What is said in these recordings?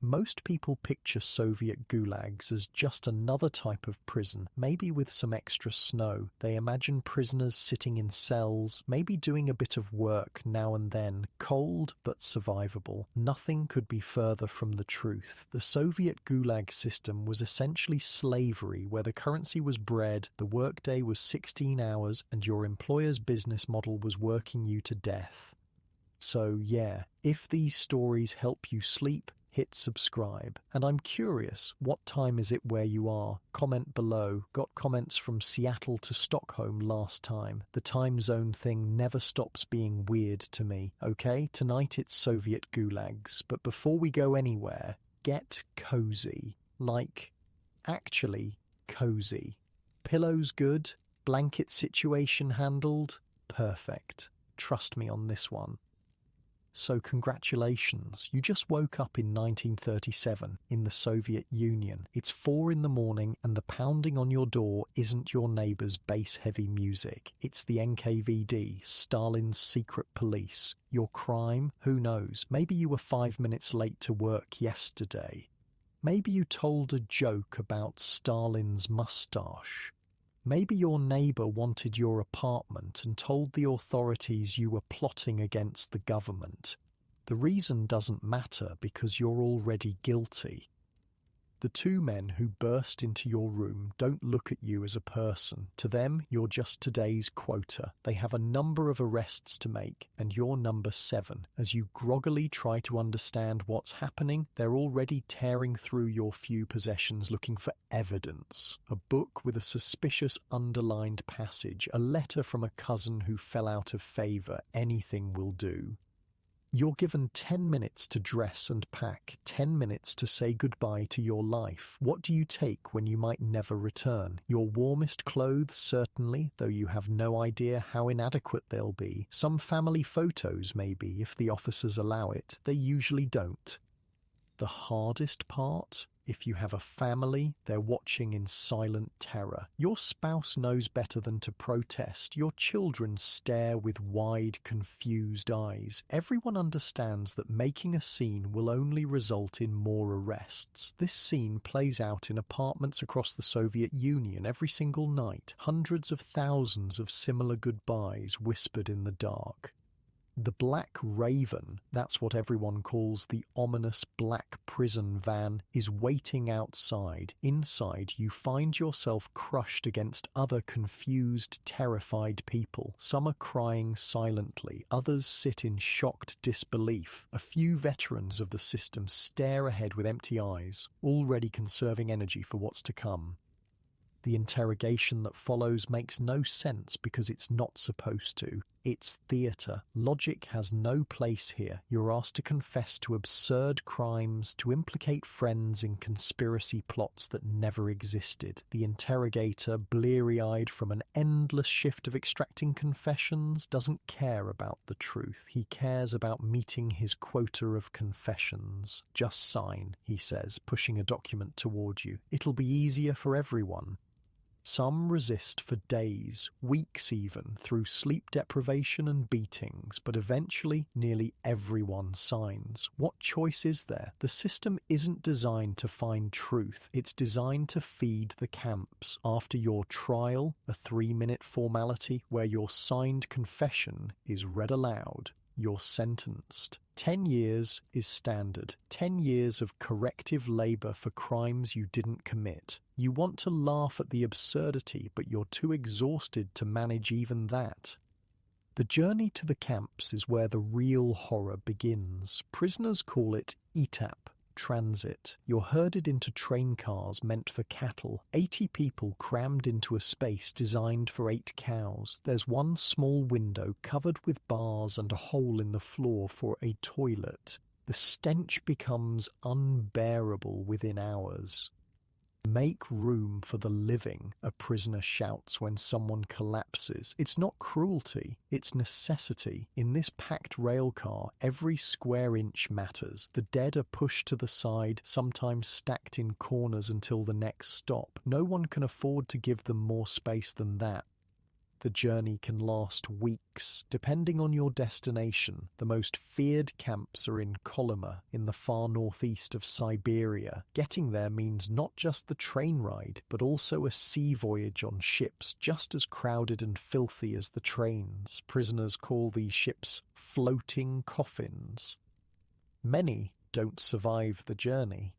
Most people picture Soviet gulags as just another type of prison, maybe with some extra snow. They imagine prisoners sitting in cells, maybe doing a bit of work now and then, cold but survivable. Nothing could be further from the truth. The Soviet gulag system was essentially slavery, where the currency was bread, the workday was 16 hours, and your employer's business model was working you to death. So yeah, if these stories help you sleep, hit subscribe. And I'm curious, what time is it where you are? Comment below. Got comments from Seattle to Stockholm last time. The time zone thing never stops being weird to me. Okay, tonight it's Soviet gulags. But before we go anywhere, get cozy. Like, actually cozy. Pillows good? Blanket situation handled? Perfect. Trust me on this one. So congratulations, you just woke up in 1937 in the Soviet Union. It's 4 in the morning and the pounding on your door isn't your neighbour's bass-heavy music. It's the NKVD, Stalin's secret police. Your crime? Who knows? Maybe you were 5 minutes late to work yesterday. Maybe you told a joke about Stalin's moustache. Maybe your neighbour wanted your apartment and told the authorities you were plotting against the government. The reason doesn't matter because you're already guilty. The two men who burst into your room don't look at you as a person. To them, you're just today's quota. They have a number of arrests to make, and you're number 7. As you groggily try to understand what's happening, they're already tearing through your few possessions looking for evidence. A book with a suspicious underlined passage, a letter from a cousin who fell out of favour. Anything will do. You're given 10 minutes to dress and pack, 10 minutes to say goodbye to your life. What do you take when you might never return? Your warmest clothes, certainly, though you have no idea how inadequate they'll be. Some family photos, maybe, if the officers allow it. They usually don't. The hardest part? If you have a family, they're watching in silent terror. Your spouse knows better than to protest. Your children stare with wide, confused eyes. Everyone understands that making a scene will only result in more arrests. This scene plays out in apartments across the Soviet Union every single night. Hundreds of thousands of similar goodbyes whispered in the dark. The Black Raven, that's what everyone calls the ominous black prison van, is waiting outside. Inside, you find yourself crushed against other confused, terrified people. Some are crying silently, others sit in shocked disbelief. A few veterans of the system stare ahead with empty eyes, already conserving energy for what's to come. The interrogation that follows makes no sense because it's not supposed to. It's theatre. Logic has no place here. You're asked to confess to absurd crimes, to implicate friends in conspiracy plots that never existed. The interrogator, bleary-eyed from an endless shift of extracting confessions, doesn't care about the truth. He cares about meeting his quota of confessions. Just sign, he says, pushing a document toward you. It'll be easier for everyone. Some resist for days, weeks even, through sleep deprivation and beatings, but eventually nearly everyone signs. What choice is there? The system isn't designed to find truth, it's designed to feed the camps. After your trial, a 3-minute formality where your signed confession is read aloud, you're sentenced. 10 years is standard. 10 years of corrective labour for crimes you didn't commit. You want to laugh at the absurdity, but you're too exhausted to manage even that. The journey to the camps is where the real horror begins. Prisoners call it etap, transit. You're herded into train cars meant for cattle, 80 people crammed into a space designed for 8 cows. There's one small window covered with bars and a hole in the floor for a toilet. The stench becomes unbearable within hours. Make room for the living, a prisoner shouts when someone collapses. It's not cruelty, it's necessity. In this packed railcar, every square inch matters. The dead are pushed to the side, sometimes stacked in corners until the next stop. No one can afford to give them more space than that. The journey can last weeks, depending on your destination. The most feared camps are in Kolyma, in the far northeast of Siberia. Getting there means not just the train ride, but also a sea voyage on ships just as crowded and filthy as the trains. Prisoners call these ships floating coffins. Many don't survive the journey.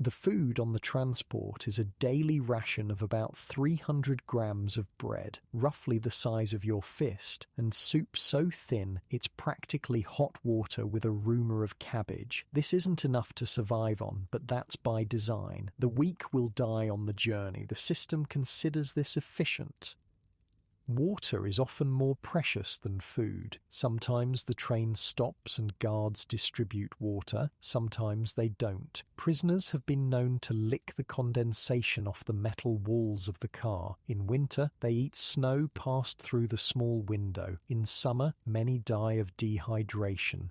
The food on the transport is a daily ration of about 300 grams of bread, roughly the size of your fist, and soup so thin it's practically hot water with a rumour of cabbage. This isn't enough to survive on, but that's by design. The weak will die on the journey. The system considers this efficient. Water is often more precious than food. Sometimes the train stops and guards distribute water, sometimes they don't. Prisoners have been known to lick the condensation off the metal walls of the car. In winter, they eat snow passed through the small window. In summer, many die of dehydration.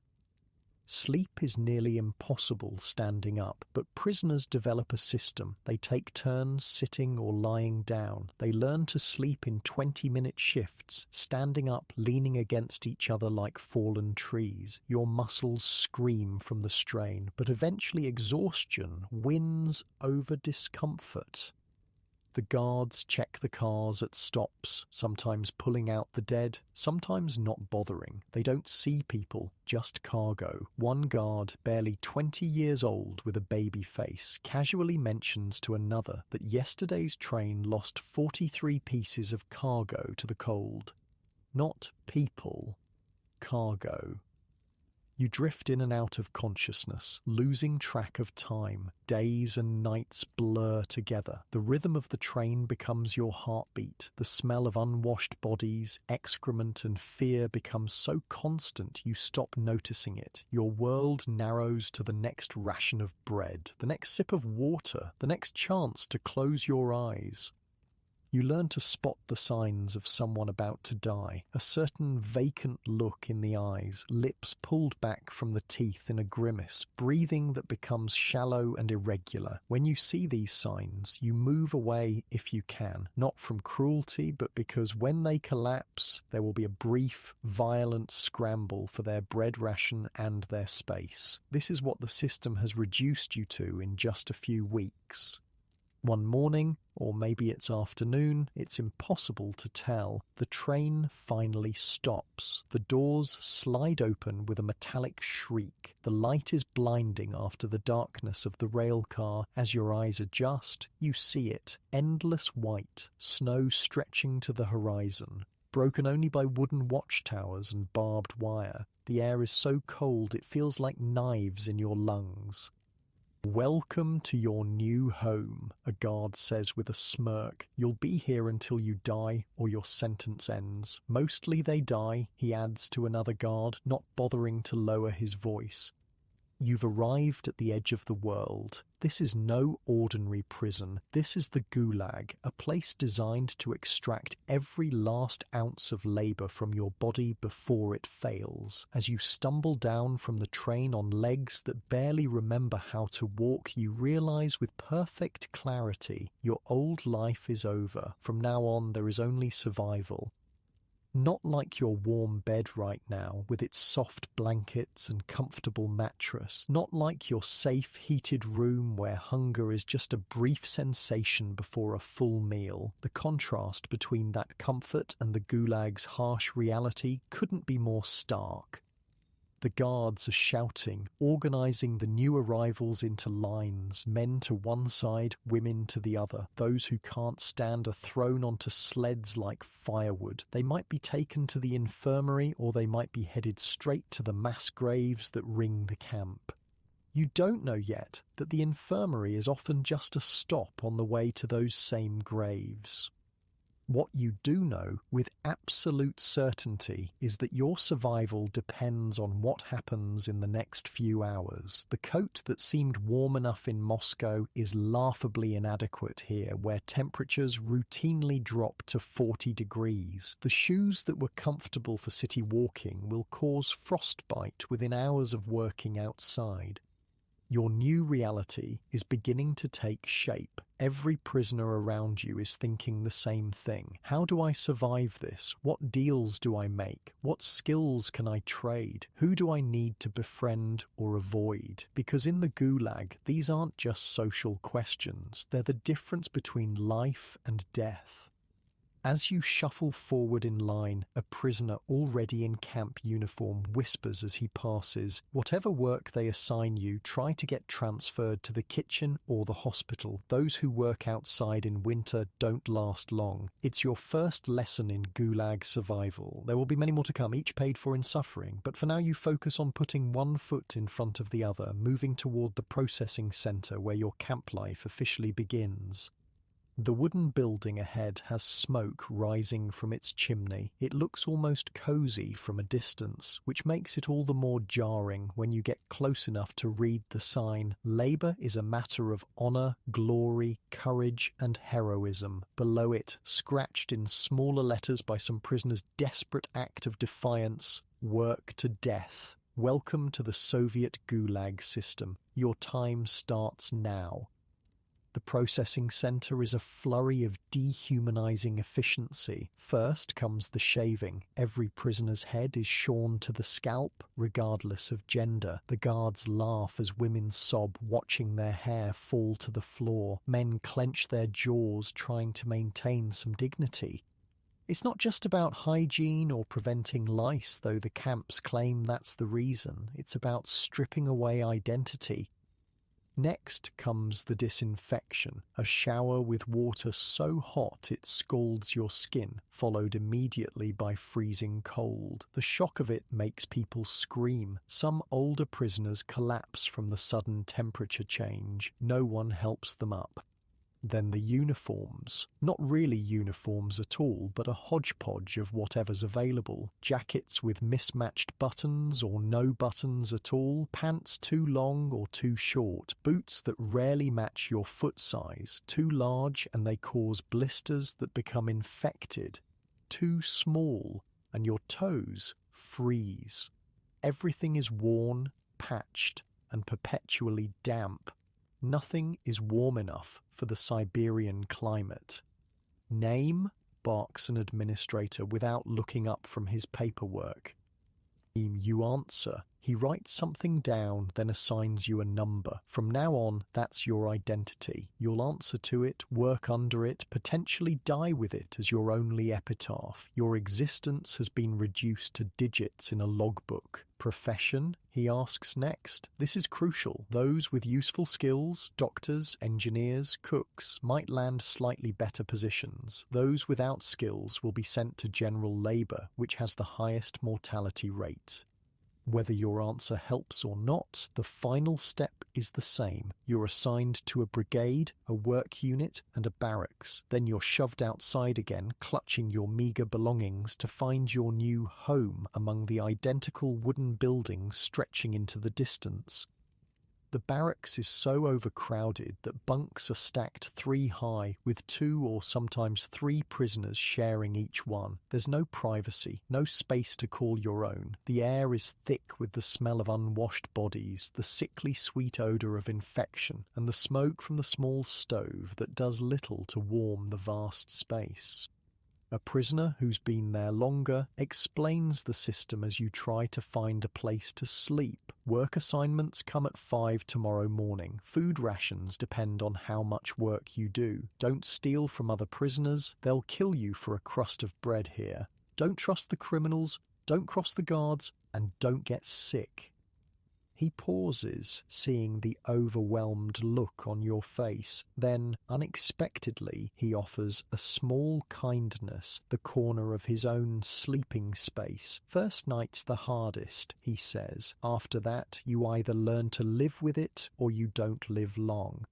Sleep is nearly impossible standing up, but prisoners develop a system. They take turns sitting or lying down. They learn to sleep in 20-minute shifts, standing up, leaning against each other like fallen trees. Your muscles scream from the strain, but eventually exhaustion wins over discomfort. The guards check the cars at stops, sometimes pulling out the dead, sometimes not bothering. They don't see people, just cargo. One guard, barely 20 years old with a baby face, casually mentions to another that yesterday's train lost 43 pieces of cargo to the cold. Not people, cargo. You drift in and out of consciousness, losing track of time. Days and nights blur together. The rhythm of the train becomes your heartbeat. The smell of unwashed bodies, excrement and fear becomes so constant you stop noticing it. Your world narrows to the next ration of bread, the next sip of water, the next chance to close your eyes. You learn to spot the signs of someone about to die, a certain vacant look in the eyes, lips pulled back from the teeth in a grimace, breathing that becomes shallow and irregular. When you see these signs, you move away if you can, not from cruelty, but because when they collapse, there will be a brief, violent scramble for their bread ration and their space. This is what the system has reduced you to in just a few weeks. One morning, or maybe it's afternoon, it's impossible to tell. The train finally stops. The doors slide open with a metallic shriek. The light is blinding after the darkness of the rail car. As your eyes adjust, you see it. Endless white, snow stretching to the horizon, broken only by wooden watchtowers and barbed wire. The air is so cold it feels like knives in your lungs. "Welcome to your new home," a guard says with a smirk. "You'll be here until you die or your sentence ends." "Mostly they die," he adds to another guard, not bothering to lower his voice. "You've arrived at the edge of the world. This is no ordinary prison. This is the Gulag, a place designed to extract every last ounce of labor from your body before it fails. As you stumble down from the train on legs that barely remember how to walk, you realize with perfect clarity your old life is over. From now on, there is only survival. Not like your warm bed right now, with its soft blankets and comfortable mattress. Not like your safe, heated room where hunger is just a brief sensation before a full meal. The contrast between that comfort and the Gulag's harsh reality couldn't be more stark. The guards are shouting, organizing the new arrivals into lines, men to one side, women to the other. Those who can't stand are thrown onto sleds like firewood. They might be taken to the infirmary, or they might be headed straight to the mass graves that ring the camp. You don't know yet that the infirmary is often just a stop on the way to those same graves. What you do know with absolute certainty is that your survival depends on what happens in the next few hours. The coat that seemed warm enough in Moscow is laughably inadequate here, where temperatures routinely drop to 40 degrees. The shoes that were comfortable for city walking will cause frostbite within hours of working outside. Your new reality is beginning to take shape. Every prisoner around you is thinking the same thing. How do I survive this? What deals do I make? What skills can I trade? Who do I need to befriend or avoid? Because in the Gulag, these aren't just social questions. They're the difference between life and death. As you shuffle forward in line, a prisoner already in camp uniform whispers as he passes, "Whatever work they assign you, try to get transferred to the kitchen or the hospital. Those who work outside in winter don't last long. It's your first lesson in Gulag survival. There will be many more to come, each paid for in suffering, but for now you focus on putting one foot in front of the other, moving toward the processing center where your camp life officially begins." The wooden building ahead has smoke rising from its chimney. It looks almost cozy from a distance, which makes it all the more jarring when you get close enough to read the sign, "Labor is a matter of honor, glory, courage, and heroism." Below it, scratched in smaller letters by some prisoner's desperate act of defiance, "Work to death. Welcome to the Soviet Gulag system. Your time starts now." The processing center is a flurry of dehumanizing efficiency. First comes the shaving. Every prisoner's head is shorn to the scalp, regardless of gender. The guards laugh as women sob, watching their hair fall to the floor. Men clench their jaws, trying to maintain some dignity. It's not just about hygiene or preventing lice, though the camps claim that's the reason. It's about stripping away identity. Next comes the disinfection, a shower with water so hot it scalds your skin, followed immediately by freezing cold. The shock of it makes people scream. Some older prisoners collapse from the sudden temperature change. No one helps them up. Then the uniforms. Not really uniforms at all, but a hodgepodge of whatever's available. Jackets with mismatched buttons or no buttons at all, pants too long or too short, boots that rarely match your foot size, too large and they cause blisters that become infected, too small and your toes freeze. Everything is worn, patched, and perpetually damp. Nothing is warm enough for the Siberian climate. "Name?" barks an administrator without looking up from his paperwork. You answer. He writes something down, then assigns you a number. From now on, that's your identity. You'll answer to it, work under it, potentially die with it as your only epitaph. Your existence has been reduced to digits in a logbook. Profession? He asks next. This is crucial. Those with useful skills, doctors, engineers, cooks, might land slightly better positions. Those without skills will be sent to general labor, which has the highest mortality rate. Whether your answer helps or not, the final step is the same. You're assigned to a brigade, a work unit, and a barracks. Then you're shoved outside again, clutching your meager belongings to find your new home among the identical wooden buildings stretching into the distance. The barracks is so overcrowded that bunks are stacked 3 high, with 2 or sometimes 3 prisoners sharing each one. There's no privacy, no space to call your own. The air is thick with the smell of unwashed bodies, the sickly sweet odor of infection, and the smoke from the small stove that does little to warm the vast space. A prisoner who's been there longer explains the system as you try to find a place to sleep. Work assignments come at 5 tomorrow morning. Food rations depend on how much work you do. Don't steal from other prisoners. They'll kill you for a crust of bread here. Don't trust the criminals. Don't cross the guards. And don't get sick. He pauses, seeing the overwhelmed look on your face. Then, unexpectedly, he offers a small kindness, the corner of his own sleeping space. "First night's the hardest," he says. "After that, you either learn to live with it or you don't live long."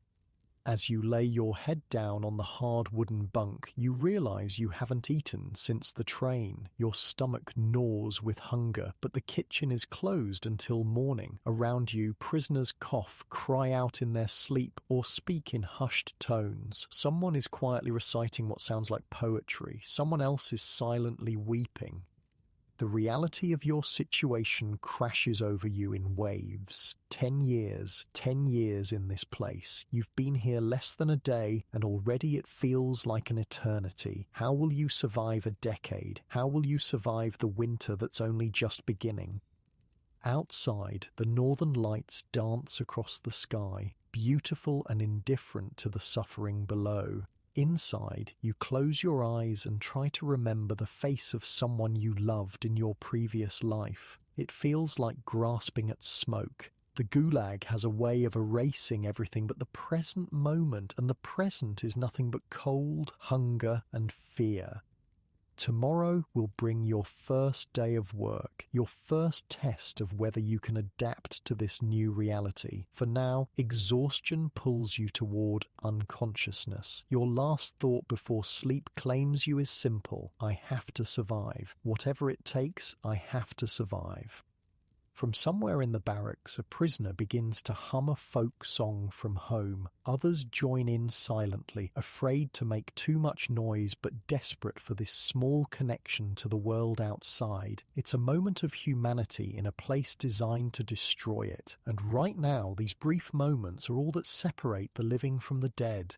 As you lay your head down on the hard wooden bunk, you realize you haven't eaten since the train. Your stomach gnaws with hunger, but the kitchen is closed until morning. Around you, prisoners cough, cry out in their sleep, or speak in hushed tones. Someone is quietly reciting what sounds like poetry. Someone else is silently weeping. The reality of your situation crashes over you in waves. 10 years in this place. You've been here less than a day, and already it feels like an eternity. How will you survive a decade? How will you survive the winter that's only just beginning? Outside, the northern lights dance across the sky, beautiful and indifferent to the suffering below. Inside, you close your eyes and try to remember the face of someone you loved in your previous life. It feels like grasping at smoke. The Gulag has a way of erasing everything but the present moment, and the present is nothing but cold, hunger, and fear. Tomorrow will bring your first day of work, your first test of whether you can adapt to this new reality. For now, exhaustion pulls you toward unconsciousness. Your last thought before sleep claims you is simple: I have to survive. Whatever it takes, I have to survive. From somewhere in the barracks, a prisoner begins to hum a folk song from home. Others join in silently, afraid to make too much noise but desperate for this small connection to the world outside. It's a moment of humanity in a place designed to destroy it. And right now, these brief moments are all that separate the living from the dead.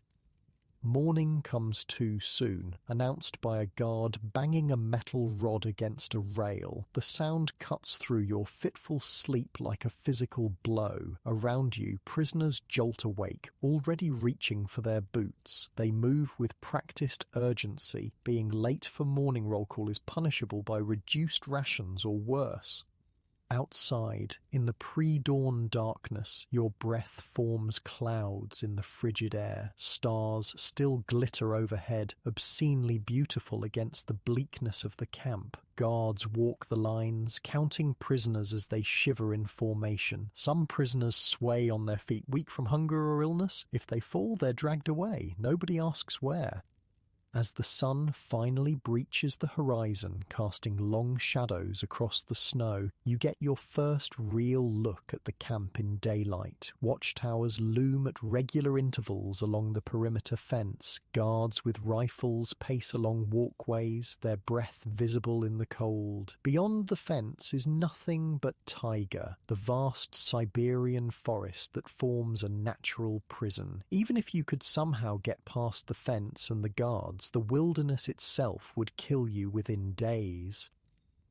Morning comes too soon, announced by a guard banging a metal rod against a rail. The sound cuts through your fitful sleep like a physical blow. Around you, prisoners jolt awake, already reaching for their boots. They move with practiced urgency. Being late for morning roll call is punishable by reduced rations or worse. Outside, in the pre-dawn darkness, your breath forms clouds in the frigid air. Stars still glitter overhead, obscenely beautiful against the bleakness of the camp. Guards walk the lines, counting prisoners as they shiver in formation. Some prisoners sway on their feet, weak from hunger or illness. If they fall, they're dragged away. Nobody asks where. As the sun finally breaches the horizon, casting long shadows across the snow, you get your first real look at the camp in daylight. Watchtowers loom at regular intervals along the perimeter fence. Guards with rifles pace along walkways, their breath visible in the cold. Beyond the fence is nothing but taiga, the vast Siberian forest that forms a natural prison. Even if you could somehow get past the fence and the guards, the wilderness itself would kill you within days.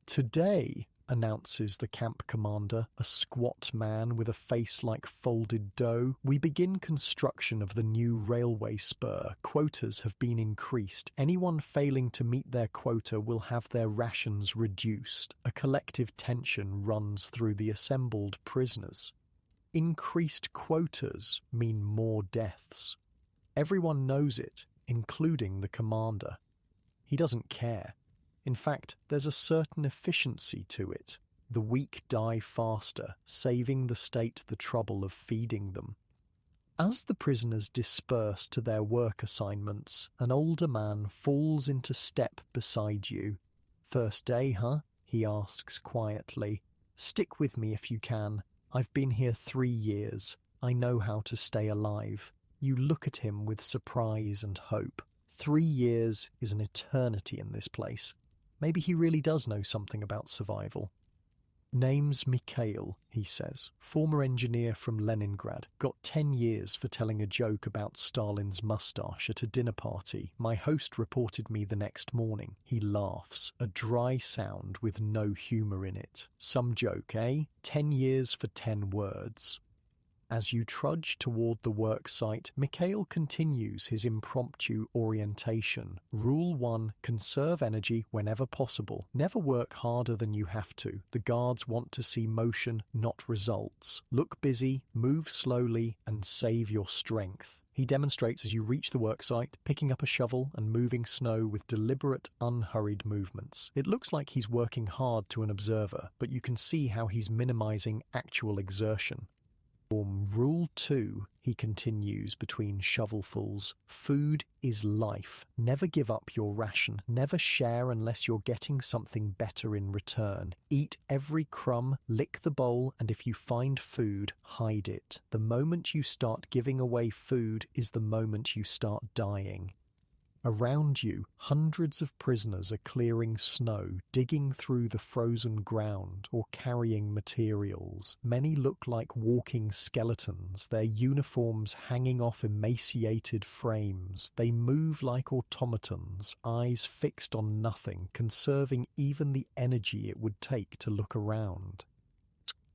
Today, announces the camp commander, a squat man with a face like folded dough, we begin construction of the new railway spur. Quotas have been increased. Anyone failing to meet their quota will have their rations reduced. A collective tension runs through the assembled prisoners. Increased quotas mean more deaths. Everyone knows it, including the commander. He doesn't care. In fact, there's a certain efficiency to it. The weak die faster, saving the state the trouble of feeding them. As the prisoners disperse to their work assignments, an older man falls into step beside you. "First day, huh?" he asks quietly. "Stick with me if you can. I've been here 3 years. I know how to stay alive." You look at him with surprise and hope. 3 years is an eternity in this place. Maybe he really does know something about survival. "Name's Mikhail," he says, "former engineer from Leningrad. Got 10 years for telling a joke about Stalin's mustache at a dinner party. My host reported me the next morning." He laughs, a dry sound with no humour in it. "Some joke, eh? 10 years for 10 words. As you trudge toward the work site, Mikhail continues his impromptu orientation. Rule 1, conserve energy whenever possible. Never work harder than you have to. The guards want to see motion, not results. Look busy, move slowly, and save your strength. He demonstrates as you reach the work site, picking up a shovel and moving snow with deliberate, unhurried movements. It looks like he's working hard to an observer, but you can see how he's minimizing actual exertion. Rule 2, he continues between shovelfuls. Food is life. Never give up your ration. Never share unless you're getting something better in return. Eat every crumb, lick the bowl, and if you find food, hide it. The moment you start giving away food is the moment you start dying. Around you, hundreds of prisoners are clearing snow, digging through the frozen ground, or carrying materials. Many look like walking skeletons, their uniforms hanging off emaciated frames. They move like automatons, eyes fixed on nothing, conserving even the energy it would take to look around.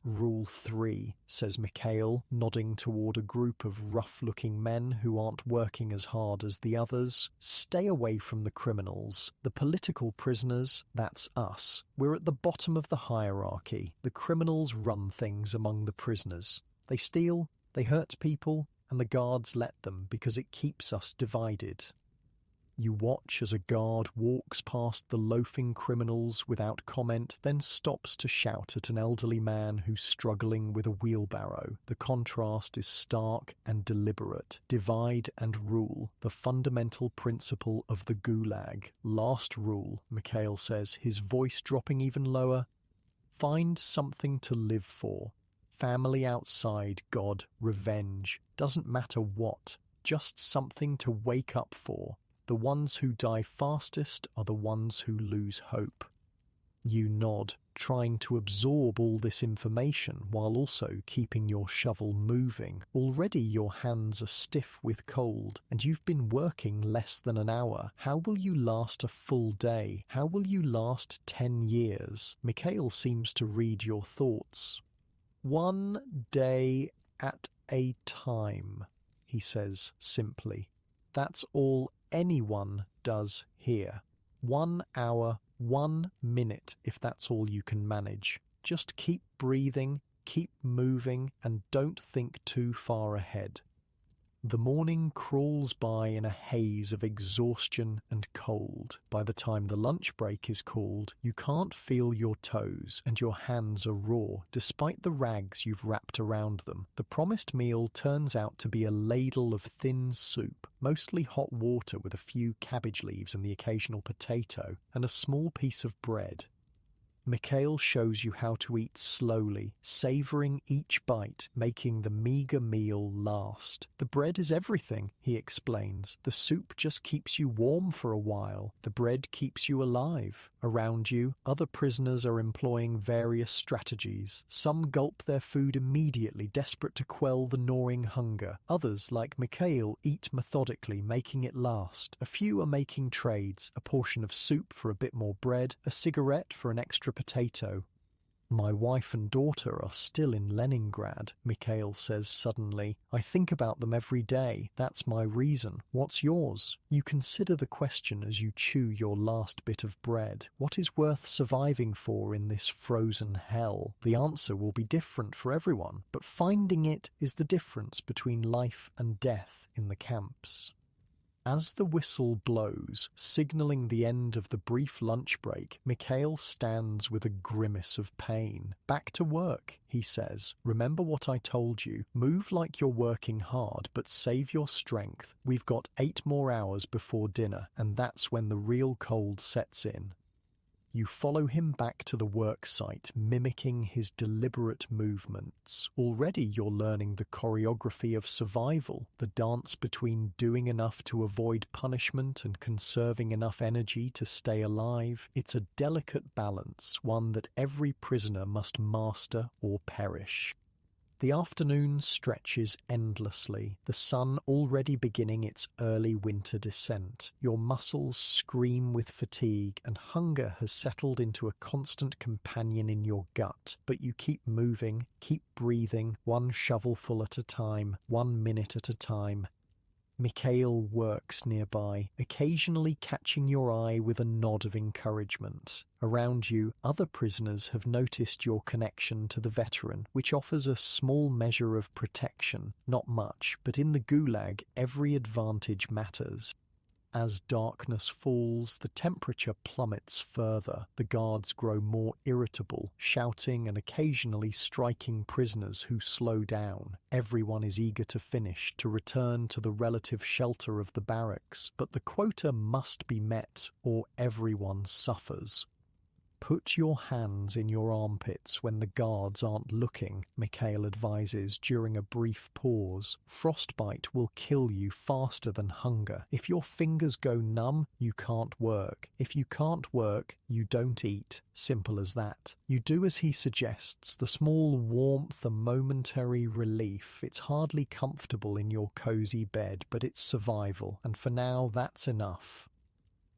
Rule 3, says Mikhail, nodding toward a group of rough-looking men who aren't working as hard as the others. Stay away from the criminals. The political prisoners, that's us. We're at the bottom of the hierarchy. The criminals run things among the prisoners. They steal, they hurt people, and the guards let them because it keeps us divided. You watch as a guard walks past the loafing criminals without comment, then stops to shout at an elderly man who's struggling with a wheelbarrow. The contrast is stark and deliberate. Divide and rule, the fundamental principle of the Gulag. Last rule, Mikhail says, his voice dropping even lower. Find something to live for. Family outside, God, revenge. Doesn't matter what. Just something to wake up for. The ones who die fastest are the ones who lose hope. You nod, trying to absorb all this information while also keeping your shovel moving. Already your hands are stiff with cold, and you've been working less than an hour. How will you last a full day? How will you last 10 years? Mikhail seems to read your thoughts. 1 day at a time, he says simply. That's all anyone does here. 1 hour, 1 minute, if that's all you can manage. Just keep breathing, keep moving, and don't think too far ahead. The morning crawls by in a haze of exhaustion and cold. By the time the lunch break is called, you can't feel your toes and your hands are raw, despite the rags you've wrapped around them. The promised meal turns out to be a ladle of thin soup, mostly hot water with a few cabbage leaves and the occasional potato, and a small piece of bread. Mikhail shows you how to eat slowly, savouring each bite, making the meagre meal last. The bread is everything, he explains. The soup just keeps you warm for a while. The bread keeps you alive. Around you, other prisoners are employing various strategies. Some gulp their food immediately, desperate to quell the gnawing hunger. Others, like Mikhail, eat methodically, making it last. A few are making trades, a portion of soup for a bit more bread, a cigarette for an extra potato. My wife and daughter are still in Leningrad, Mikhail says suddenly. I think about them every day. That's my reason. What's yours? You consider the question as you chew your last bit of bread. What is worth surviving for in this frozen hell? The answer will be different for everyone, but finding it is the difference between life and death in the camps. As the whistle blows, signalling the end of the brief lunch break, Mikhail stands with a grimace of pain. Back to work, he says. Remember what I told you. Move like you're working hard, but save your strength. We've got 8 more hours before dinner, and that's when the real cold sets in. You follow him back to the work site, mimicking his deliberate movements. Already you're learning the choreography of survival, the dance between doing enough to avoid punishment and conserving enough energy to stay alive. It's a delicate balance, one that every prisoner must master or perish. The afternoon stretches endlessly, the sun already beginning its early winter descent. Your muscles scream with fatigue, and hunger has settled into a constant companion in your gut. But you keep moving, keep breathing, 1 shovelful at a time, 1 minute at a time. Mikhail works nearby, occasionally catching your eye with a nod of encouragement. Around you, other prisoners have noticed your connection to the veteran, which offers a small measure of protection. Not much, but in the Gulag, every advantage matters. As darkness falls, the temperature plummets further. The guards grow more irritable, shouting and occasionally striking prisoners who slow down. Everyone is eager to finish, to return to the relative shelter of the barracks, but the quota must be met, or everyone suffers. Put your hands in your armpits when the guards aren't looking, Mikhail advises during a brief pause. Frostbite will kill you faster than hunger. If your fingers go numb, you can't work. If you can't work, you don't eat. Simple as that. You do as he suggests, the small warmth, a momentary relief. It's hardly comfortable in your cozy bed, but it's survival, and for now that's enough.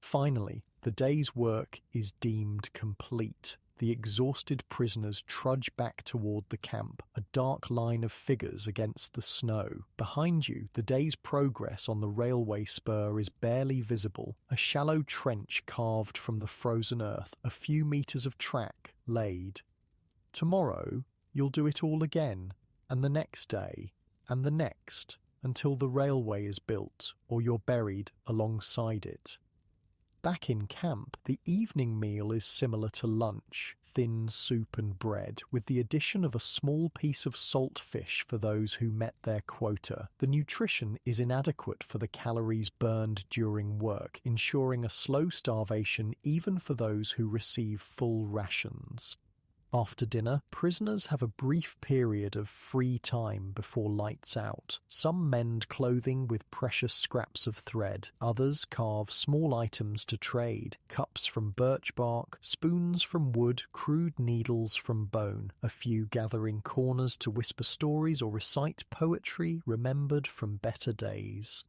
Finally, the day's work is deemed complete. The exhausted prisoners trudge back toward the camp, a dark line of figures against the snow. Behind you, the day's progress on the railway spur is barely visible, a shallow trench carved from the frozen earth, a few meters of track laid. Tomorrow, you'll do it all again, and the next day, and the next, until the railway is built, or you're buried alongside it. Back in camp, the evening meal is similar to lunch, thin soup and bread, with the addition of a small piece of salt fish for those who met their quota. The nutrition is inadequate for the calories burned during work, ensuring a slow starvation even for those who receive full rations. After dinner, prisoners have a brief period of free time before lights out. Some mend clothing with precious scraps of thread. Others carve small items to trade, cups from birch bark, spoons from wood, crude needles from bone. A few gather in corners to whisper stories or recite poetry remembered from better days.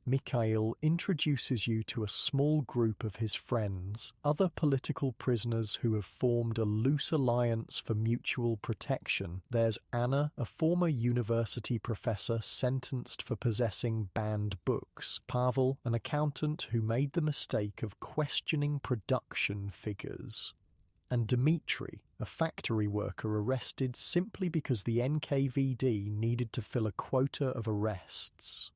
Mikhail introduces you to a small group of his friends, other political prisoners who have formed a loose alliance for mutual protection. There's Anna, a former university professor sentenced for possessing banned books. Pavel, an accountant who made the mistake of questioning production figures. And Dmitri, a factory worker arrested simply because the NKVD needed to fill a quota of arrests.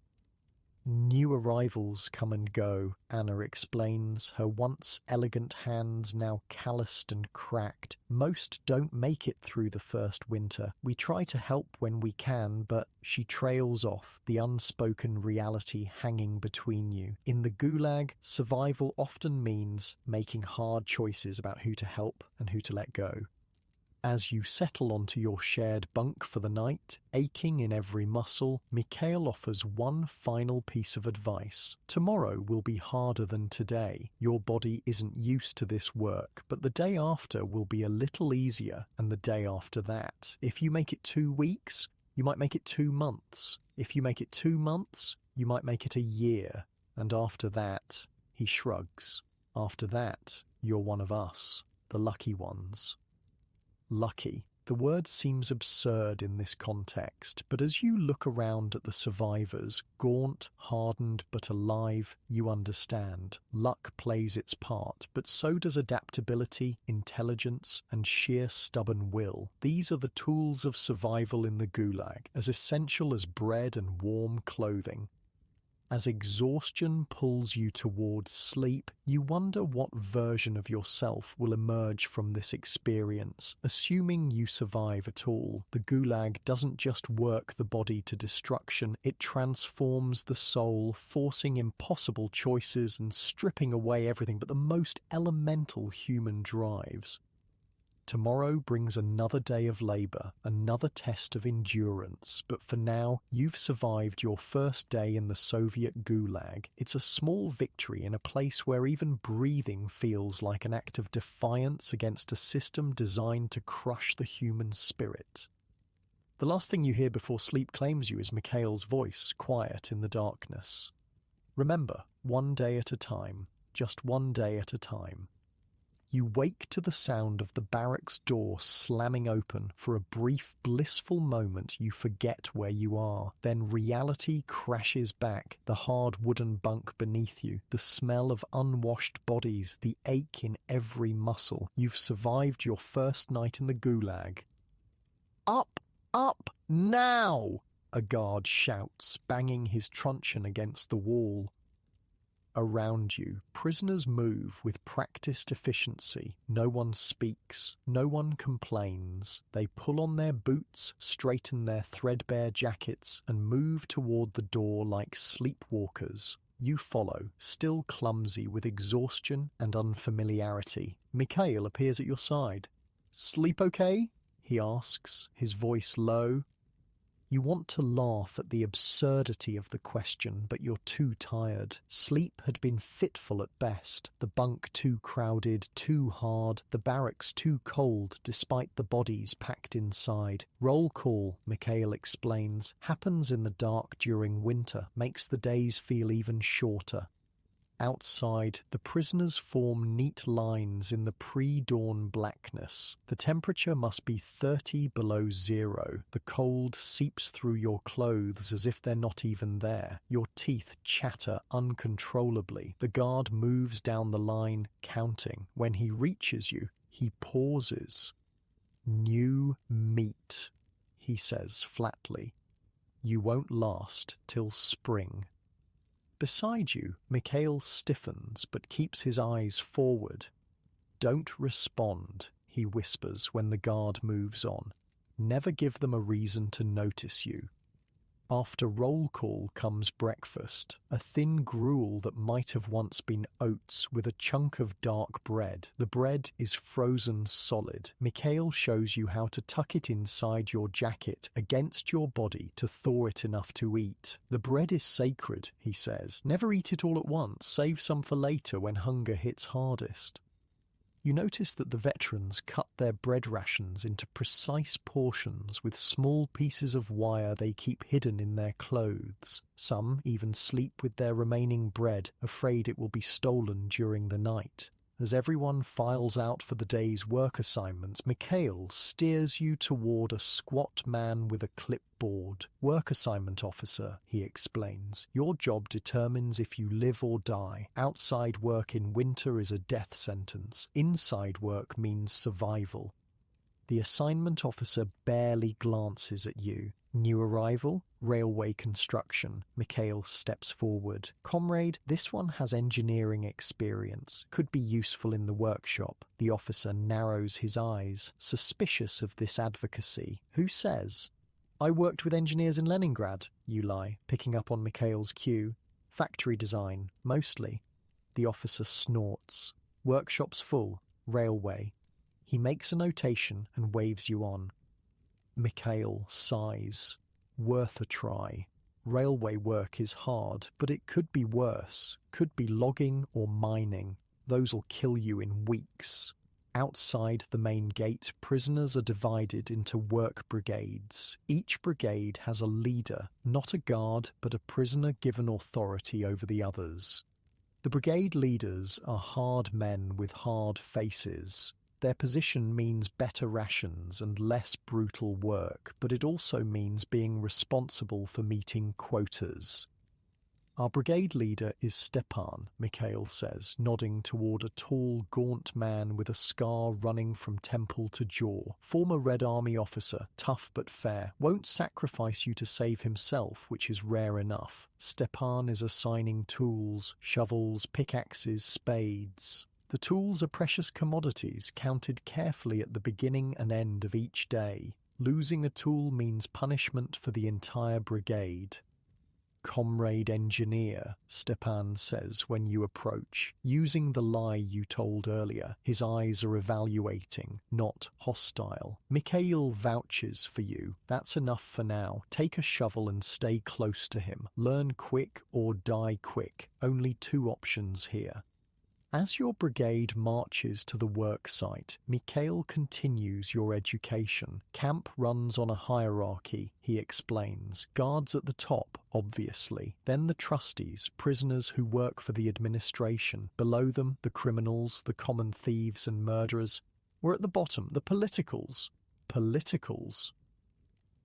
New arrivals come and go, Anna explains, her once elegant hands now calloused and cracked. Most don't make it through the first winter. We try to help when we can, but she trails off, the unspoken reality hanging between you. In the Gulag, survival often means making hard choices about who to help and who to let go. As you settle onto your shared bunk for the night, aching in every muscle, Mikhail offers one final piece of advice. Tomorrow will be harder than today. Your body isn't used to this work, but the day after will be a little easier, and the day after that. If you make it 2 weeks, you might make it 2 months. If you make it 2 months, you might make it a year. And after that, he shrugs. After that, you're one of us, the lucky ones. Lucky. The word seems absurd in this context, but as you look around at the survivors, gaunt, hardened, but alive, you understand. Luck plays its part, but so does adaptability, intelligence, and sheer stubborn will. These are the tools of survival in the Gulag, as essential as bread and warm clothing. As exhaustion pulls you towards sleep, you wonder what version of yourself will emerge from this experience. Assuming you survive at all, the Gulag doesn't just work the body to destruction, it transforms the soul, forcing impossible choices and stripping away everything but the most elemental human drives. Tomorrow brings another day of labour, another test of endurance, but for now, you've survived your first day in the Soviet Gulag. It's a small victory in a place where even breathing feels like an act of defiance against a system designed to crush the human spirit. The last thing you hear before sleep claims you is Mikhail's voice, quiet in the darkness. Remember, one day at a time, just one day at a time. You wake to the sound of the barracks door slamming open. For a brief, blissful moment you forget where you are. Then reality crashes back, the hard wooden bunk beneath you, the smell of unwashed bodies, the ache in every muscle. You've survived your first night in the Gulag. Up, now! A guard shouts, banging his truncheon against the wall. Around you, prisoners move with practiced efficiency. No one speaks, no one complains. They pull on their boots, straighten their threadbare jackets, and move toward the door like sleepwalkers. You follow, still clumsy with exhaustion and unfamiliarity. Mikhail appears at your side. "Sleep okay?" he asks, his voice low. You want to laugh at the absurdity of the question, but you're too tired. Sleep had been fitful at best, the bunk too crowded, too hard, the barracks too cold despite the bodies packed inside. Roll call, Mikhail explains, happens in the dark during winter, makes the days feel even shorter. Outside, the prisoners form neat lines in the pre-dawn blackness. The temperature must be 30 below zero. The cold seeps through your clothes as if they're not even there. Your teeth chatter uncontrollably. The guard moves down the line, counting. When he reaches you, he pauses. "New meat," he says flatly. "You won't last till spring." Beside you, Mikhail stiffens but keeps his eyes forward. "Don't respond," he whispers when the guard moves on. "Never give them a reason to notice you." After roll call comes breakfast, a thin gruel that might have once been oats with a chunk of dark bread. The bread is frozen solid. Mikhail shows you how to tuck it inside your jacket against your body to thaw it enough to eat. "The bread is sacred," he says. "Never eat it all at once. Save some for later when hunger hits hardest." You notice that the veterans cut their bread rations into precise portions with small pieces of wire they keep hidden in their clothes. Some even sleep with their remaining bread, afraid it will be stolen during the night. As everyone files out for the day's work assignments, Mikhail steers you toward a squat man with a clipboard. "Work assignment officer," he explains. "Your job determines if you live or die. Outside work in winter is a death sentence. Inside work means survival." The assignment officer barely glances at you. "New arrival? Railway construction." Mikhail steps forward. "Comrade, this one has engineering experience. Could be useful in the workshop." The officer narrows his eyes, suspicious of this advocacy. "Who says?" "I worked with engineers in Leningrad," you lie, picking up on Mikhail's cue. "Factory design, mostly." The officer snorts. "Workshop's full. Railway." He makes a notation and waves you on. Mikhail sighs. Worth a try. Railway work is hard, but it could be worse. Could be logging or mining. Those'll kill you in weeks. Outside the main gate, prisoners are divided into work brigades. Each brigade has a leader, not a guard, but a prisoner given authority over the others. The brigade leaders are hard men with hard faces. Their position means better rations and less brutal work, but it also means being responsible for meeting quotas. "Our brigade leader is Stepan," Mikhail says, nodding toward a tall, gaunt man with a scar running from temple to jaw. "Former Red Army officer, tough but fair. Won't sacrifice you to save himself, which is rare enough. Stepan is assigning tools, shovels, pickaxes, spades. The tools are precious commodities, counted carefully at the beginning and end of each day. Losing a tool means punishment for the entire brigade." "Comrade engineer," Stepan says when you approach, using the lie you told earlier. His eyes are evaluating, not hostile. "Mikhail vouches for you. That's enough for now. Take a shovel and stay close to him. Learn quick or die quick. Only two options here." As your brigade marches to the work site, Mikhail continues your education. Camp runs on a hierarchy, he explains. Guards at the top, obviously. Then the trusties, prisoners who work for the administration. Below them, the criminals, the common thieves and murderers. We're at the bottom, the politicals. Politicals?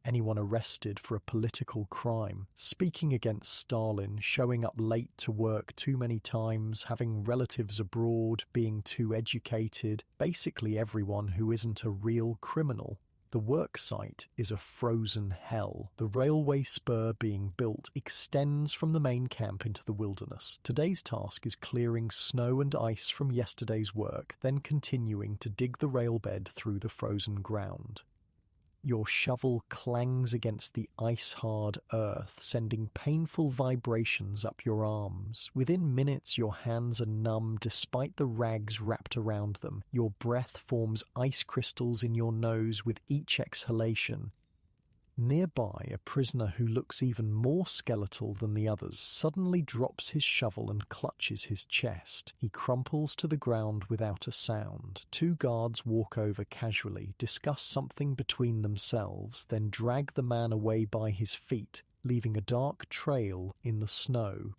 Anyone arrested for a political crime, speaking against Stalin, showing up late to work too many times, having relatives abroad, being too educated, basically everyone who isn't a real criminal. The work site is a frozen hell. The railway spur being built extends from the main camp into the wilderness. Today's task is clearing snow and ice from yesterday's work, then continuing to dig the railbed through the frozen ground. Your shovel clangs against the ice-hard earth, sending painful vibrations up your arms. Within minutes, your hands are numb despite the rags wrapped around them. Your breath forms ice crystals in your nose with each exhalation. Nearby, a prisoner who looks even more skeletal than the others suddenly drops his shovel and clutches his chest. He crumples to the ground without a sound. Two guards walk over casually, discuss something between themselves, then drag the man away by his feet, leaving a dark trail in the snow.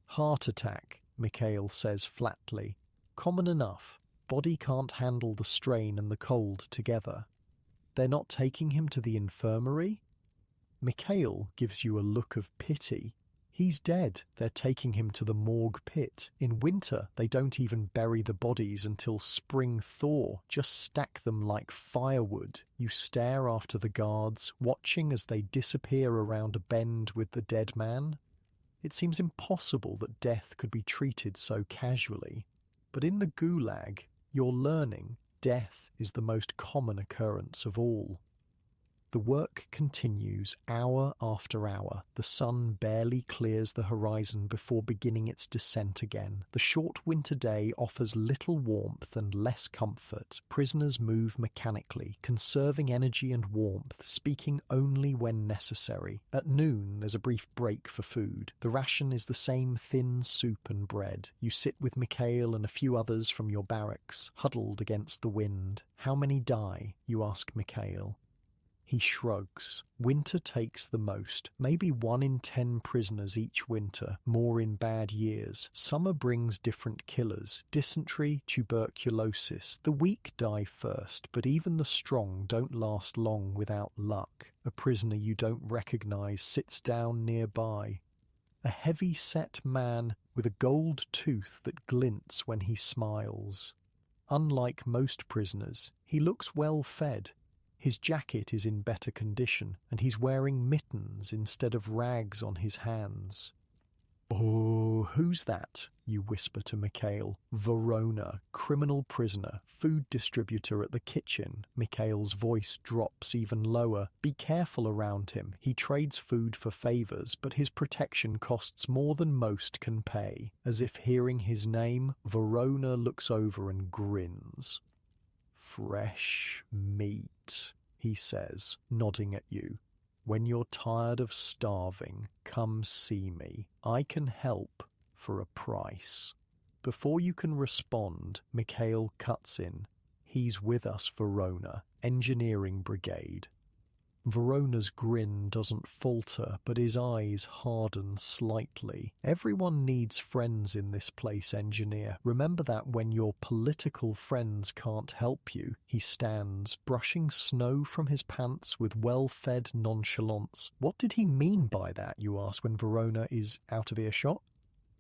"Heart attack," Mikhail says flatly. "Common enough. Body can't handle the strain and the cold together." "They're not taking him to the infirmary?" Mikhail gives you a look of pity. "He's dead. They're taking him to the morgue pit. In winter, they don't even bury the bodies until spring thaw, just stack them like firewood." You stare after the guards, watching as they disappear around a bend with the dead man. It seems impossible that death could be treated so casually. But in the Gulag, you're learning death is the most common occurrence of all. The work continues hour after hour. The sun barely clears the horizon before beginning its descent again. The short winter day offers little warmth and less comfort. Prisoners move mechanically, conserving energy and warmth, speaking only when necessary. At noon, there's a brief break for food. The ration is the same thin soup and bread. You sit with Mikhail and a few others from your barracks, huddled against the wind. "How many die?" you ask Mikhail. He shrugs. Winter takes the most. Maybe 1 in 10 prisoners each winter, more in bad years. Summer brings different killers. Dysentery, tuberculosis. The weak die first, but even the strong don't last long without luck. A prisoner you don't recognize sits down nearby. A heavy-set man with a gold tooth that glints when he smiles. Unlike most prisoners, he looks well fed. His jacket is in better condition, and he's wearing mittens instead of rags on his hands. "Oh, who's that?" you whisper to Mikhail. "Verona, criminal prisoner, food distributor at the kitchen." Mikhail's voice drops even lower. "Be careful around him. He trades food for favors, but his protection costs more than most can pay." As if hearing his name, Verona looks over and grins. "Fresh meat," he says, nodding at you. "When you're tired of starving, come see me. I can help for a price." Before you can respond, Mikhail cuts in. "He's with us, Verona, engineering brigade." Verona's grin doesn't falter, but his eyes harden slightly. "Everyone needs friends in this place, engineer. Remember that when your political friends can't help you." He stands, brushing snow from his pants with well-fed nonchalance. What did he mean by that, you ask, when Verona is out of earshot?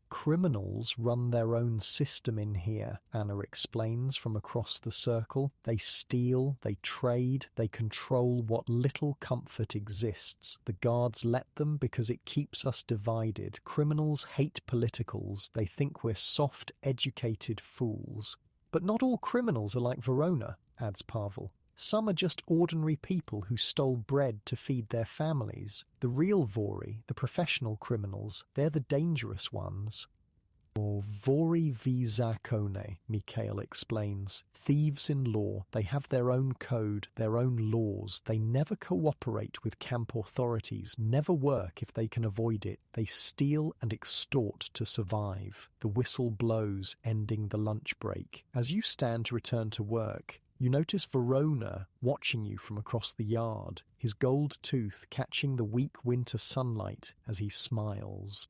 "Criminals run their own system in here," Anna explains from across the circle. "They steal, they trade, they control what little comfort exists. The guards let them because it keeps us divided. Criminals hate politicals. They think we're soft, educated fools." "But not all criminals are like Verona," adds Pavel. "Some are just ordinary people who stole bread to feed their families. The real Vori, the professional criminals, they're the dangerous ones." "Or Vori v zakone," Mikhail explains. "Thieves in law. They have their own code, their own laws. They never cooperate with camp authorities, never work if they can avoid it. They steal and extort to survive." The whistle blows, ending the lunch break. As you stand to return to work, you notice Verona watching you from across the yard, his gold tooth catching the weak winter sunlight as he smiles.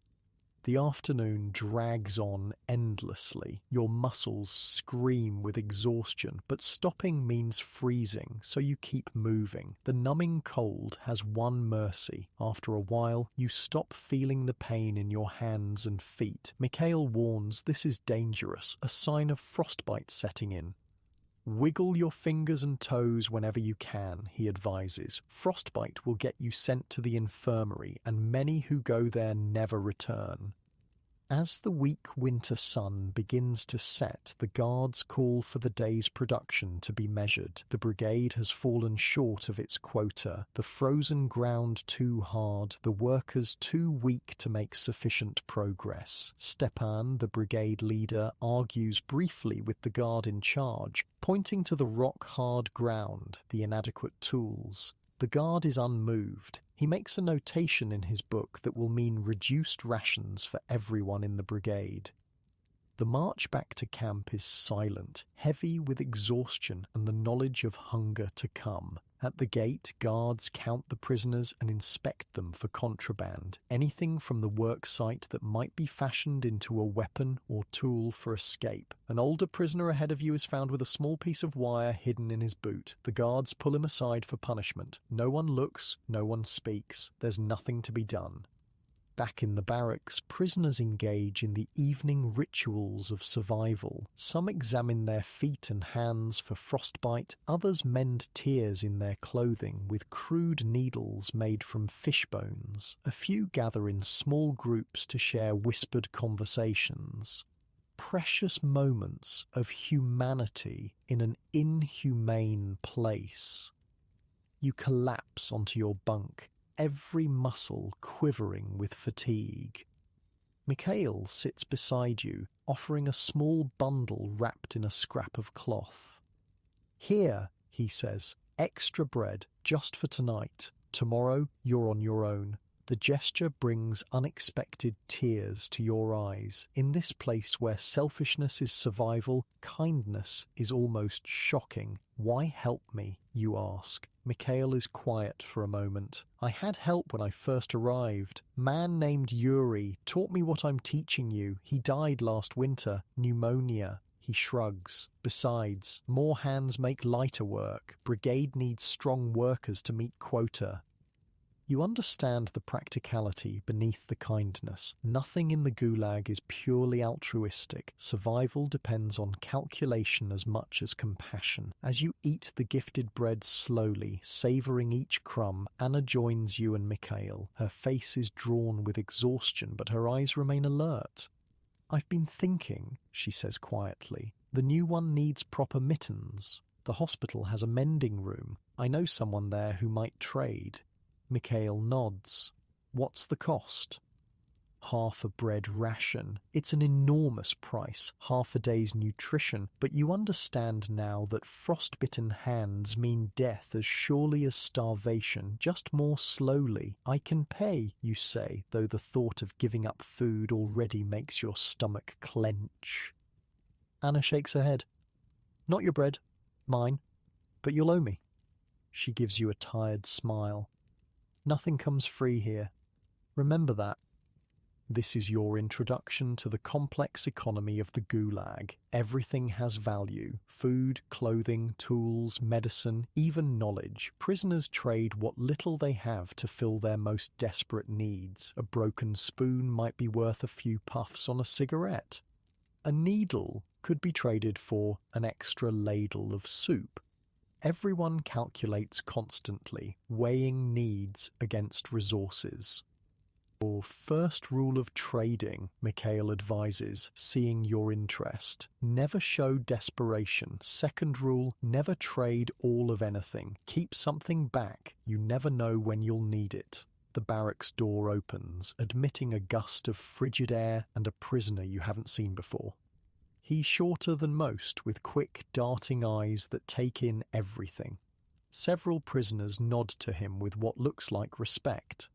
The afternoon drags on endlessly. Your muscles scream with exhaustion, but stopping means freezing, so you keep moving. The numbing cold has one mercy. After a while, you stop feeling the pain in your hands and feet. Mikhail warns this is dangerous, a sign of frostbite setting in. "Wiggle your fingers and toes whenever you can," he advises. "Frostbite will get you sent to the infirmary, and many who go there never return." As the weak winter sun begins to set, the guards call for the day's production to be measured. The brigade has fallen short of its quota, the frozen ground too hard, the workers too weak to make sufficient progress. Stepan, the brigade leader, argues briefly with the guard in charge, pointing to the rock-hard ground, the inadequate tools. The guard is unmoved. He makes a notation in his book that will mean reduced rations for everyone in the brigade. The march back to camp is silent, heavy with exhaustion and the knowledge of hunger to come. At the gate, guards count the prisoners and inspect them for contraband, anything from the work site that might be fashioned into a weapon or tool for escape. An older prisoner ahead of you is found with a small piece of wire hidden in his boot. The guards pull him aside for punishment. No one looks, no one speaks. There's nothing to be done. Back in the barracks, prisoners engage in the evening rituals of survival. Some examine their feet and hands for frostbite, others mend tears in their clothing with crude needles made from fish bones. A few gather in small groups to share whispered conversations. Precious moments of humanity in an inhumane place. You collapse onto your bunk, every muscle quivering with fatigue. Mikhail sits beside you, offering a small bundle wrapped in a scrap of cloth. "Here," he says, "extra bread, just for tonight. Tomorrow, you're on your own." The gesture brings unexpected tears to your eyes. In this place where selfishness is survival, kindness is almost shocking. "Why help me?" you ask. Mikhail is quiet for a moment. "I had help when I first arrived. Man named Yuri taught me what I'm teaching you. He died last winter. Pneumonia." He shrugs. "Besides, more hands make lighter work. Brigade needs strong workers to meet quota." You understand the practicality beneath the kindness. Nothing in the Gulag is purely altruistic. Survival depends on calculation as much as compassion. As you eat the gifted bread slowly, savouring each crumb, Anna joins you and Mikhail. Her face is drawn with exhaustion, but her eyes remain alert. "I've been thinking," she says quietly. "The new one needs proper mittens. The hospital has a mending room. I know someone there who might trade." Mikhail nods. "What's the cost?" "Half a bread ration. It's an enormous price, half a day's nutrition, but you understand now that frostbitten hands mean death as surely as starvation, just more slowly. I can pay," you say, though the thought of giving up food already makes your stomach clench. Anna shakes her head. "Not your bread. Mine. But you'll owe me." She gives you a tired smile. "Nothing comes free here. Remember that." This is your introduction to the complex economy of the Gulag. Everything has value. Food, clothing, tools, medicine, even knowledge. Prisoners trade what little they have to fill their most desperate needs. A broken spoon might be worth a few puffs on a cigarette. A needle could be traded for an extra ladle of soup. Everyone calculates constantly, weighing needs against resources. "Your first rule of trading," Mikhail advises, seeing your interest. "Never show desperation. Second rule, never trade all of anything. Keep something back. You never know when you'll need it." The barracks door opens, admitting a gust of frigid air and a prisoner you haven't seen before. He's shorter than most, with quick, darting eyes that take in everything. Several prisoners nod to him with what looks like respect.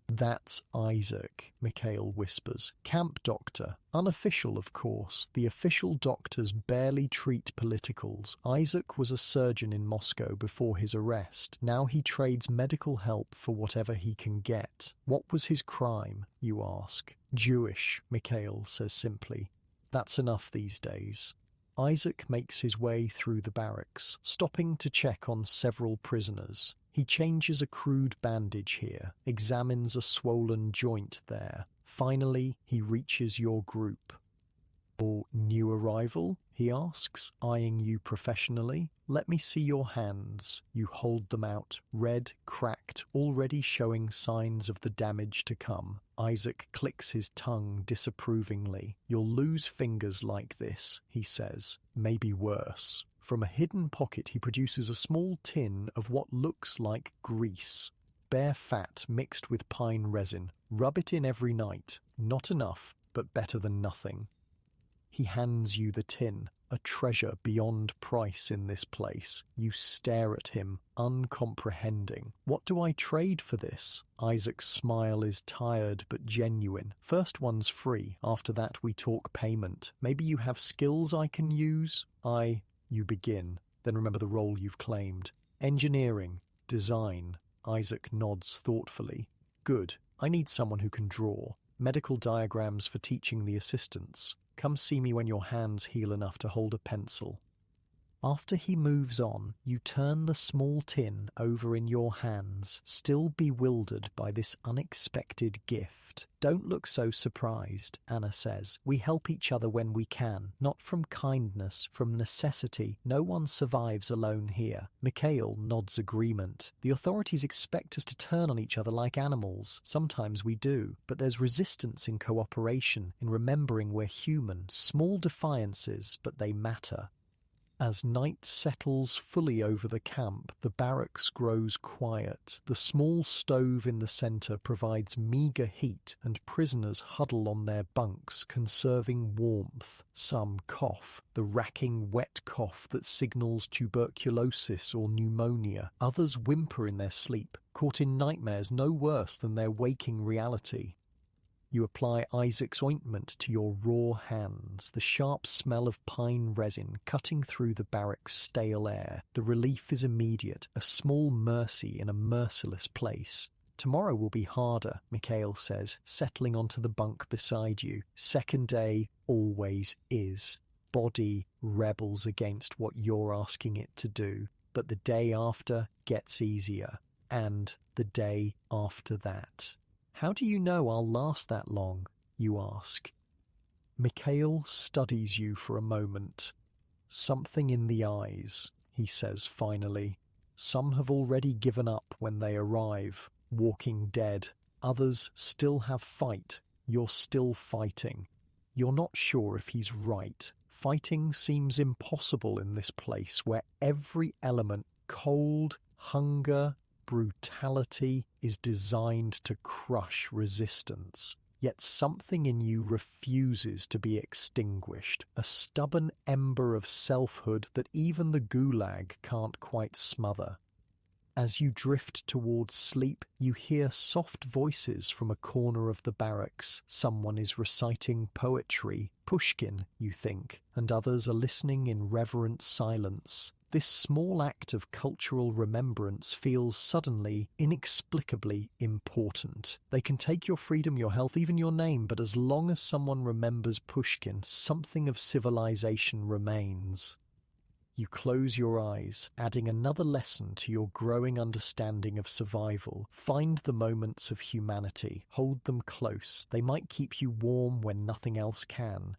"That's Isaac," Mikhail whispers. "Camp doctor. Unofficial, of course. The official doctors barely treat politicals. Isaac was a surgeon in Moscow before his arrest. Now he trades medical help for whatever he can get." "What was his crime?" you ask. "Jewish," Mikhail says simply. "That's enough these days." Isaac makes his way through the barracks, stopping to check on several prisoners. He changes a crude bandage here, examines a swollen joint there. Finally, he reaches your group. "Or new arrival?" he asks, eyeing you professionally. "Let me see your hands." You hold them out, red, cracked, already showing signs of the damage to come. Isaac clicks his tongue disapprovingly. You'll lose fingers like this, he says. Maybe worse. From a hidden pocket he produces a small tin of what looks like grease. Bare fat mixed with pine resin. Rub it in every night. Not enough, but better than nothing. He hands you the tin, a treasure beyond price in this place. You stare at him, uncomprehending. What do I trade for this? Isaac's smile is tired but genuine. First one's free, after that we talk payment. Maybe you have skills I can use? You begin. Then remember the role you've claimed. Engineering, design. Isaac nods thoughtfully. Good. I need someone who can draw. Medical diagrams for teaching the assistants. Come see me when your hands heal enough to hold a pencil. After he moves on, you turn the small tin over in your hands, still bewildered by this unexpected gift. Don't look so surprised, Anna says. We help each other when we can, not from kindness, from necessity. No one survives alone here. Mikhail nods agreement. The authorities expect us to turn on each other like animals. Sometimes we do, but there's resistance in cooperation, in remembering we're human. Small defiances, but they matter. As night settles fully over the camp, the barracks grows quiet. The small stove in the centre provides meagre heat, and prisoners huddle on their bunks, conserving warmth. Some cough, the racking wet cough that signals tuberculosis or pneumonia. Others whimper in their sleep, caught in nightmares no worse than their waking reality. You apply Isaac's ointment to your raw hands, the sharp smell of pine resin cutting through the barrack's stale air. The relief is immediate, a small mercy in a merciless place. Tomorrow will be harder, Mikhail says, settling onto the bunk beside you. Second day always is. Body rebels against what you're asking it to do, but the day after gets easier, and the day after that. How do you know I'll last that long? You ask. Mikhail studies you for a moment. Something in the eyes, he says finally. Some have already given up when they arrive, walking dead. Others still have fight. You're still fighting. You're not sure if he's right. Fighting seems impossible in this place where every element, cold, hunger, brutality, is designed to crush resistance. Yet something in you refuses to be extinguished, a stubborn ember of selfhood that even the Gulag can't quite smother. As you drift towards sleep, you hear soft voices from a corner of the barracks. Someone is reciting poetry, Pushkin, you think, and others are listening in reverent silence. This small act of cultural remembrance feels suddenly, inexplicably important. They can take your freedom, your health, even your name, but as long as someone remembers Pushkin, something of civilization remains. You close your eyes, adding another lesson to your growing understanding of survival. Find the moments of humanity. Hold them close. They might keep you warm when nothing else can.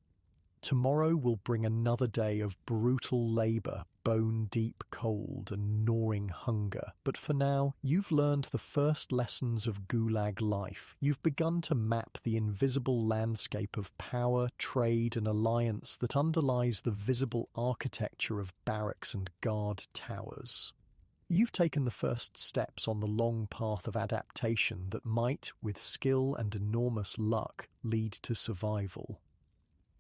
Tomorrow will bring another day of brutal labour, bone-deep cold and gnawing hunger. But for now, you've learned the first lessons of Gulag life. You've begun to map the invisible landscape of power, trade and alliance that underlies the visible architecture of barracks and guard towers. You've taken the first steps on the long path of adaptation that might, with skill and enormous luck, lead to survival.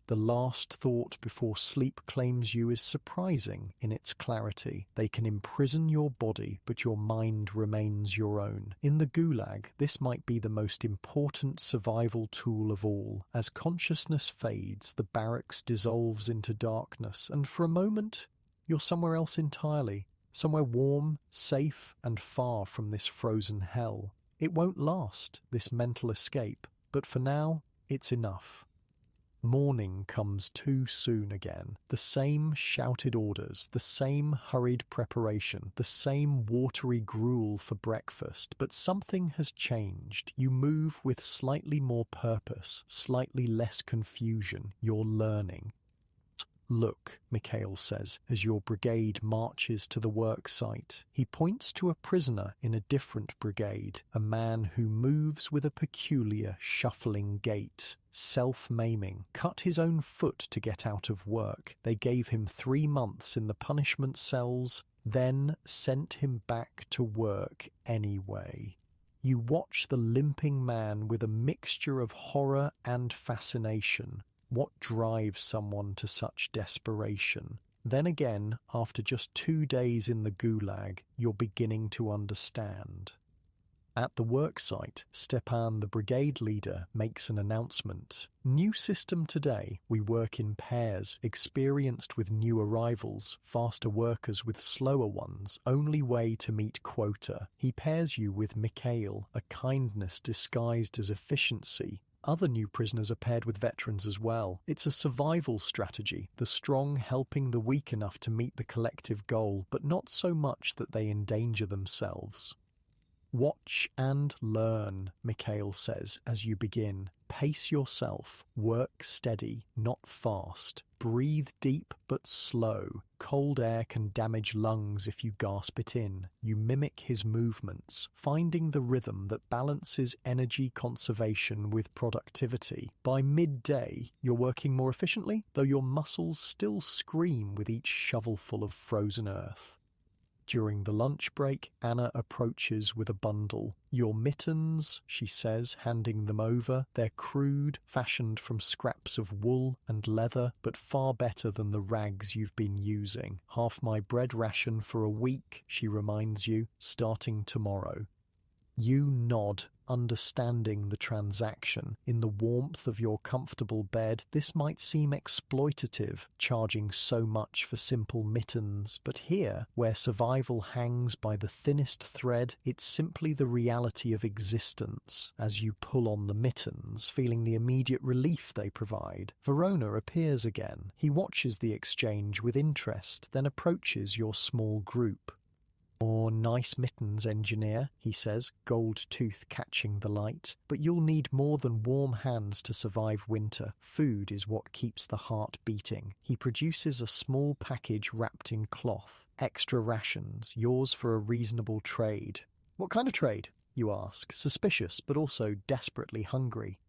The last thought before sleep claims you is surprising in its clarity. They can imprison your body, but your mind remains your own. In the Gulag, this might be the most important survival tool of all. As consciousness fades, the barracks dissolves into darkness, and for a moment, you're somewhere else entirely. Somewhere warm, safe, and far from this frozen hell. It won't last, this mental escape, but for now, it's enough. Morning comes too soon again. The same shouted orders, the same hurried preparation, the same watery gruel for breakfast, but something has changed. You move with slightly more purpose, slightly less confusion. You're learning. Look, Mikhail says, as your brigade marches to the work site. He points to a prisoner in a different brigade, a man who moves with a peculiar, shuffling gait. Self-maiming, cut his own foot to get out of work. They gave him 3 months in the punishment cells, then sent him back to work anyway. You watch the limping man with a mixture of horror and fascination. What drives someone to such desperation? Then again, after just 2 days in the Gulag, you're beginning to understand. At the worksite, Stepan, the brigade leader, makes an announcement. New system today. We work in pairs, experienced with new arrivals, faster workers with slower ones, only way to meet quota. He pairs you with Mikhail, a kindness disguised as efficiency. Other new prisoners are paired with veterans as well. It's a survival strategy, the strong helping the weak enough to meet the collective goal, but not so much that they endanger themselves. Watch and learn, Mikhail says as you begin. Pace yourself, work steady, not fast. Breathe deep but slow. Cold air can damage lungs if you gasp it in. You mimic his movements, finding the rhythm that balances energy conservation with productivity. By midday, you're working more efficiently, though your muscles still scream with each shovelful of frozen earth. During the lunch break, Anna approaches with a bundle. Your mittens, she says, handing them over. They're crude, fashioned from scraps of wool and leather, but far better than the rags you've been using. Half my bread ration for a week, she reminds you, starting tomorrow. You nod, understanding the transaction. In the warmth of your comfortable bed, this might seem exploitative, charging so much for simple mittens, but here, where survival hangs by the thinnest thread, it's simply the reality of existence. As you pull on the mittens, feeling the immediate relief they provide, Verona appears again. He watches the exchange with interest, then approaches your small group. "More nice mittens, engineer," he says, gold tooth catching the light. "But you'll need more than warm hands to survive winter. Food is what keeps the heart beating." He produces a small package wrapped in cloth. "Extra rations, yours for a reasonable trade." "What kind of trade?" you ask, suspicious but also desperately hungry.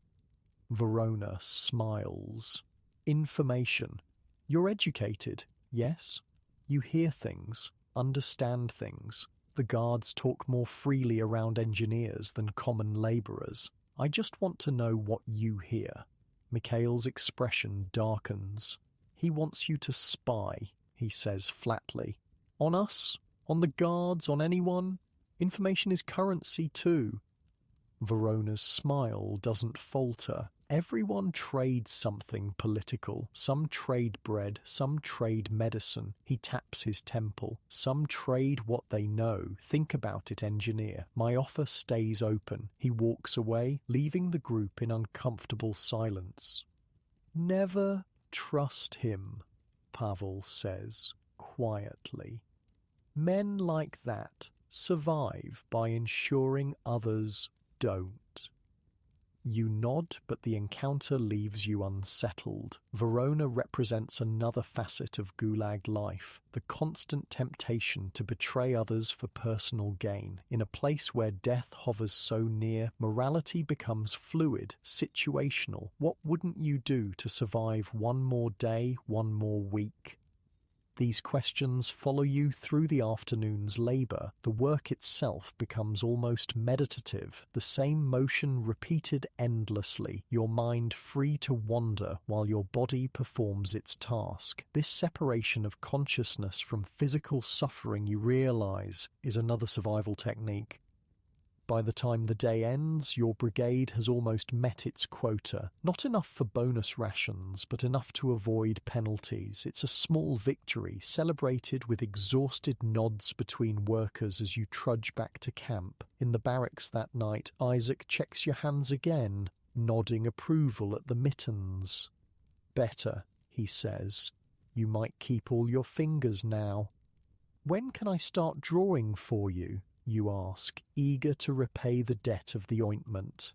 Verona smiles. "Information. You're educated, yes? You hear things. Understand things. The guards talk more freely around engineers than common labourers. I just want to know what you hear." Mikhail's expression darkens. "He wants you to spy," he says flatly. "On us? On the guards? On anyone? Information is currency too." Verona's smile doesn't falter. Everyone trades something political. Some trade bread, some trade medicine. He taps his temple. Some trade what they know. Think about it, engineer. My offer stays open. He walks away, leaving the group in uncomfortable silence. "Never trust him," Pavel says, quietly. "Men like that survive by ensuring others don't." You nod, but the encounter leaves you unsettled. Verona represents another facet of Gulag life, the constant temptation to betray others for personal gain. In a place where death hovers so near, morality becomes fluid, situational. What wouldn't you do to survive one more day, one more week? These questions follow you through the afternoon's labour. The work itself becomes almost meditative, the same motion repeated endlessly, your mind free to wander while your body performs its task. This separation of consciousness from physical suffering, you realise, is another survival technique. By the time the day ends, your brigade has almost met its quota. Not enough for bonus rations, but enough to avoid penalties. It's a small victory, celebrated with exhausted nods between workers as you trudge back to camp. In the barracks that night, Isaac checks your hands again, nodding approval at the mittens. "Better," he says. "You might keep all your fingers now." "When can I start drawing for you?" you ask, eager to repay the debt of the ointment.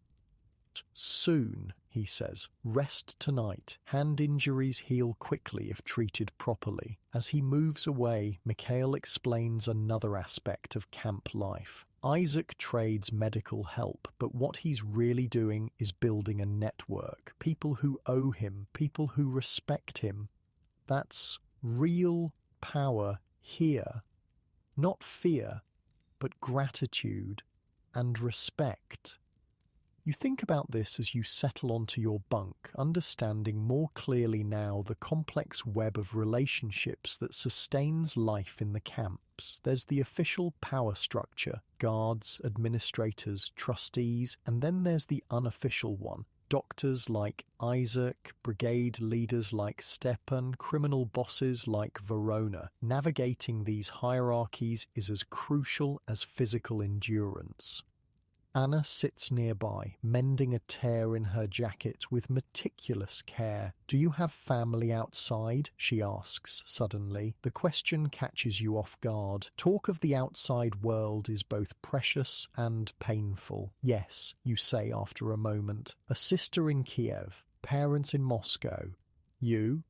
Soon, he says. Rest tonight. Hand injuries heal quickly if treated properly. As he moves away, Mikhail explains another aspect of camp life. Isaac trades medical help, but what he's really doing is building a network. People who owe him, people who respect him. That's real power here. Not fear, but gratitude and respect. You think about this as you settle onto your bunk, understanding more clearly now the complex web of relationships that sustains life in the camps. There's the official power structure, guards, administrators, trustees, and then there's the unofficial one. Doctors like Isaac, brigade leaders like Stepan, criminal bosses like Verona. Navigating these hierarchies is as crucial as physical endurance. Anna sits nearby, mending a tear in her jacket with meticulous care. "Do you have family outside?" she asks suddenly. The question catches you off guard. Talk of the outside world is both precious and painful. "Yes," you say after a moment. "A sister in Kiev, parents in Moscow. You?"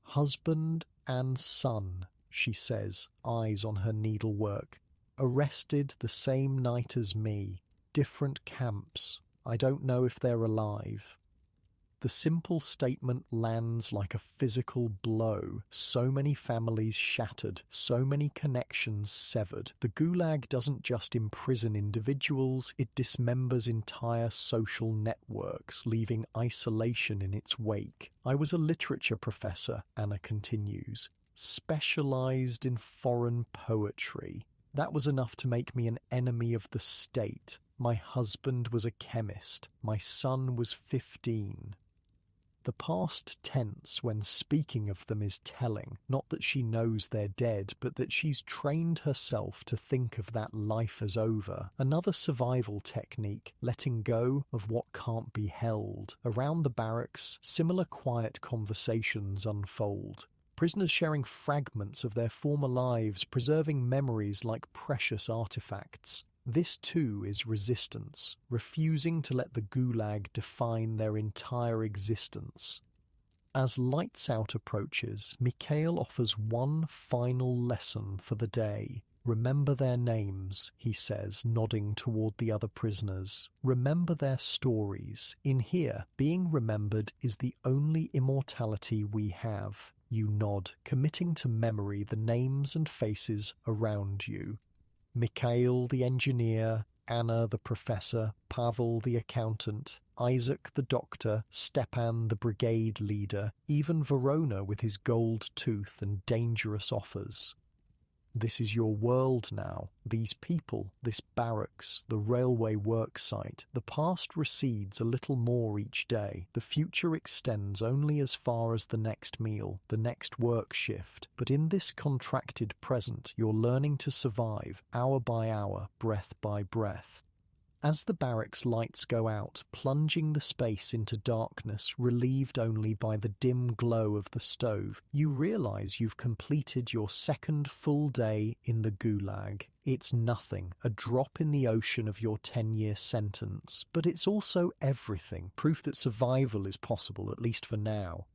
"Husband and son," she says, eyes on her needlework. "Arrested the same night as me. Different camps. I don't know if they're alive." The simple statement lands like a physical blow. So many families shattered, so many connections severed. The Gulag doesn't just imprison individuals, it dismembers entire social networks, leaving isolation in its wake. "I was a literature professor," Anna continues, "specialized in foreign poetry. That was enough to make me an enemy of the state. My husband was a chemist. My son was 15. The past tense when speaking of them is telling, not that she knows they're dead, but that she's trained herself to think of that life as over. Another survival technique, letting go of what can't be held. Around the barracks, similar quiet conversations unfold. Prisoners sharing fragments of their former lives, preserving memories like precious artifacts. This too is resistance, refusing to let the Gulag define their entire existence. As lights out approaches, Mikhail offers one final lesson for the day. "Remember their names," he says, nodding toward the other prisoners. "Remember their stories. In here, being remembered is the only immortality we have." You nod, committing to memory the names and faces around you. Mikhail the engineer, Anna the professor, Pavel the accountant, Isaac the doctor, Stepan the brigade leader, even Verona with his gold tooth and dangerous offers. This is your world now, these people, this barracks, the railway work site. The past recedes a little more each day. The future extends only as far as the next meal, the next work shift. But in this contracted present, you're learning to survive, hour by hour, breath by breath. As the barracks lights go out, plunging the space into darkness, relieved only by the dim glow of the stove, you realize you've completed your second full day in the Gulag. It's nothing, a drop in the ocean of your 10-year sentence, but it's also everything, proof that survival is possible, at least for now.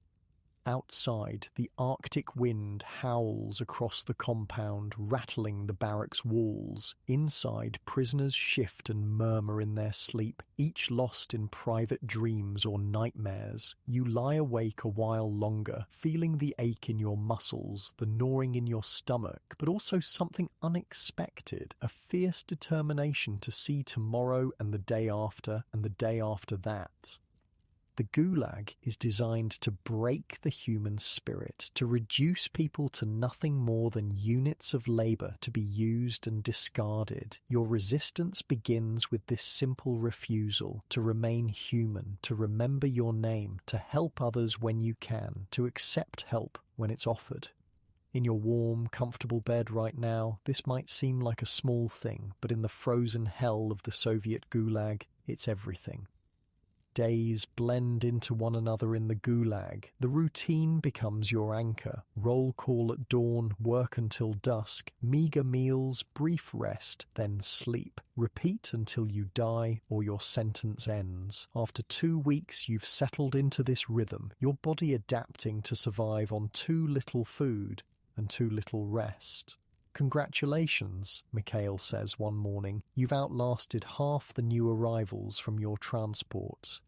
Outside, the Arctic wind howls across the compound, rattling the barracks' walls. Inside, prisoners shift and murmur in their sleep, each lost in private dreams or nightmares. You lie awake a while longer, feeling the ache in your muscles, the gnawing in your stomach, but also something unexpected, a fierce determination to see tomorrow and the day after and the day after that. The Gulag is designed to break the human spirit, to reduce people to nothing more than units of labor to be used and discarded. Your resistance begins with this simple refusal to remain human, to remember your name, to help others when you can, to accept help when it's offered. In your warm, comfortable bed right now, this might seem like a small thing, but in the frozen hell of the Soviet Gulag, it's everything. Days blend into one another in the Gulag. The routine becomes your anchor. Roll call at dawn, work until dusk, meager meals, brief rest, then sleep. Repeat until you die or your sentence ends. After 2 weeks, you've settled into this rhythm, your body adapting to survive on too little food and too little rest. Congratulations, Mikhail says one morning. You've outlasted half the new arrivals from your transport.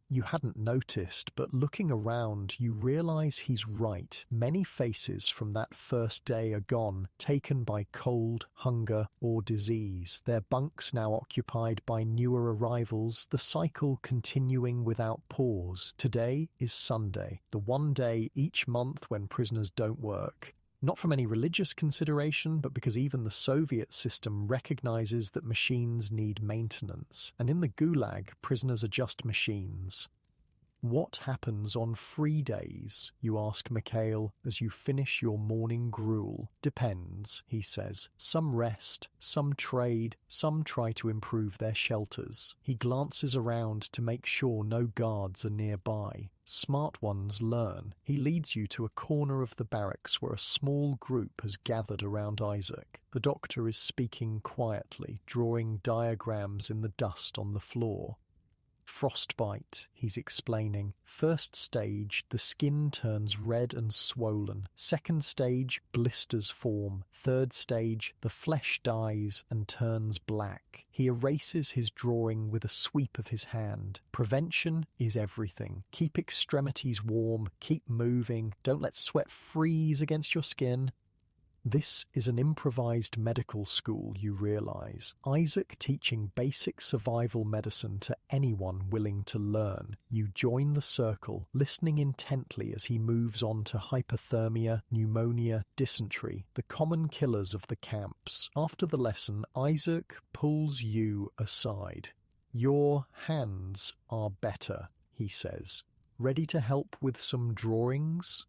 You hadn't noticed, but looking around, you realize he's right. Many faces from that first day are gone, taken by cold, hunger, or disease. Their bunks now occupied by newer arrivals, the cycle continuing without pause. Today is Sunday, the one day each month when prisoners don't work. Not from any religious consideration, but because even the Soviet system recognizes that machines need maintenance, and in the Gulag, prisoners are just machines. What happens on free days, you ask Mikhail as you finish your morning gruel. Depends, he says. Some rest, some trade, some try to improve their shelters. He glances around to make sure no guards are nearby. Smart ones learn. He leads you to a corner of the barracks where a small group has gathered around Isaac. The doctor is speaking quietly, drawing diagrams in the dust on the floor. Frostbite, he's explaining. First stage, the skin turns red and swollen. Second stage, blisters form. Third stage, the flesh dies and turns black. He erases his drawing with a sweep of his hand. Prevention is everything. Keep extremities warm, keep moving, don't let sweat freeze against your skin. This is an improvised medical school, you realize. Isaac teaching basic survival medicine to anyone willing to learn. You join the circle, listening intently as he moves on to hypothermia, pneumonia, dysentery, the common killers of the camps. After the lesson, Isaac pulls you aside. Your hands are better, he says. Ready to help with some drawings?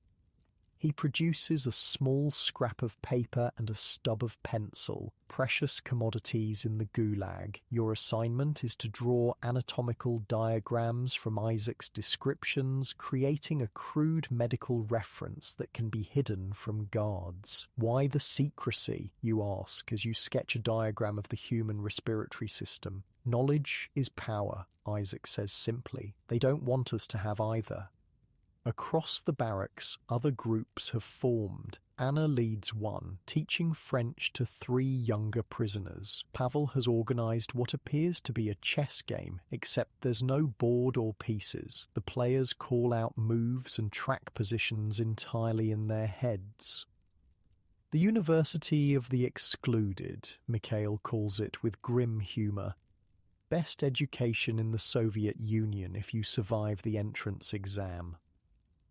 He produces a small scrap of paper and a stub of pencil, precious commodities in the Gulag. Your assignment is to draw anatomical diagrams from Isaac's descriptions, creating a crude medical reference that can be hidden from guards. Why the secrecy, you ask, as you sketch a diagram of the human respiratory system. Knowledge is power, Isaac says simply. They don't want us to have either. Across the barracks, other groups have formed. Anna leads one, teaching French to 3 younger prisoners. Pavel has organized what appears to be a chess game, except there's no board or pieces. The players call out moves and track positions entirely in their heads. The University of the Excluded, Mikhail calls it with grim humor. Best education in the Soviet Union if you survive the entrance exam.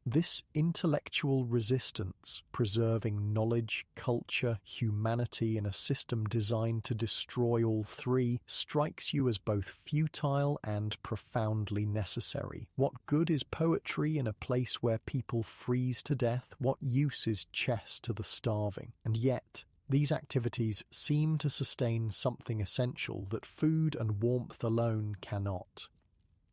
This intellectual resistance, preserving knowledge, culture, humanity in a system designed to destroy all 3, strikes you as both futile and profoundly necessary. What good is poetry in a place where people freeze to death? What use is chess to the starving? And yet, these activities seem to sustain something essential that food and warmth alone cannot.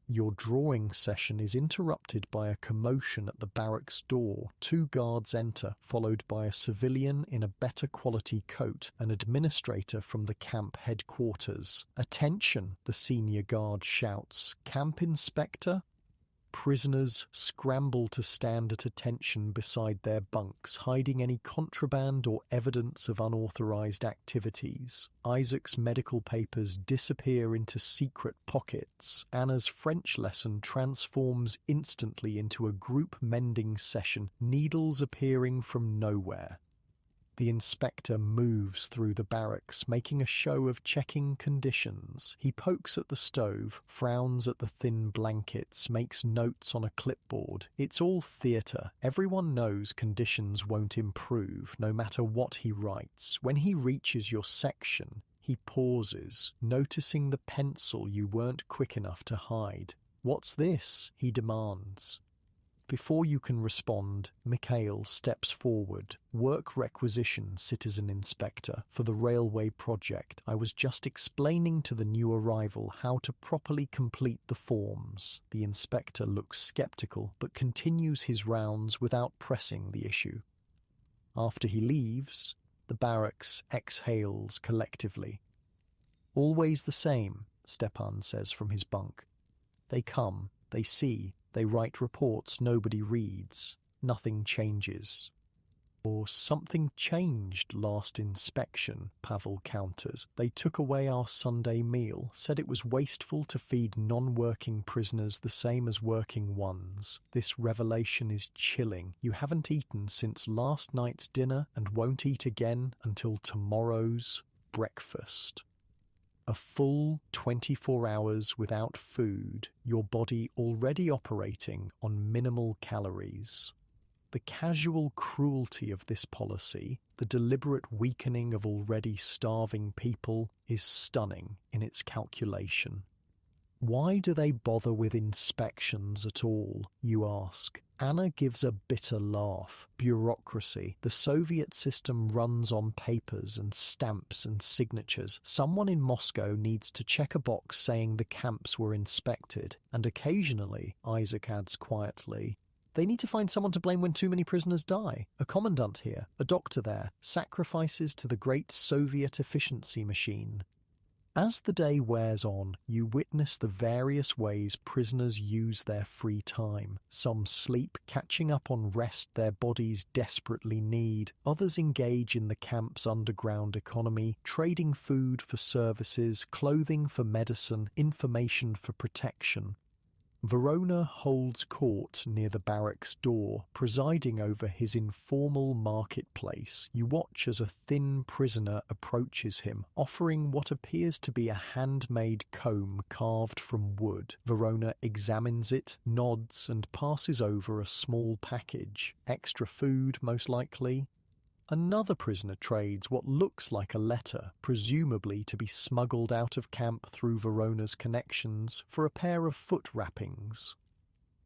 Your drawing session is interrupted by a commotion at the barracks door. 2 guards enter, followed by a civilian in a better quality coat, an administrator from the camp headquarters. "Attention," the senior guard shouts. "Camp inspector?" Prisoners scramble to stand at attention beside their bunks, hiding any contraband or evidence of unauthorized activities. Isaac's medical papers disappear into secret pockets. Anna's French lesson transforms instantly into a group mending session, needles appearing from nowhere. The inspector moves through the barracks, making a show of checking conditions. He pokes at the stove, frowns at the thin blankets, makes notes on a clipboard. It's all theatre. Everyone knows conditions won't improve, no matter what he writes. When he reaches your section, he pauses, noticing the pencil you weren't quick enough to hide. "What's this?" he demands. Before you can respond, Mikhail steps forward. Work requisition, citizen inspector, for the railway project. I was just explaining to the new arrival how to properly complete the forms. The inspector looks skeptical, but continues his rounds without pressing the issue. After he leaves, the barracks exhales collectively. Always the same, Stepan says from his bunk. They come, they see, they write reports nobody reads. Nothing changes. Or something changed last inspection, Pavel counters. They took away our Sunday meal, said it was wasteful to feed non-working prisoners the same as working ones. This revelation is chilling. You haven't eaten since last night's dinner and won't eat again until tomorrow's breakfast. A full 24 hours without food, your body already operating on minimal calories. The casual cruelty of this policy, the deliberate weakening of already starving people, is stunning in its calculation. Why do they bother with inspections at all, you ask? Anna gives a bitter laugh. Bureaucracy. The Soviet system runs on papers and stamps and signatures. Someone in Moscow needs to check a box saying the camps were inspected. And occasionally, Isaac adds quietly, they need to find someone to blame when too many prisoners die. A commandant here, a doctor there, sacrifices to the great Soviet efficiency machine. As the day wears on, you witness the various ways prisoners use their free time. Some sleep, catching up on rest their bodies desperately need. Others engage in the camp's underground economy, trading food for services, clothing for medicine, information for protection. Verona holds court near the barracks door, presiding over his informal marketplace. You watch as a thin prisoner approaches him, offering what appears to be a handmade comb carved from wood. Verona examines it, nods, and passes over a small package. Extra food, most likely. Another prisoner trades what looks like a letter, presumably to be smuggled out of camp through Verona's connections, for a pair of foot wrappings.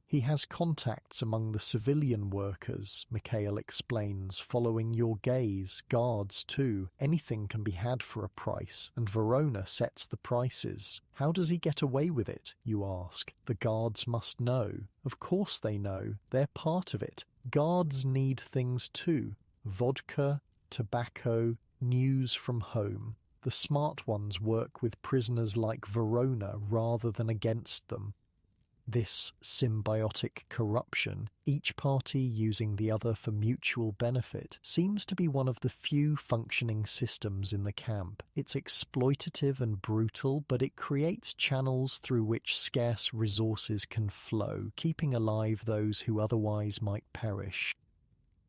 He has contacts among the civilian workers, Mikhail explains, following your gaze. Guards, too. Anything can be had for a price, and Verona sets the prices. How does he get away with it, you ask? The guards must know. Of course they know. They're part of it. Guards need things too. Vodka, tobacco, news from home. The smart ones work with prisoners like Verona rather than against them. This symbiotic corruption, each party using the other for mutual benefit, seems to be one of the few functioning systems in the camp. It's exploitative and brutal, but it creates channels through which scarce resources can flow, keeping alive those who otherwise might perish.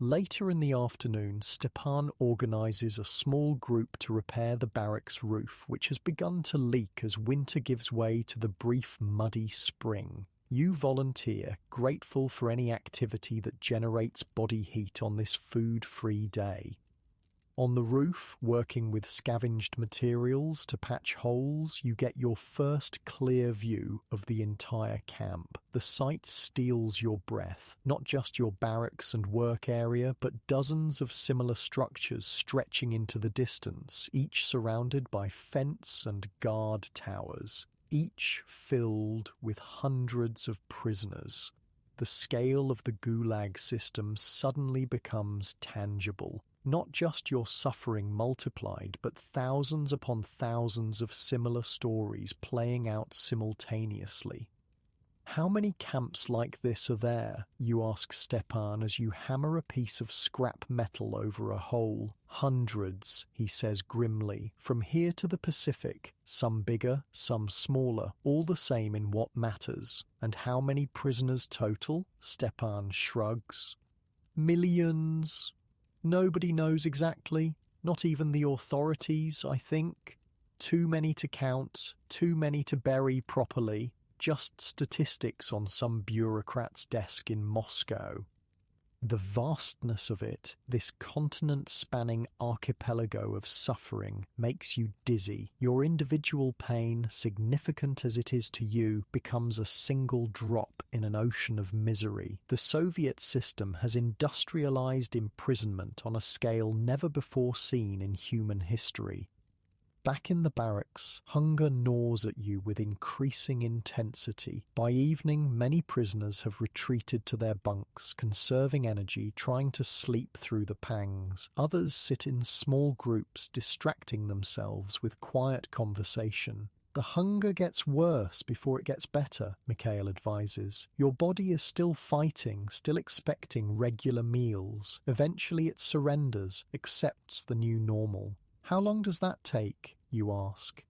Later in the afternoon, Stepan organizes a small group to repair the barracks roof, which has begun to leak as winter gives way to the brief muddy spring. You volunteer, grateful for any activity that generates body heat on this food-free day. On the roof, working with scavenged materials to patch holes, you get your first clear view of the entire camp. The sight steals your breath, not just your barracks and work area, but dozens of similar structures stretching into the distance, each surrounded by fence and guard towers, each filled with hundreds of prisoners. The scale of the Gulag system suddenly becomes tangible. Not just your suffering multiplied, but thousands upon thousands of similar stories playing out simultaneously. How many camps like this are there? You ask Stepan as you hammer a piece of scrap metal over a hole. Hundreds, he says grimly, from here to the Pacific, some bigger, some smaller, all the same in what matters. And how many prisoners total? Stepan shrugs. Millions. Nobody knows exactly, not even the authorities, I think. Too many to count, too many to bury properly, just statistics on some bureaucrat's desk in Moscow. The vastness of it, this continent-spanning archipelago of suffering, makes you dizzy. Your individual pain, significant as it is to you, becomes a single drop in an ocean of misery. The Soviet system has industrialized imprisonment on a scale never before seen in human history. Back in the barracks, hunger gnaws at you with increasing intensity. By evening, many prisoners have retreated to their bunks, conserving energy, trying to sleep through the pangs. Others sit in small groups, distracting themselves with quiet conversation. The hunger gets worse before it gets better, Mikhail advises. Your body is still fighting, still expecting regular meals. Eventually it surrenders, accepts the new normal. How long does that take, you ask?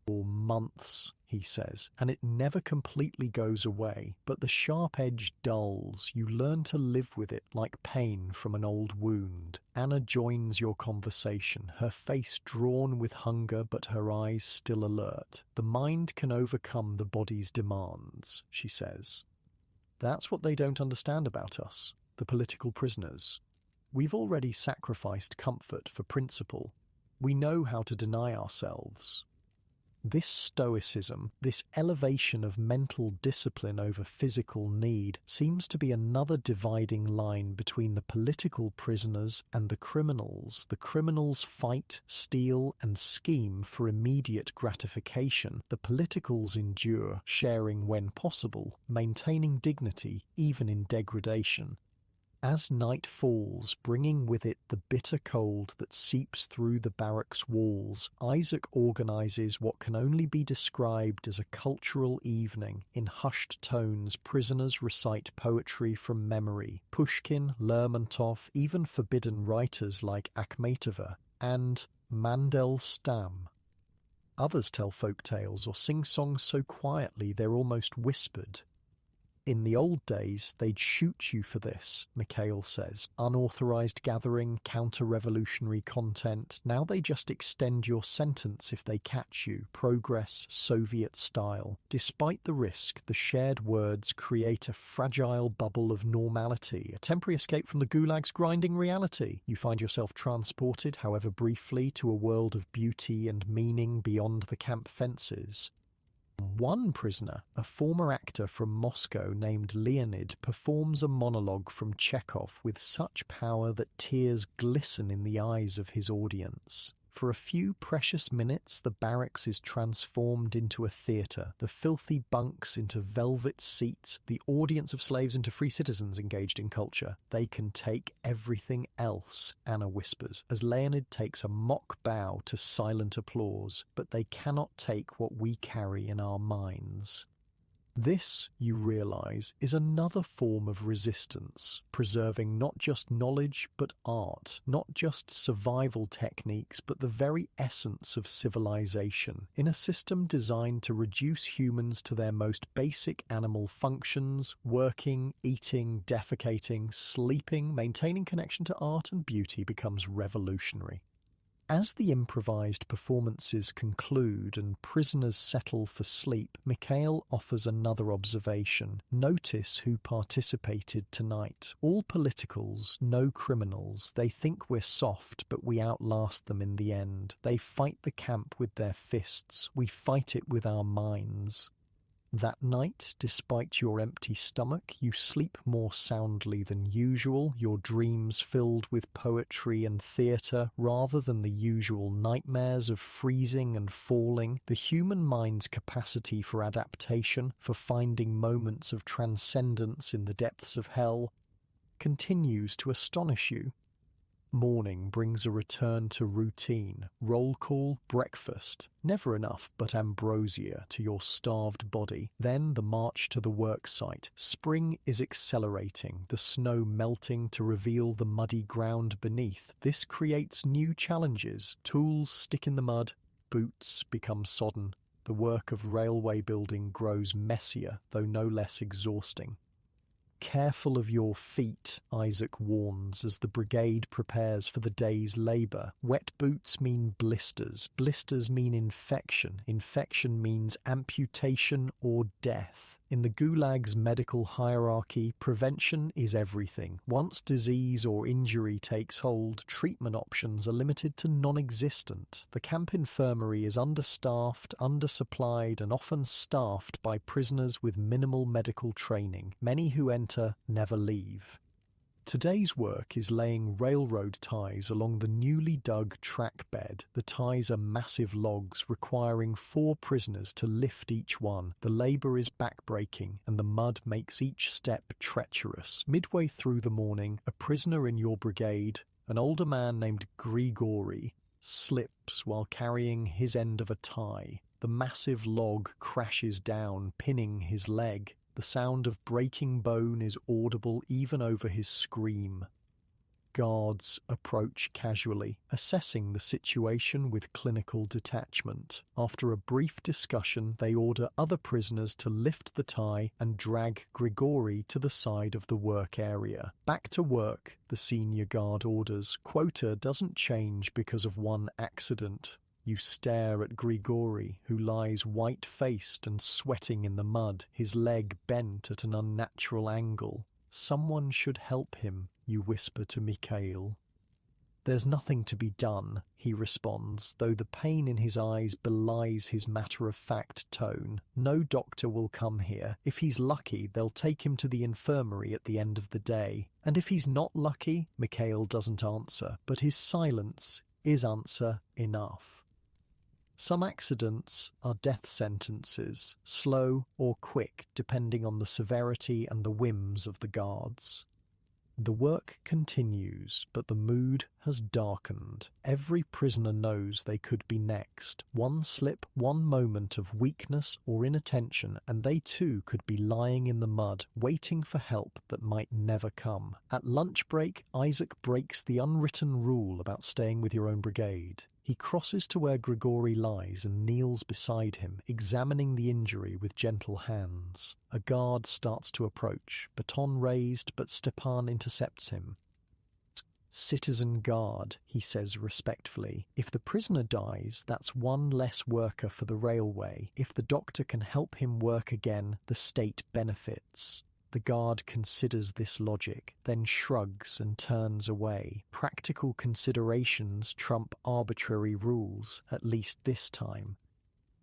For months, he says, and it never completely goes away, but the sharp edge dulls. You learn to live with it like pain from an old wound. Anna joins your conversation, her face drawn with hunger but her eyes still alert. The mind can overcome the body's demands, she says. That's what they don't understand about us, the political prisoners. We've already sacrificed comfort for principle. We know how to deny ourselves. This stoicism, this elevation of mental discipline over physical need, seems to be another dividing line between the political prisoners and the criminals. The criminals fight, steal, and scheme for immediate gratification. The politicals endure, sharing when possible, maintaining dignity even in degradation. As night falls, bringing with it the bitter cold that seeps through the barracks' walls, Isaac organizes what can only be described as a cultural evening. In hushed tones, prisoners recite poetry from memory. Pushkin, Lermontov, even forbidden writers like Akhmetova and Mandel Stam. Others tell folk tales or sing songs so quietly they're almost whispered. In the old days, they'd shoot you for this, Mikhail says. Unauthorized gathering, counter-revolutionary content. Now they just extend your sentence if they catch you. Progress, Soviet style. Despite the risk, the shared words create a fragile bubble of normality, a temporary escape from the Gulag's grinding reality. You find yourself transported, however briefly, to a world of beauty and meaning beyond the camp fences. One prisoner, a former actor from Moscow named Leonid, performs a monologue from Chekhov with such power that tears glisten in the eyes of his audience. For a few precious minutes, the barracks is transformed into a theatre, the filthy bunks into velvet seats, the audience of slaves into free citizens engaged in culture. They can take everything else, Anna whispers, as Leonid takes a mock bow to silent applause, but they cannot take what we carry in our minds. This, you realize, is another form of resistance, preserving not just knowledge but art, not just survival techniques but the very essence of civilization, in a system designed to reduce humans to their most basic animal functions: working, eating, defecating, sleeping. Maintaining connection to art and beauty becomes revolutionary. As the improvised performances conclude and prisoners settle for sleep, Mikhail offers another observation. Notice who participated tonight. All politicals, no criminals. They think we're soft, but we outlast them in the end. They fight the camp with their fists. We fight it with our minds. That night, despite your empty stomach, you sleep more soundly than usual, your dreams filled with poetry and theatre, rather than the usual nightmares of freezing and falling. The human mind's capacity for adaptation, for finding moments of transcendence in the depths of hell, continues to astonish you. Morning brings a return to routine. Roll call, breakfast. Never enough but ambrosia to your starved body. Then the march to the work site. Spring is accelerating, the snow melting to reveal the muddy ground beneath. This creates new challenges. Tools stick in the mud, boots become sodden. The work of railway building grows messier, though no less exhausting. Careful of your feet, Isaac warns as the brigade prepares for the day's labour. Wet boots mean blisters. Blisters mean infection. Infection means amputation or death. In the Gulag's medical hierarchy, prevention is everything. Once disease or injury takes hold, treatment options are limited to non-existent. The camp infirmary is understaffed, undersupplied, and often staffed by prisoners with minimal medical training. Many who enter never leave. Today's work is laying railroad ties along the newly dug track bed. The ties are massive logs requiring 4 prisoners to lift each one. The labour is backbreaking and the mud makes each step treacherous. Midway through the morning, a prisoner in your brigade, an older man named Grigori, slips while carrying his end of a tie. The massive log crashes down, pinning his leg. The sound of breaking bone is audible even over his scream. Guards approach casually, assessing the situation with clinical detachment. After a brief discussion, they order other prisoners to lift the tie and drag Grigori to the side of the work area. Back to work, the senior guard orders. Quota doesn't change because of one accident. You stare at Grigori, who lies white-faced and sweating in the mud, his leg bent at an unnatural angle. Someone should help him, you whisper to Mikhail. There's nothing to be done, he responds, though the pain in his eyes belies his matter-of-fact tone. No doctor will come here. If he's lucky, they'll take him to the infirmary at the end of the day. And if he's not lucky, Mikhail doesn't answer, but his silence is answer enough. Some accidents are death sentences, slow or quick, depending on the severity and the whims of the guards. The work continues, but the mood has darkened. Every prisoner knows they could be next. One slip, one moment of weakness or inattention, and they too could be lying in the mud, waiting for help that might never come. At lunch break, Isaac breaks the unwritten rule about staying with your own brigade. He crosses to where Grigori lies and kneels beside him, examining the injury with gentle hands. A guard starts to approach, baton raised, but Stepan intercepts him. "Citizen guard," he says respectfully. "If the prisoner dies, that's one less worker for the railway. If the doctor can help him work again, the state benefits." The guard considers this logic, then shrugs and turns away. Practical considerations trump arbitrary rules, at least this time.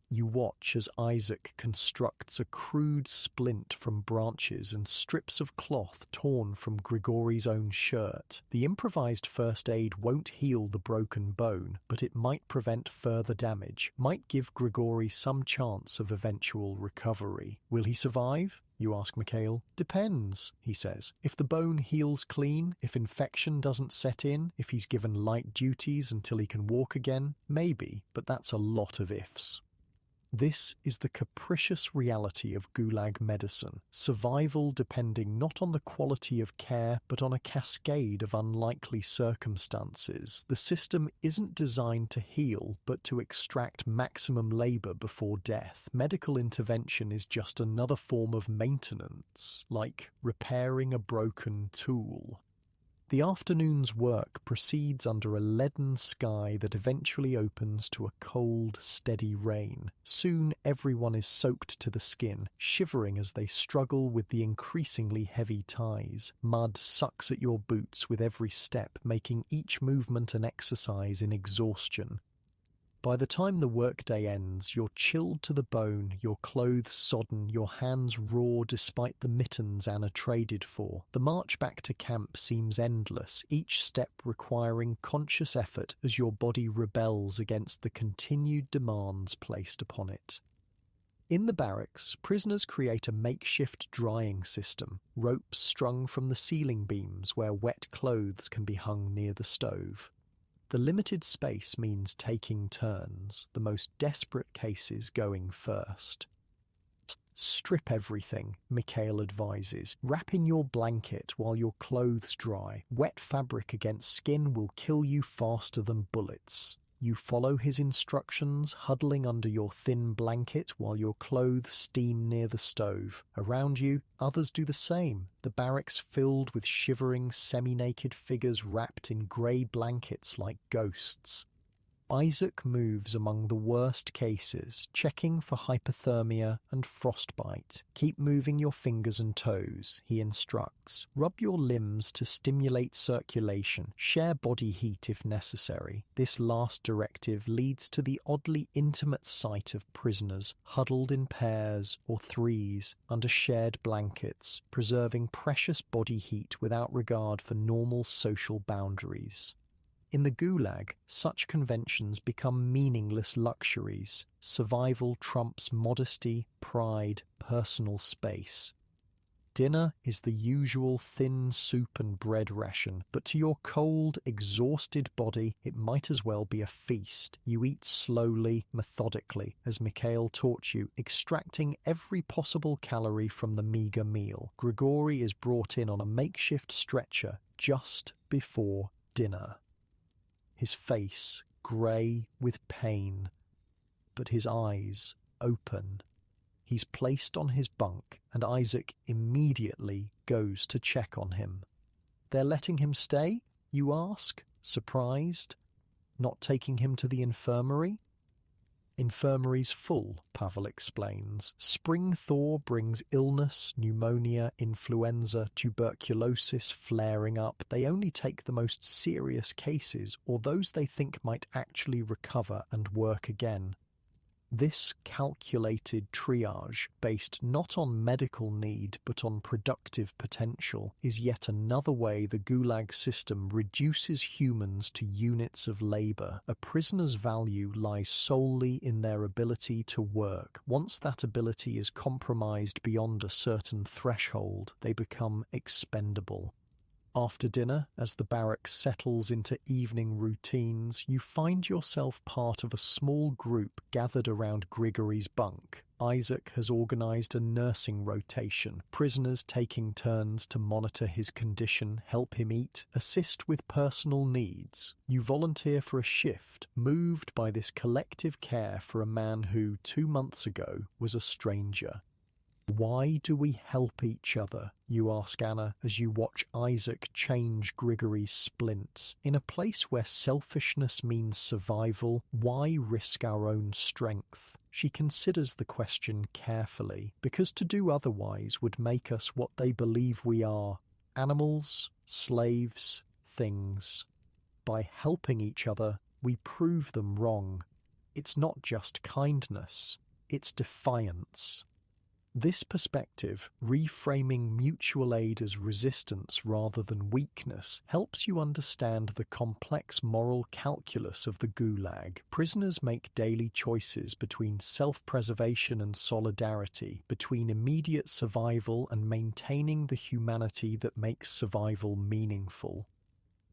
You watch as Isaac constructs a crude splint from branches and strips of cloth torn from Grigori's own shirt. The improvised first aid won't heal the broken bone, but it might prevent further damage, might give Grigori some chance of eventual recovery. Will he survive? You ask Mikhail. Depends, he says. If the bone heals clean, if infection doesn't set in, if he's given light duties until he can walk again, maybe, but that's a lot of ifs. This is the capricious reality of Gulag medicine, survival depending not on the quality of care but on a cascade of unlikely circumstances. The system isn't designed to heal but to extract maximum labour before death. Medical intervention is just another form of maintenance, like repairing a broken tool. The afternoon's work proceeds under a leaden sky that eventually opens to a cold, steady rain. Soon everyone is soaked to the skin, shivering as they struggle with the increasingly heavy ties. Mud sucks at your boots with every step, making each movement an exercise in exhaustion. By the time the workday ends, you're chilled to the bone, your clothes sodden, your hands raw despite the mittens Anna traded for. The march back to camp seems endless, each step requiring conscious effort as your body rebels against the continued demands placed upon it. In the barracks, prisoners create a makeshift drying system, ropes strung from the ceiling beams where wet clothes can be hung near the stove. The limited space means taking turns, the most desperate cases going first. Strip everything, Mikhail advises. Wrap in your blanket while your clothes dry. Wet fabric against skin will kill you faster than bullets. You follow his instructions, huddling under your thin blanket while your clothes steam near the stove. Around you, others do the same, the barracks filled with shivering, semi-naked figures wrapped in grey blankets like ghosts. Isaac moves among the worst cases, checking for hypothermia and frostbite. Keep moving your fingers and toes, he instructs. Rub your limbs to stimulate circulation. Share body heat if necessary. This last directive leads to the oddly intimate sight of prisoners huddled in pairs or threes under shared blankets, preserving precious body heat without regard for normal social boundaries. In the Gulag, such conventions become meaningless luxuries. Survival trumps modesty, pride, personal space. Dinner is the usual thin soup and bread ration, but to your cold, exhausted body, it might as well be a feast. You eat slowly, methodically, as Mikhail taught you, extracting every possible calorie from the meagre meal. Grigory is brought in on a makeshift stretcher just before dinner. His face grey with pain, but his eyes open. He's placed on his bunk, and Isaac immediately goes to check on him. They're letting him stay, you ask, surprised? Not taking him to the infirmary? Infirmary's full, Pavel explains. Spring thaw brings illness, pneumonia, influenza, tuberculosis flaring up. They only take the most serious cases or those they think might actually recover and work again. This calculated triage, based not on medical need but on productive potential, is yet another way the Gulag system reduces humans to units of labor. A prisoner's value lies solely in their ability to work. Once that ability is compromised beyond a certain threshold, they become expendable. After dinner, as the barracks settles into evening routines, you find yourself part of a small group gathered around Grigory's bunk. Isaac has organized a nursing rotation, prisoners taking turns to monitor his condition, help him eat, assist with personal needs. You volunteer for a shift, moved by this collective care for a man who, 2 months ago, was a stranger. Why do we help each other, you ask Anna, as you watch Isaac change Grigory's splints. In a place where selfishness means survival, why risk our own strength? She considers the question carefully, because to do otherwise would make us what they believe we are: animals, slaves, things. By helping each other, we prove them wrong. It's not just kindness, it's defiance. This perspective, reframing mutual aid as resistance rather than weakness, helps you understand the complex moral calculus of the Gulag. Prisoners make daily choices between self-preservation and solidarity, between immediate survival and maintaining the humanity that makes survival meaningful.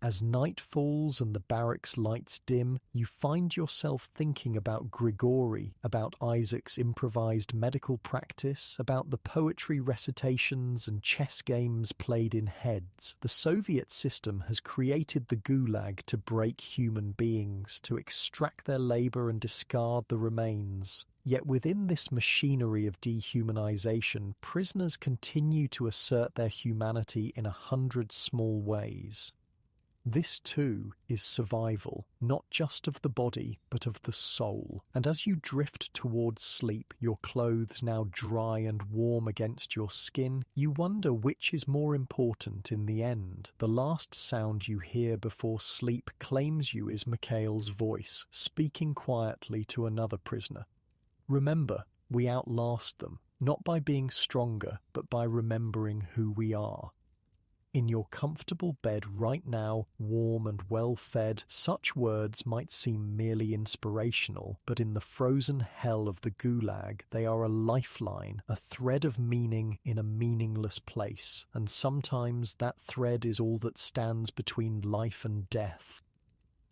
As night falls and the barracks lights dim, you find yourself thinking about Grigory, about Isaac's improvised medical practice, about the poetry recitations and chess games played in heads. The Soviet system has created the Gulag to break human beings, to extract their labor and discard the remains. Yet within this machinery of dehumanization, prisoners continue to assert their humanity in 100 small ways. This too is survival, not just of the body, but of the soul. And as you drift towards sleep, your clothes now dry and warm against your skin, you wonder which is more important in the end. The last sound you hear before sleep claims you as Mikhail's voice, speaking quietly to another prisoner. Remember, we outlast them, not by being stronger, but by remembering who we are. In your comfortable bed right now, warm and well-fed, such words might seem merely inspirational, but in the frozen hell of the Gulag, they are a lifeline, a thread of meaning in a meaningless place, and sometimes that thread is all that stands between life and death.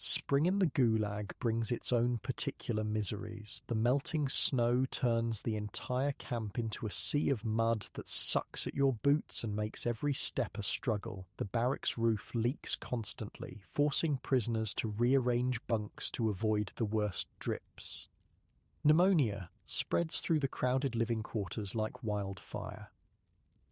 Spring in the Gulag brings its own particular miseries. The melting snow turns the entire camp into a sea of mud that sucks at your boots and makes every step a struggle. The barracks roof leaks constantly, forcing prisoners to rearrange bunks to avoid the worst drips. Pneumonia spreads through the crowded living quarters like wildfire.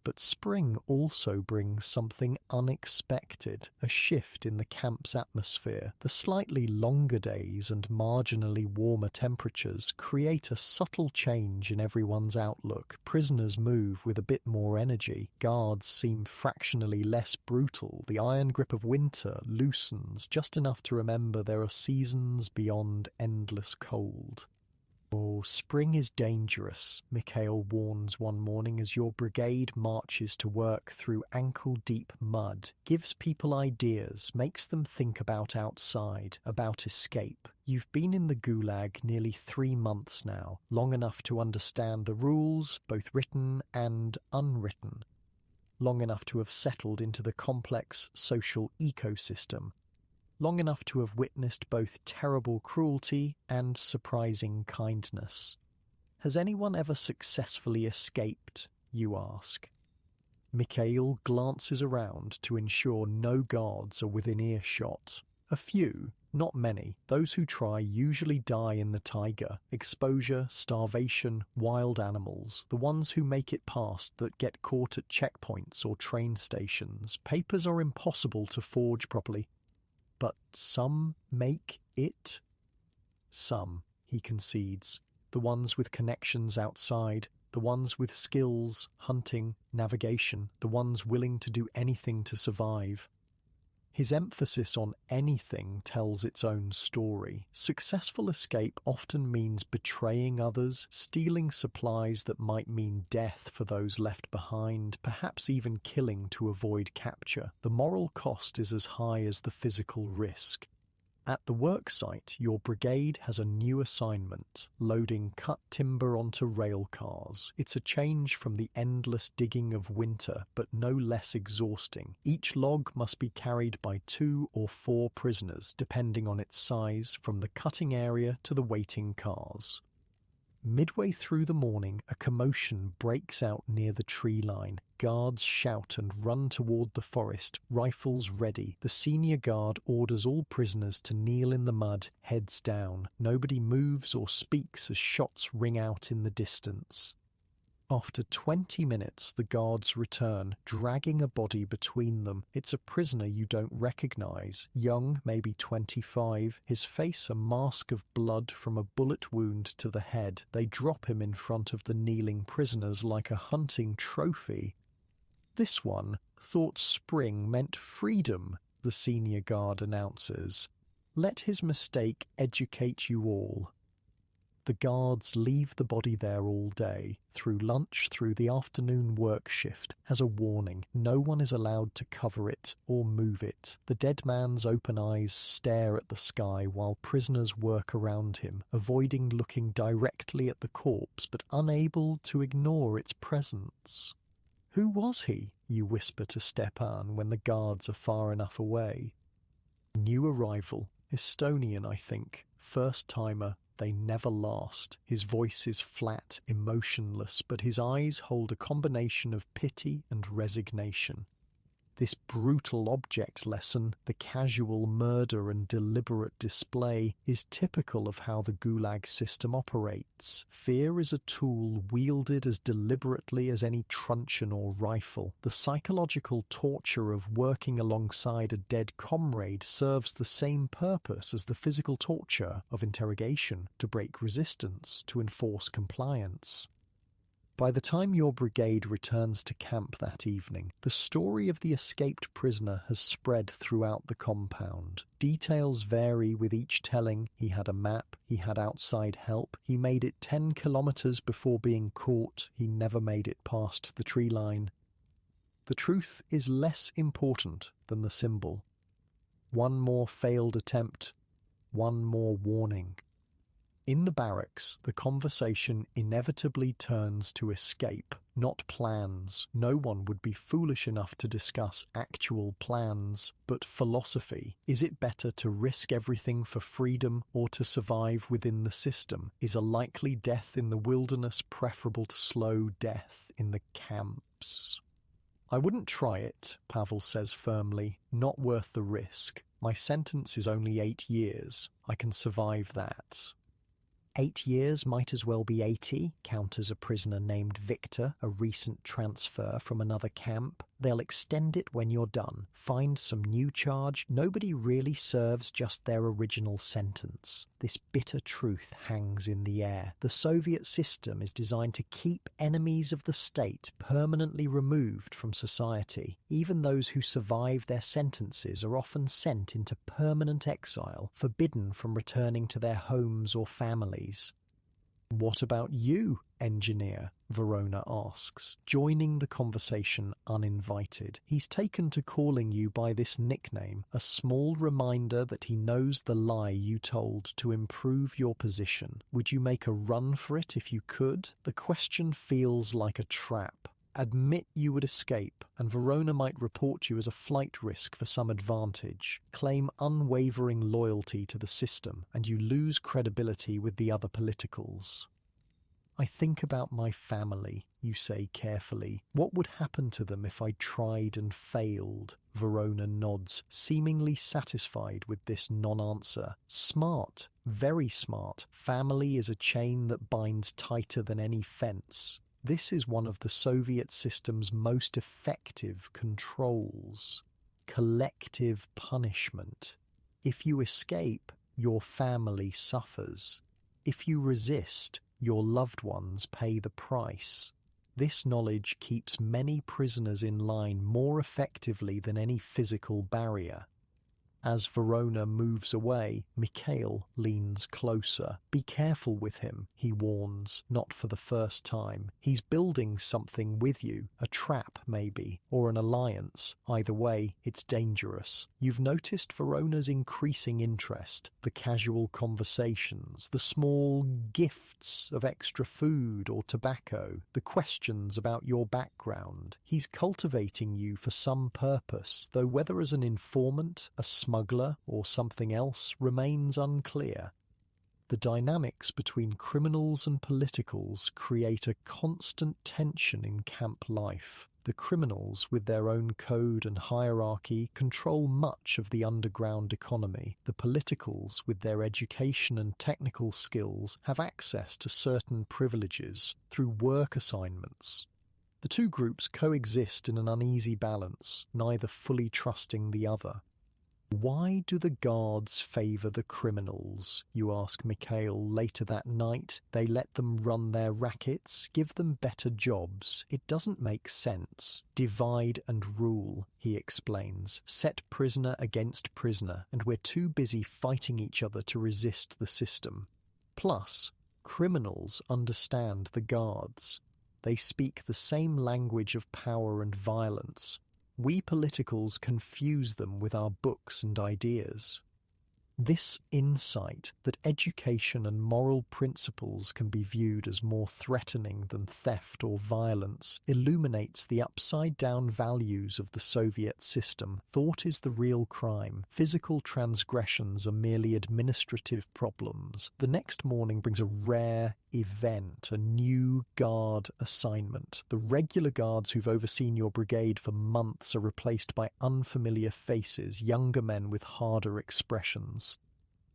But spring also brings something unexpected, a shift in the camp's atmosphere. The slightly longer days and marginally warmer temperatures create a subtle change in everyone's outlook. Prisoners move with a bit more energy. Guards seem fractionally less brutal. The iron grip of winter loosens just enough to remember there are seasons beyond endless cold. "Oh, spring is dangerous," Mikhail warns one morning as your brigade marches to work through ankle-deep mud. Gives people ideas, makes them think about outside, about escape. You've been in the Gulag nearly 3 months now, long enough to understand the rules, both written and unwritten. Long enough to have settled into the complex social ecosystem. Long enough to have witnessed both terrible cruelty and surprising kindness. Has anyone ever successfully escaped, you ask? Mikhail glances around to ensure no guards are within earshot. A few, not many. Those who try usually die in the taiga. Exposure, starvation, wild animals. The ones who make it past that get caught at checkpoints or train stations. Papers are impossible to forge properly. But some make it? Some, he concedes. The ones with connections outside, the ones with skills, hunting, navigation, the ones willing to do anything to survive. His emphasis on anything tells its own story. Successful escape often means betraying others, stealing supplies that might mean death for those left behind, perhaps even killing to avoid capture. The moral cost is as high as the physical risk. At the worksite, your brigade has a new assignment, loading cut timber onto rail cars. It's a change from the endless digging of winter, but no less exhausting. Each log must be carried by 2 or 4 prisoners, depending on its size, from the cutting area to the waiting cars. Midway through the morning, a commotion breaks out near the tree line. Guards shout and run toward the forest, rifles ready. The senior guard orders all prisoners to kneel in the mud, heads down. Nobody moves or speaks as shots ring out in the distance. After 20 minutes, the guards return, dragging a body between them. It's a prisoner you don't recognize. Young, maybe 25, his face a mask of blood from a bullet wound to the head. They drop him in front of the kneeling prisoners like a hunting trophy. This one thought spring meant freedom, the senior guard announces. Let his mistake educate you all. The guards leave the body there all day, through lunch, through the afternoon work shift, as a warning. No one is allowed to cover it or move it. The dead man's open eyes stare at the sky while prisoners work around him, avoiding looking directly at the corpse but unable to ignore its presence. Who was he? You whisper to Stepan when the guards are far enough away. New arrival, Estonian, I think, first-timer. They never last. His voice is flat, emotionless, but his eyes hold a combination of pity and resignation. This brutal object lesson, the casual murder and deliberate display, is typical of how the Gulag system operates. Fear is a tool wielded as deliberately as any truncheon or rifle. The psychological torture of working alongside a dead comrade serves the same purpose as the physical torture of interrogation, to break resistance, to enforce compliance. By the time your brigade returns to camp that evening, the story of the escaped prisoner has spread throughout the compound. Details vary with each telling. He had a map, he had outside help, he made it 10 kilometers before being caught, he never made it past the tree line. The truth is less important than the symbol. One more failed attempt, one more warning. In the barracks, the conversation inevitably turns to escape, not plans. No one would be foolish enough to discuss actual plans, but philosophy. Is it better to risk everything for freedom or to survive within the system? Is a likely death in the wilderness preferable to slow death in the camps? I wouldn't try it, Pavel says firmly. Not worth the risk. My sentence is only 8 years. I can survive that. 8 years might as well be 80, counters a prisoner named Victor, a recent transfer from another camp. They'll extend it when you're done. Find some new charge. Nobody really serves just their original sentence. This bitter truth hangs in the air. The Soviet system is designed to keep enemies of the state permanently removed from society. Even those who survive their sentences are often sent into permanent exile, forbidden from returning to their homes or families. What about you, engineer? Verona asks, joining the conversation uninvited. He's taken to calling you by this nickname, a small reminder that he knows the lie you told to improve your position. Would you make a run for it if you could? The question feels like a trap. Admit you would escape, and Verona might report you as a flight risk for some advantage. Claim unwavering loyalty to the system, and you lose credibility with the other politicals. I think about my family, you say carefully. What would happen to them if I tried and failed? Verona nods, seemingly satisfied with this non-answer. Smart, very smart. Family is a chain that binds tighter than any fence. This is one of the Soviet system's most effective controls. Collective punishment. If you escape, your family suffers. If you resist, your loved ones pay the price. This knowledge keeps many prisoners in line more effectively than any physical barrier. As Verona moves away, Mikhail leans closer. Be careful with him, he warns, not for the first time. He's building something with you, a trap maybe, or an alliance. Either way, it's dangerous. You've noticed Verona's increasing interest, the casual conversations, the small gifts of extra food or tobacco, the questions about your background. He's cultivating you for some purpose, though whether as an informant, a smuggler, or something else remains unclear. The dynamics between criminals and politicals create a constant tension in camp life. The criminals, with their own code and hierarchy, control much of the underground economy. The politicals, with their education and technical skills, have access to certain privileges through work assignments. The two groups coexist in an uneasy balance, neither fully trusting the other. Why do the guards favour the criminals? You ask Mikhail later that night. They let them run their rackets, give them better jobs. It doesn't make sense. Divide and rule, he explains. Set prisoner against prisoner, and we're too busy fighting each other to resist the system. Plus, criminals understand the guards. They speak the same language of power and violence. We politicals confuse them with our books and ideas. This insight that education and moral principles can be viewed as more threatening than theft or violence illuminates the upside-down values of the Soviet system. Thought is the real crime. Physical transgressions are merely administrative problems. The next morning brings a rare event, a new guard assignment. The regular guards who've overseen your brigade for months are replaced by unfamiliar faces, younger men with harder expressions.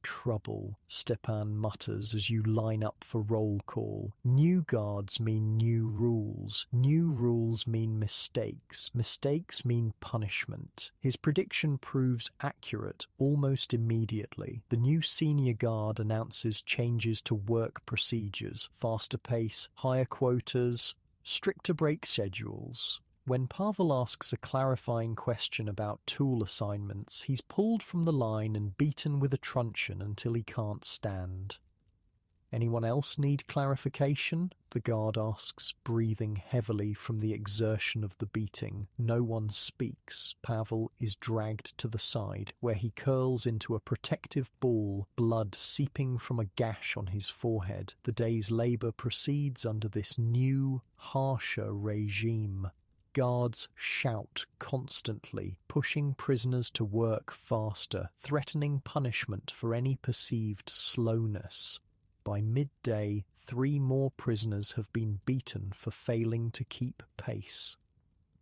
Trouble, Stepan mutters as you line up for roll call. New guards mean new rules. New rules mean mistakes. Mistakes mean punishment. His prediction proves accurate almost immediately. The new senior guard announces changes to work procedures, faster pace, higher quotas, stricter break schedules. When Pavel asks a clarifying question about tool assignments, he's pulled from the line and beaten with a truncheon until he can't stand. Anyone else need clarification? The guard asks, breathing heavily from the exertion of the beating. No one speaks. Pavel is dragged to the side, where he curls into a protective ball, blood seeping from a gash on his forehead. The day's labor proceeds under this new, harsher regime. Guards shout constantly, pushing prisoners to work faster, threatening punishment for any perceived slowness. By midday, 3 more prisoners have been beaten for failing to keep pace.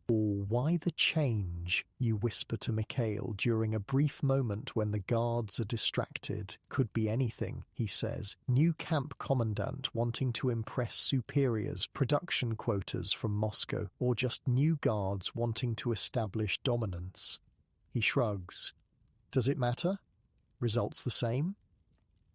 Or why the change, you whisper to Mikhail during a brief moment when the guards are distracted. Could be anything, he says. New camp commandant wanting to impress superiors, production quotas from Moscow, or just new guards wanting to establish dominance. He shrugs. Does it matter? Results the same?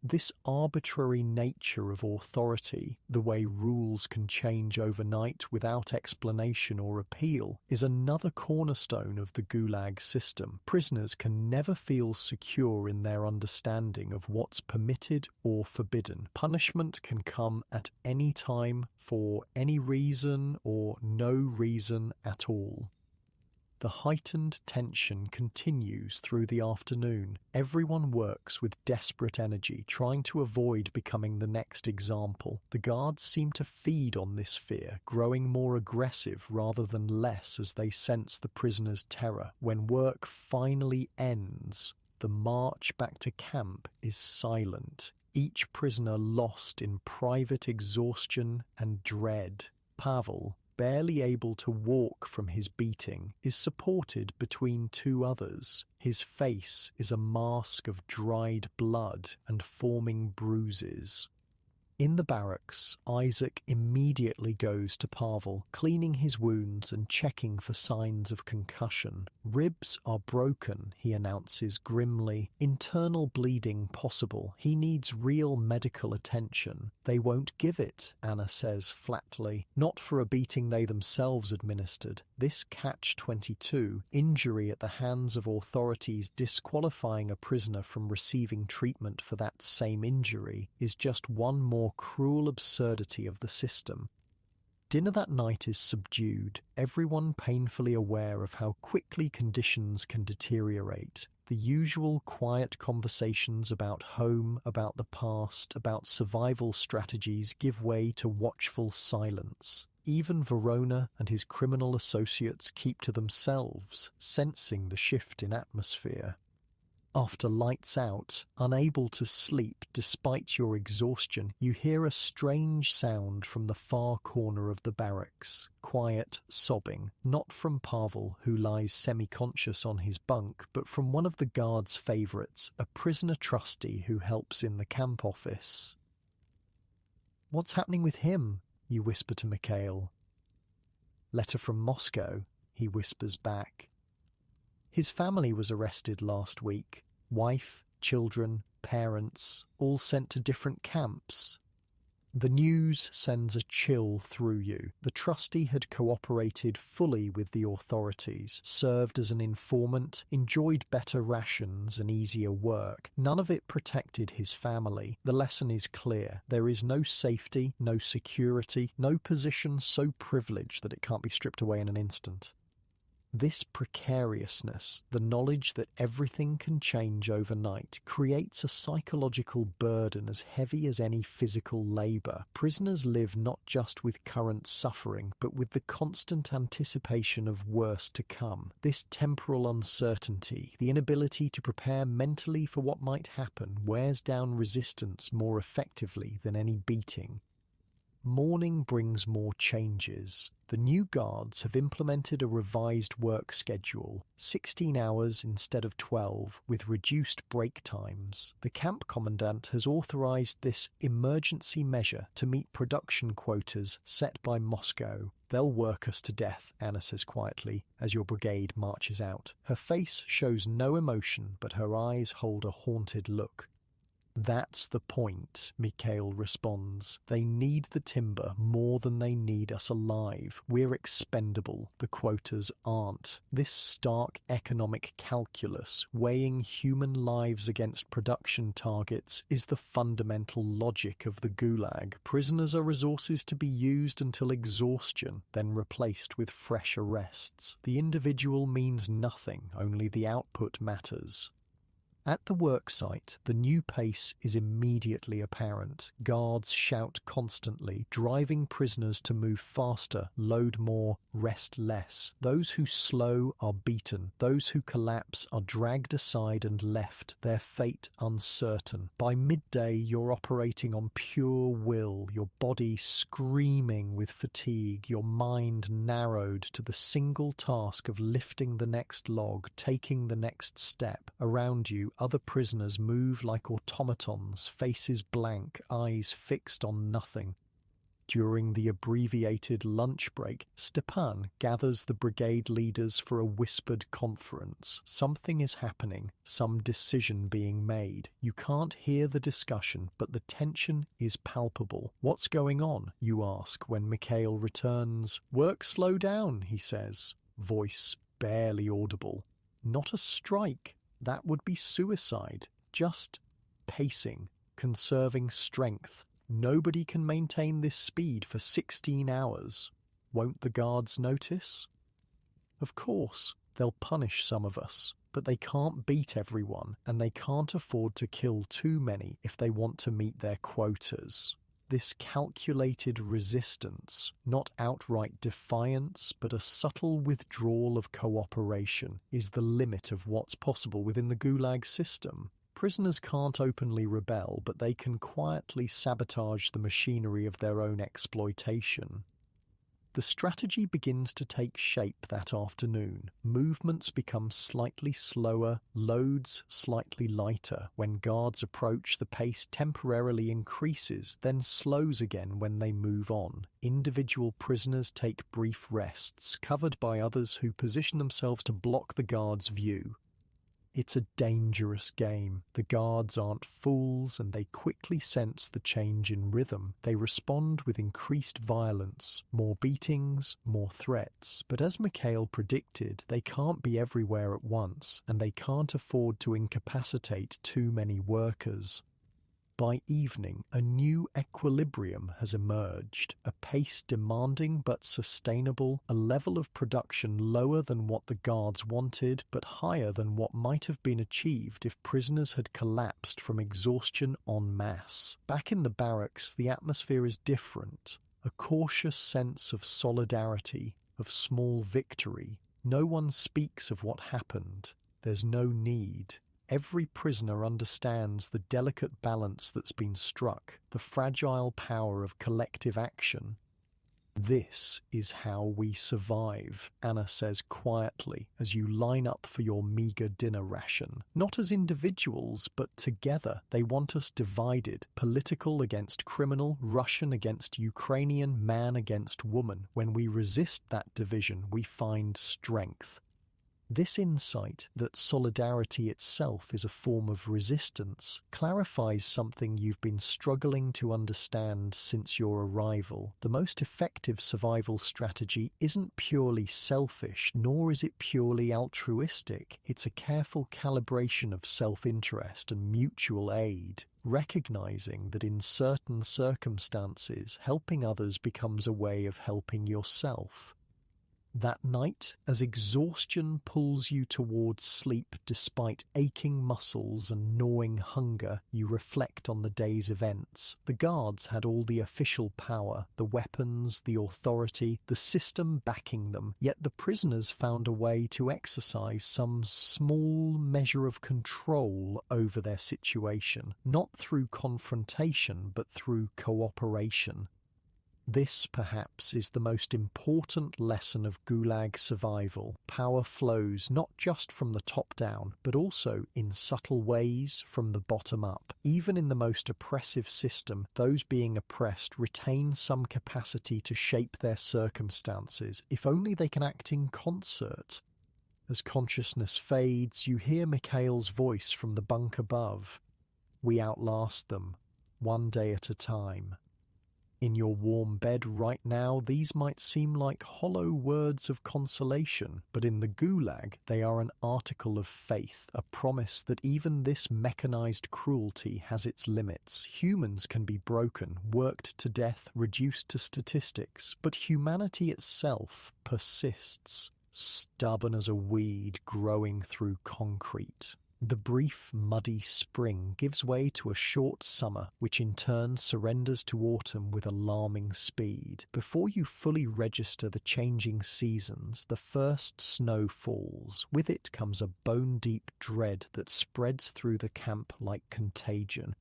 This arbitrary nature of authority, the way rules can change overnight without explanation or appeal, is another cornerstone of the Gulag system. Prisoners can never feel secure in their understanding of what's permitted or forbidden. Punishment can come at any time, for any reason or no reason at all. The heightened tension continues through the afternoon. Everyone works with desperate energy, trying to avoid becoming the next example. The guards seem to feed on this fear, growing more aggressive rather than less as they sense the prisoners' terror. When work finally ends, the march back to camp is silent, each prisoner lost in private exhaustion and dread. Pavel, barely able to walk from his beating, is supported between 2 others. His face is a mask of dried blood and forming bruises. In the barracks, Isaac immediately goes to Pavel, cleaning his wounds and checking for signs of concussion. Ribs are broken, he announces grimly. Internal bleeding possible. He needs real medical attention. They won't give it, Anna says flatly. Not for a beating they themselves administered. This catch-22, injury at the hands of authorities disqualifying a prisoner from receiving treatment for that same injury, is just one more cruel absurdity of the system. Dinner that night is subdued, everyone painfully aware of how quickly conditions can deteriorate. The usual quiet conversations about home, about the past, about survival strategies give way to watchful silence. Even Verona and his criminal associates keep to themselves, sensing the shift in atmosphere. After lights out, unable to sleep despite your exhaustion, you hear a strange sound from the far corner of the barracks. Quiet sobbing, not from Pavel, who lies semi-conscious on his bunk, but from one of the guards' favourites, a prisoner trustee who helps in the camp office. "What's happening with him?" you whisper to Mikhail. "Letter from Moscow," he whispers back. His family was arrested last week. Wife, children, parents, all sent to different camps. The news sends a chill through you. The trustee had cooperated fully with the authorities, served as an informant, enjoyed better rations and easier work. None of it protected his family. The lesson is clear. There is no safety, no security, no position so privileged that it can't be stripped away in an instant. This precariousness, the knowledge that everything can change overnight, creates a psychological burden as heavy as any physical labour. Prisoners live not just with current suffering, but with the constant anticipation of worse to come. This temporal uncertainty, the inability to prepare mentally for what might happen, wears down resistance more effectively than any beating. Morning brings more changes. The new guards have implemented a revised work schedule, 16 hours instead of 12, with reduced break times. The camp commandant has authorized this emergency measure to meet production quotas set by Moscow. "They'll work us to death," Anna says quietly, as your brigade marches out. Her face shows no emotion, but her eyes hold a haunted look. That's the point, Mikhail responds. They need the timber more than they need us alive. We're expendable. The quotas aren't. This stark economic calculus, weighing human lives against production targets, is the fundamental logic of the Gulag. Prisoners are resources to be used until exhaustion, then replaced with fresh arrests. The individual means nothing, only the output matters. At the worksite, the new pace is immediately apparent. Guards shout constantly, driving prisoners to move faster, load more, rest less. Those who slow are beaten. Those who collapse are dragged aside and left, their fate uncertain. By midday, you're operating on pure will, your body screaming with fatigue, your mind narrowed to the single task of lifting the next log, taking the next step. Around you, other prisoners move like automatons, faces blank, eyes fixed on nothing. During the abbreviated lunch break, Stepan gathers the brigade leaders for a whispered conference. Something is happening, some decision being made. You can't hear the discussion, but the tension is palpable. What's going on? You ask when Mikhail returns. Work slow down, he says, voice barely audible. Not a strike. That would be suicide. Just pacing, conserving strength. Nobody can maintain this speed for 16 hours. Won't the guards notice? Of course, they'll punish some of us, but they can't beat everyone, and they can't afford to kill too many if they want to meet their quotas. This calculated resistance, not outright defiance, but a subtle withdrawal of cooperation, is the limit of what's possible within the Gulag system. Prisoners can't openly rebel, but they can quietly sabotage the machinery of their own exploitation. The strategy begins to take shape that afternoon. Movements become slightly slower, loads slightly lighter. When guards approach, the pace temporarily increases, then slows again when they move on. Individual prisoners take brief rests, covered by others who position themselves to block the guards' view. It's a dangerous game. The guards aren't fools, and they quickly sense the change in rhythm. They respond with increased violence, more beatings, more threats. But as Mikhail predicted, they can't be everywhere at once, and they can't afford to incapacitate too many workers. By evening, a new equilibrium has emerged, a pace demanding but sustainable, a level of production lower than what the guards wanted, but higher than what might have been achieved if prisoners had collapsed from exhaustion en masse. Back in the barracks, the atmosphere is different, a cautious sense of solidarity, of small victory. No one speaks of what happened. There's no need. Every prisoner understands the delicate balance that's been struck, the fragile power of collective action. This is how we survive, Anna says quietly, as you line up for your meager dinner ration. Not as individuals, but together. They want us divided, political against criminal, Russian against Ukrainian, man against woman. When we resist that division, we find strength. This insight that solidarity itself is a form of resistance clarifies something you've been struggling to understand since your arrival. The most effective survival strategy isn't purely selfish, nor is it purely altruistic. It's a careful calibration of self-interest and mutual aid, recognizing that in certain circumstances, helping others becomes a way of helping yourself. That night, as exhaustion pulls you towards sleep despite aching muscles and gnawing hunger, you reflect on the day's events. The guards had all the official power, the weapons, the authority, the system backing them, yet the prisoners found a way to exercise some small measure of control over their situation, not through confrontation but through cooperation. This, perhaps, is the most important lesson of Gulag survival. Power flows not just from the top down, but also in subtle ways from the bottom up. Even in the most oppressive system, those being oppressed retain some capacity to shape their circumstances, if only they can act in concert. As consciousness fades, you hear Mikhail's voice from the bunk above. We outlast them, one day at a time. In your warm bed right now, these might seem like hollow words of consolation, but in the Gulag, they are an article of faith, a promise that even this mechanized cruelty has its limits. Humans can be broken, worked to death, reduced to statistics, but humanity itself persists, stubborn as a weed growing through concrete. The brief, muddy spring gives way to a short summer, which in turn surrenders to autumn with alarming speed. Before you fully register the changing seasons, the first snow falls. With it comes a bone-deep dread that spreads through the camp like contagion.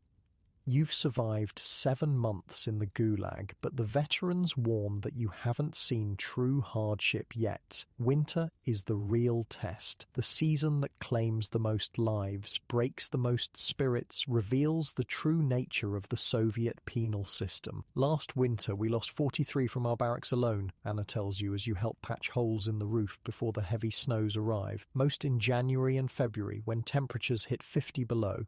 You've survived 7 months in the Gulag, but the veterans warn that you haven't seen true hardship yet. Winter is the real test, the season that claims the most lives, breaks the most spirits, reveals the true nature of the Soviet penal system. Last winter we lost 43 from our barracks alone, Anna tells you as you help patch holes in the roof before the heavy snows arrive, most in January and February when temperatures hit 50 below.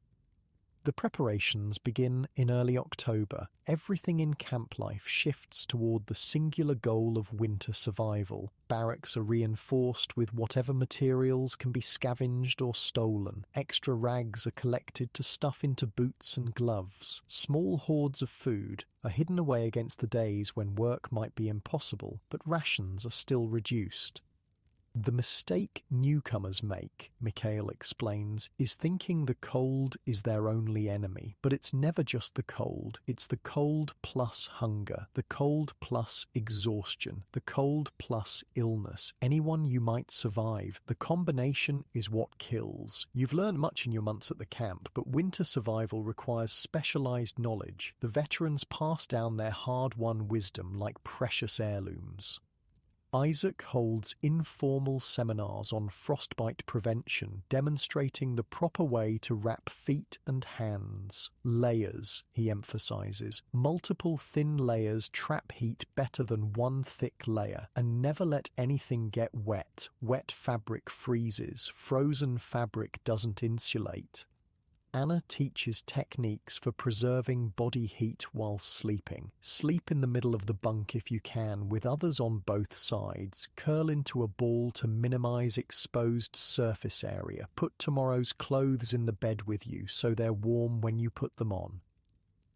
The preparations begin in early October. Everything in camp life shifts toward the singular goal of winter survival. Barracks are reinforced with whatever materials can be scavenged or stolen. Extra rags are collected to stuff into boots and gloves. Small hoards of food are hidden away against the days when work might be impossible, but rations are still reduced. The mistake newcomers make, Mikhail explains, is thinking the cold is their only enemy. But it's never just the cold. It's the cold plus hunger, the cold plus exhaustion, the cold plus illness, anyone you might survive. The combination is what kills. You've learned much in your months at the camp, but winter survival requires specialized knowledge. The veterans pass down their hard-won wisdom like precious heirlooms. Isaac holds informal seminars on frostbite prevention, demonstrating the proper way to wrap feet and hands. Layers, he emphasizes. Multiple thin layers trap heat better than one thick layer, and never let anything get wet. Wet fabric freezes. Frozen fabric doesn't insulate. Anna teaches techniques for preserving body heat while sleeping. Sleep in the middle of the bunk if you can, with others on both sides. Curl into a ball to minimize exposed surface area. Put tomorrow's clothes in the bed with you so they're warm when you put them on.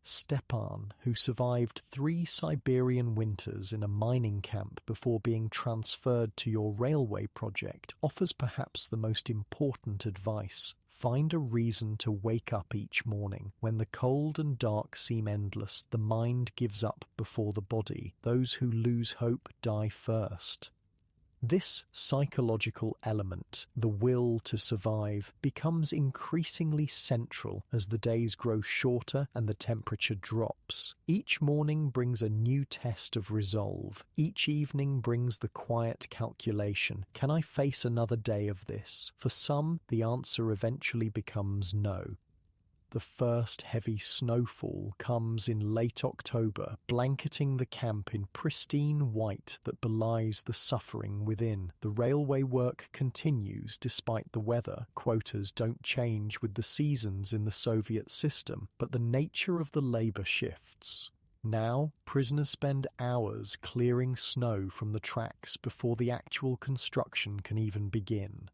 Stepan, who survived 3 Siberian winters in a mining camp before being transferred to your railway project, offers perhaps the most important advice. Find a reason to wake up each morning. When the cold and dark seem endless, the mind gives up before the body. Those who lose hope die first. This psychological element, the will to survive, becomes increasingly central as the days grow shorter and the temperature drops. Each morning brings a new test of resolve. Each evening brings the quiet calculation. Can I face another day of this? For some, the answer eventually becomes no. The first heavy snowfall comes in late October, blanketing the camp in pristine white that belies the suffering within. The railway work continues despite the weather. Quotas don't change with the seasons in the Soviet system, but the nature of the labor shifts. Now, prisoners spend hours clearing snow from the tracks before the actual construction can even begin.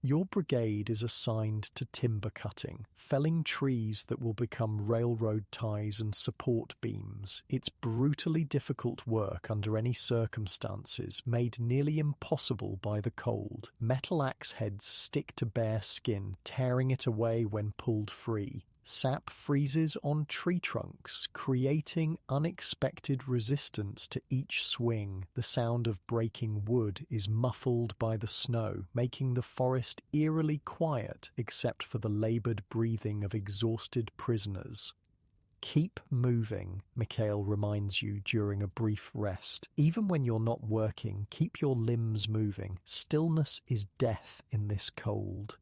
Your brigade is assigned to timber cutting, felling trees that will become railroad ties and support beams. It's brutally difficult work under any circumstances, made nearly impossible by the cold. Metal axe heads stick to bare skin, tearing it away when pulled free. Sap freezes on tree trunks, creating unexpected resistance to each swing. The sound of breaking wood is muffled by the snow, making the forest eerily quiet except for the labored breathing of exhausted prisoners. Keep moving, Mikhail reminds you during a brief rest. Even when you're not working, keep your limbs moving. Stillness is death in this cold.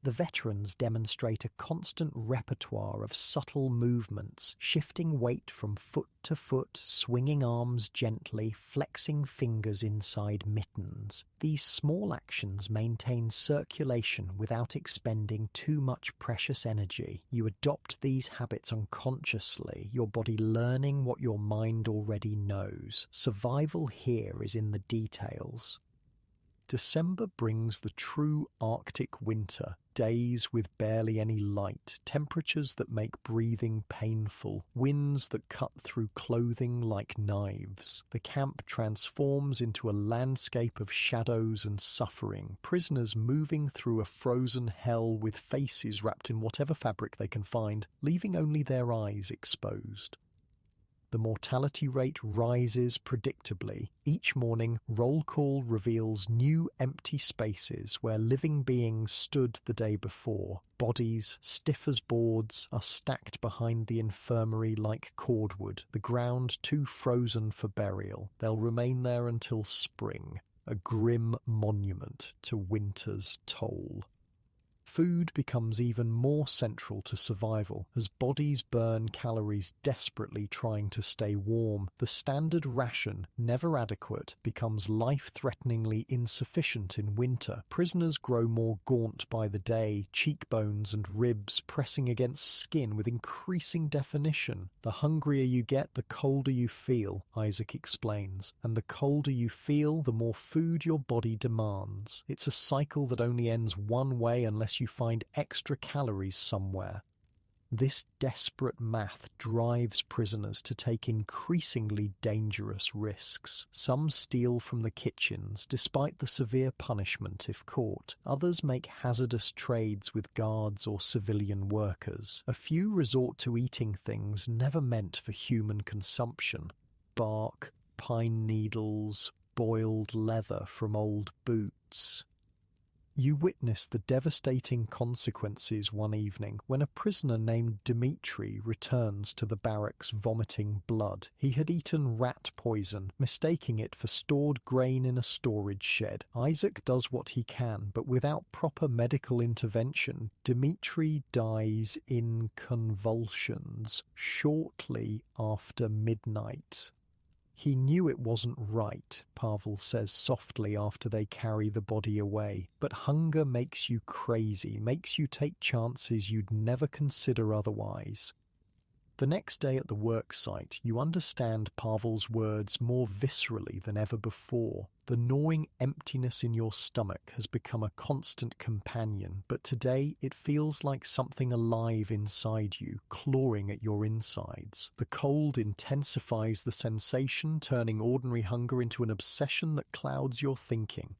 The veterans demonstrate a constant repertoire of subtle movements, shifting weight from foot to foot, swinging arms gently, flexing fingers inside mittens. These small actions maintain circulation without expending too much precious energy. You adopt these habits unconsciously, your body learning what your mind already knows. Survival here is in the details. December brings the true Arctic winter, days with barely any light, temperatures that make breathing painful, winds that cut through clothing like knives. The camp transforms into a landscape of shadows and suffering, prisoners moving through a frozen hell with faces wrapped in whatever fabric they can find, leaving only their eyes exposed. The mortality rate rises predictably. Each morning, roll call reveals new empty spaces where living beings stood the day before. Bodies, stiff as boards, are stacked behind the infirmary like cordwood, the ground too frozen for burial. They'll remain there until spring, a grim monument to winter's toll. Food becomes even more central to survival as bodies burn calories desperately trying to stay warm. The standard ration, never adequate, becomes life-threateningly insufficient in winter. Prisoners grow more gaunt by the day, cheekbones and ribs pressing against skin with increasing definition. The hungrier you get, the colder you feel, Isaac explains, and the colder you feel, the more food your body demands. It's a cycle that only ends one way unless you find extra calories somewhere. This desperate math drives prisoners to take increasingly dangerous risks. Some steal from the kitchens, despite the severe punishment if caught. Others make hazardous trades with guards or civilian workers. A few resort to eating things never meant for human consumption. Bark, pine needles, boiled leather from old boots. You witness the devastating consequences one evening when a prisoner named Dmitri returns to the barracks vomiting blood. He had eaten rat poison, mistaking it for stored grain in a storage shed. Isaac does what he can, but without proper medical intervention, Dmitri dies in convulsions shortly after midnight. He knew it wasn't right, Pavel says softly after they carry the body away. But hunger makes you crazy, makes you take chances you'd never consider otherwise. The next day at the work site, you understand Pavel's words more viscerally than ever before. The gnawing emptiness in your stomach has become a constant companion, but today it feels like something alive inside you, clawing at your insides. The cold intensifies the sensation, turning ordinary hunger into an obsession that clouds your thinking.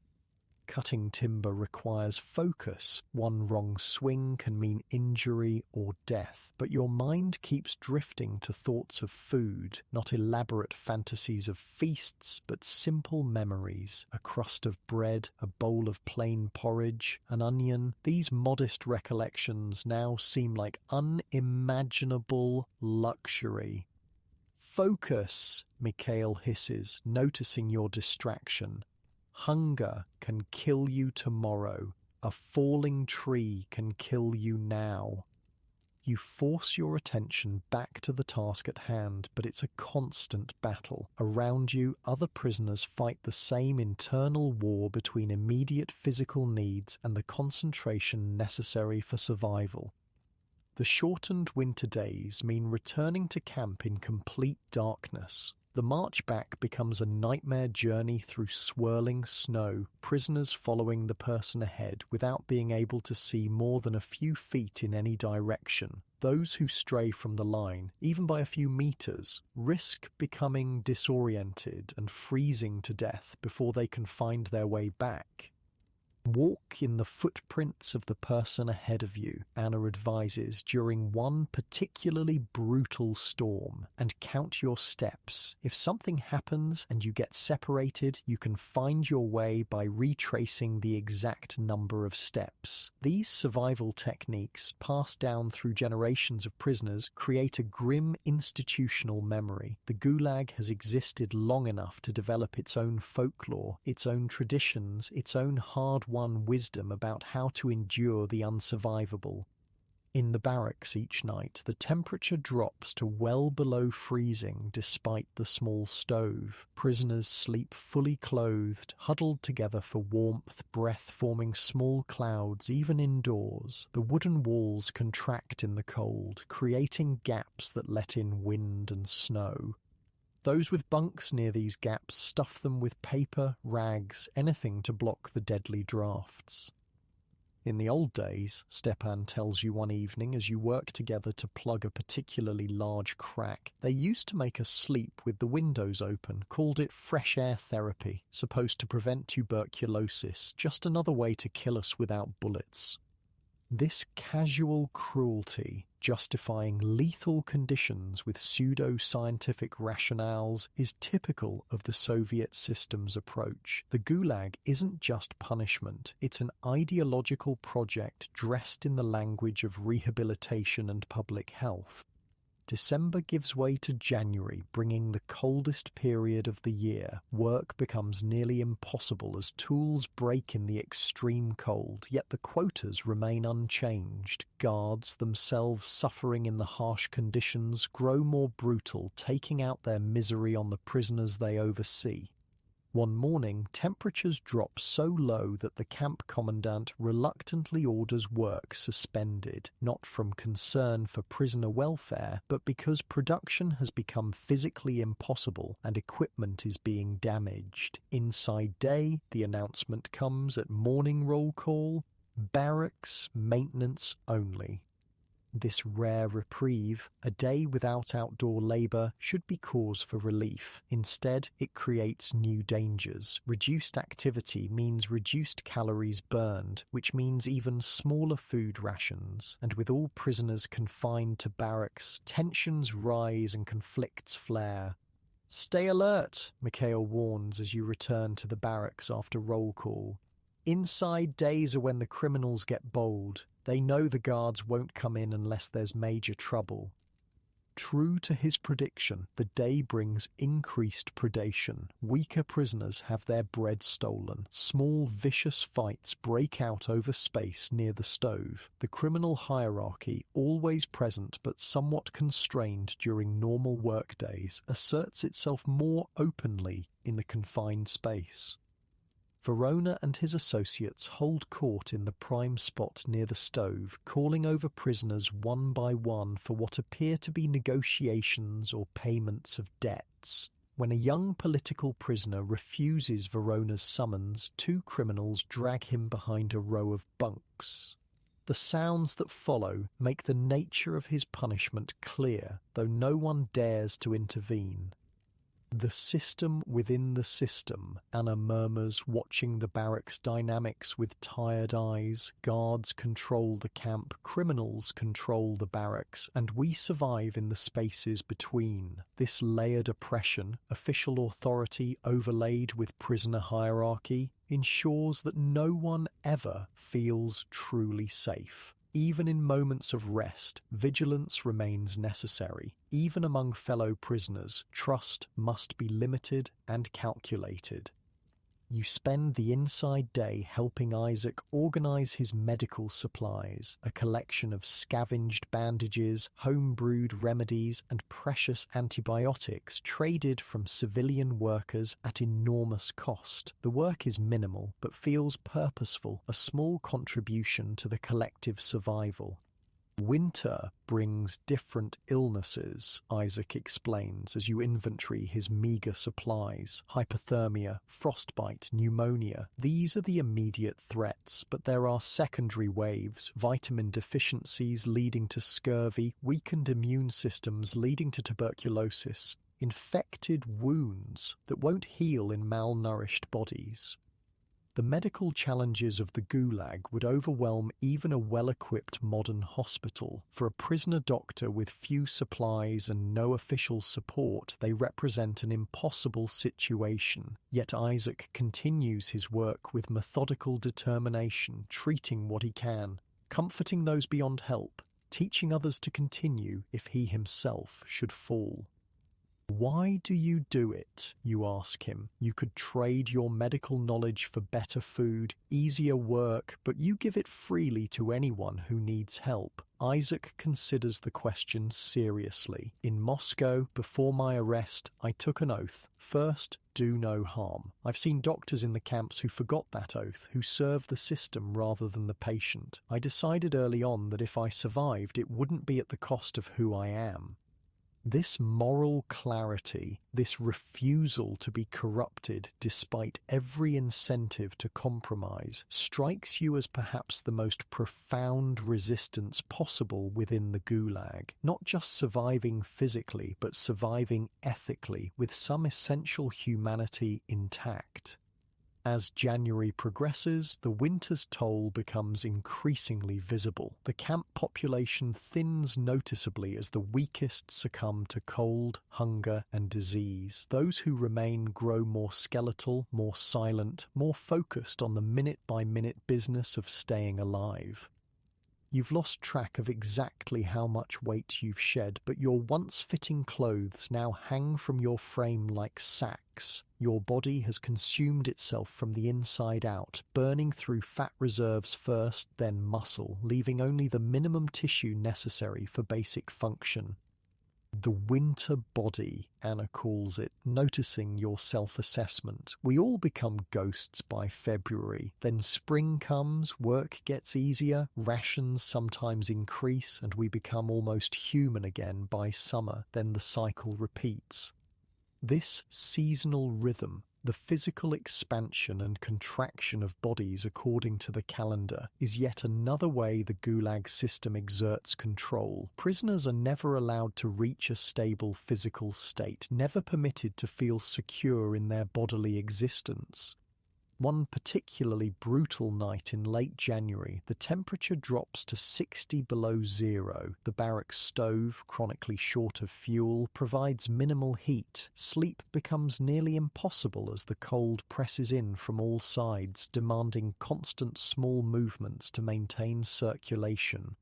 Cutting timber requires focus. One wrong swing can mean injury or death, but your mind keeps drifting to thoughts of food, not elaborate fantasies of feasts, but simple memories. A crust of bread, a bowl of plain porridge, an onion. These modest recollections now seem like unimaginable luxury. Focus, Mikhail hisses, noticing your distraction. Hunger can kill you tomorrow. A falling tree can kill you now. You force your attention back to the task at hand, but it's a constant battle. Around you, other prisoners fight the same internal war between immediate physical needs and the concentration necessary for survival. The shortened winter days mean returning to camp in complete darkness. The march back becomes a nightmare journey through swirling snow, prisoners following the person ahead without being able to see more than a few feet in any direction. Those who stray from the line, even by a few meters, risk becoming disoriented and freezing to death before they can find their way back. Walk in the footprints of the person ahead of you, Anna advises, during one particularly brutal storm, and count your steps. If something happens and you get separated, you can find your way by retracing the exact number of steps. These survival techniques, passed down through generations of prisoners, create a grim institutional memory. The Gulag has existed long enough to develop its own folklore, its own traditions, its own hard-won one-on-one wisdom about how to endure the unsurvivable. In the barracks each night, the temperature drops to well below freezing despite the small stove. Prisoners sleep fully clothed, huddled together for warmth, breath forming small clouds even indoors. The wooden walls contract in the cold, creating gaps that let in wind and snow. Those with bunks near these gaps stuff them with paper, rags, anything to block the deadly drafts. In the old days, Stepan tells you one evening as you work together to plug a particularly large crack, they used to make us sleep with the windows open, called it fresh air therapy, supposed to prevent tuberculosis, just another way to kill us without bullets. This casual cruelty, justifying lethal conditions with pseudo-scientific rationales, is typical of the Soviet system's approach. The Gulag isn't just punishment, it's an ideological project dressed in the language of rehabilitation and public health. December gives way to January, bringing the coldest period of the year. Work becomes nearly impossible as tools break in the extreme cold, yet the quotas remain unchanged. Guards, themselves suffering in the harsh conditions, grow more brutal, taking out their misery on the prisoners they oversee. One morning, temperatures drop so low that the camp commandant reluctantly orders work suspended, not from concern for prisoner welfare, but because production has become physically impossible and equipment is being damaged. Inside day, the announcement comes at morning roll call, barracks maintenance only. This rare reprieve, a day without outdoor labour, should be cause for relief. Instead, it creates new dangers. Reduced activity means reduced calories burned, which means even smaller food rations. And with all prisoners confined to barracks, tensions rise and conflicts flare. Stay alert, Mikhail warns as you return to the barracks after roll call. Inside days are when the criminals get bold. They know the guards won't come in unless there's major trouble. True to his prediction, the day brings increased predation. Weaker prisoners have their bread stolen. Small, vicious fights break out over space near the stove. The criminal hierarchy, always present but somewhat constrained during normal workdays, asserts itself more openly in the confined space. Verona and his associates hold court in the prime spot near the stove, calling over prisoners one by one for what appear to be negotiations or payments of debts. When a young political prisoner refuses Verona's summons, two criminals drag him behind a row of bunks. The sounds that follow make the nature of his punishment clear, though no one dares to intervene. The system within the system, Anna murmurs, watching the barracks dynamics with tired eyes. Guards control the camp, criminals control the barracks, and we survive in the spaces between. This layered oppression, official authority overlaid with prisoner hierarchy, ensures that no one ever feels truly safe. Even in moments of rest, vigilance remains necessary. Even among fellow prisoners, trust must be limited and calculated. You spend the inside day helping Isaac organize his medical supplies, a collection of scavenged bandages, home-brewed remedies, and precious antibiotics traded from civilian workers at enormous cost. The work is minimal, but feels purposeful, a small contribution to the collective survival. Winter brings different illnesses, Isaac explains as you inventory his meagre supplies. Hypothermia, frostbite, pneumonia. These are the immediate threats, but there are secondary waves, vitamin deficiencies leading to scurvy, weakened immune systems leading to tuberculosis, infected wounds that won't heal in malnourished bodies. The medical challenges of the Gulag would overwhelm even a well-equipped modern hospital. For a prisoner doctor with few supplies and no official support, they represent an impossible situation. Yet Isaac continues his work with methodical determination, treating what he can, comforting those beyond help, teaching others to continue if he himself should fall. Why do you do it? You ask him. You could trade your medical knowledge for better food, easier work, but you give it freely to anyone who needs help. Isaac considers the question seriously. In Moscow, before my arrest, I took an oath. First, do no harm. I've seen doctors in the camps who forgot that oath, who served the system rather than the patient. I decided early on that if I survived, it wouldn't be at the cost of who I am. This moral clarity, this refusal to be corrupted despite every incentive to compromise, strikes you as perhaps the most profound resistance possible within the Gulag. Not just surviving physically, but surviving ethically, with some essential humanity intact. As January progresses, the winter's toll becomes increasingly visible. The camp population thins noticeably as the weakest succumb to cold, hunger, and disease. Those who remain grow more skeletal, more silent, more focused on the minute-by-minute business of staying alive. You've lost track of exactly how much weight you've shed, but your once-fitting clothes now hang from your frame like sacks. Your body has consumed itself from the inside out, burning through fat reserves first, then muscle, leaving only the minimum tissue necessary for basic function. The winter body, Anna calls it, noticing your self-assessment. We all become ghosts by February. Then spring comes, work gets easier, rations sometimes increase, and we become almost human again by summer. Then the cycle repeats. This seasonal rhythm, the physical expansion and contraction of bodies according to the calendar, is yet another way the Gulag system exerts control. Prisoners are never allowed to reach a stable physical state, never permitted to feel secure in their bodily existence. One particularly brutal night in late January, the temperature drops to 60 below zero. The barrack stove, chronically short of fuel, provides minimal heat. Sleep becomes nearly impossible as the cold presses in from all sides, demanding constant small movements to maintain circulation.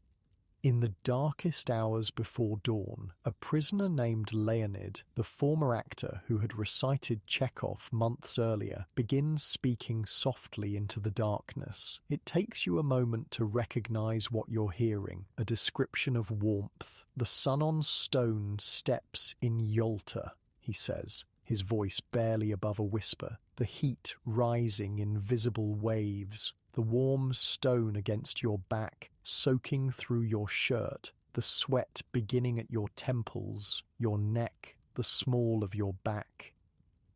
In the darkest hours before dawn, a prisoner named Leonid, the former actor who had recited Chekhov months earlier, begins speaking softly into the darkness. It takes you a moment to recognize what you're hearing, a description of warmth. The sun on stone steps in Yalta, he says, his voice barely above a whisper, the heat rising in visible waves. The warm stone against your back, soaking through your shirt, the sweat beginning at your temples, your neck, the small of your back.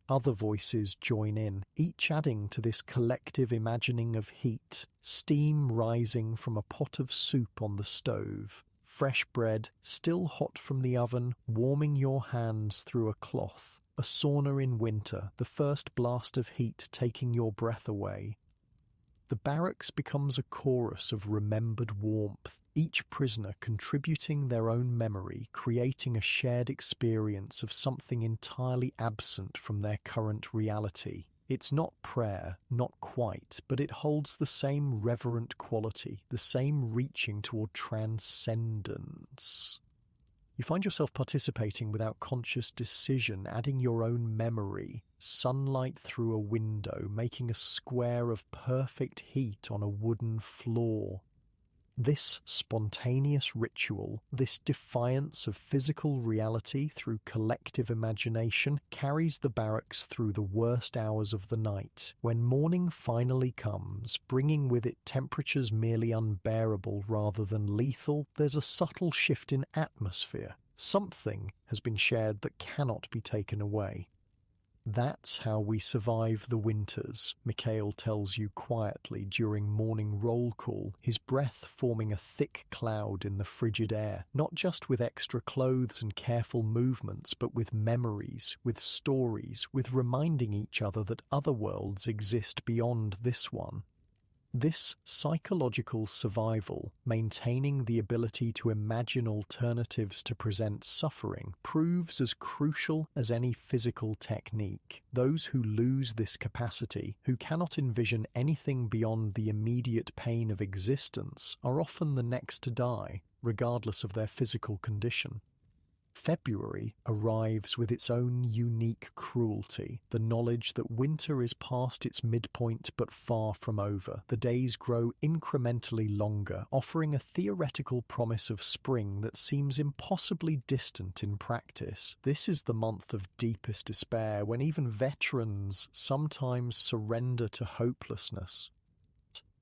Other voices join in, each adding to this collective imagining of heat, steam rising from a pot of soup on the stove, fresh bread, still hot from the oven, warming your hands through a cloth, a sauna in winter, the first blast of heat taking your breath away. The barracks becomes a chorus of remembered warmth, each prisoner contributing their own memory, creating a shared experience of something entirely absent from their current reality. It's not prayer, not quite, but it holds the same reverent quality, the same reaching toward transcendence. You find yourself participating without conscious decision, adding your own memory, sunlight through a window, making a square of perfect heat on a wooden floor. This spontaneous ritual, this defiance of physical reality through collective imagination, carries the barracks through the worst hours of the night. When morning finally comes, bringing with it temperatures merely unbearable rather than lethal, there's a subtle shift in atmosphere. Something has been shared that cannot be taken away. That's how we survive the winters, Mikhail tells you quietly during morning roll call, his breath forming a thick cloud in the frigid air, not just with extra clothes and careful movements, but with memories, with stories, with reminding each other that other worlds exist beyond this one. This psychological survival, maintaining the ability to imagine alternatives to present suffering, proves as crucial as any physical technique. Those who lose this capacity, who cannot envision anything beyond the immediate pain of existence, are often the next to die, regardless of their physical condition. February arrives with its own unique cruelty, the knowledge that winter is past its midpoint but far from over. The days grow incrementally longer, offering a theoretical promise of spring that seems impossibly distant in practice. This is the month of deepest despair, when even veterans sometimes surrender to hopelessness.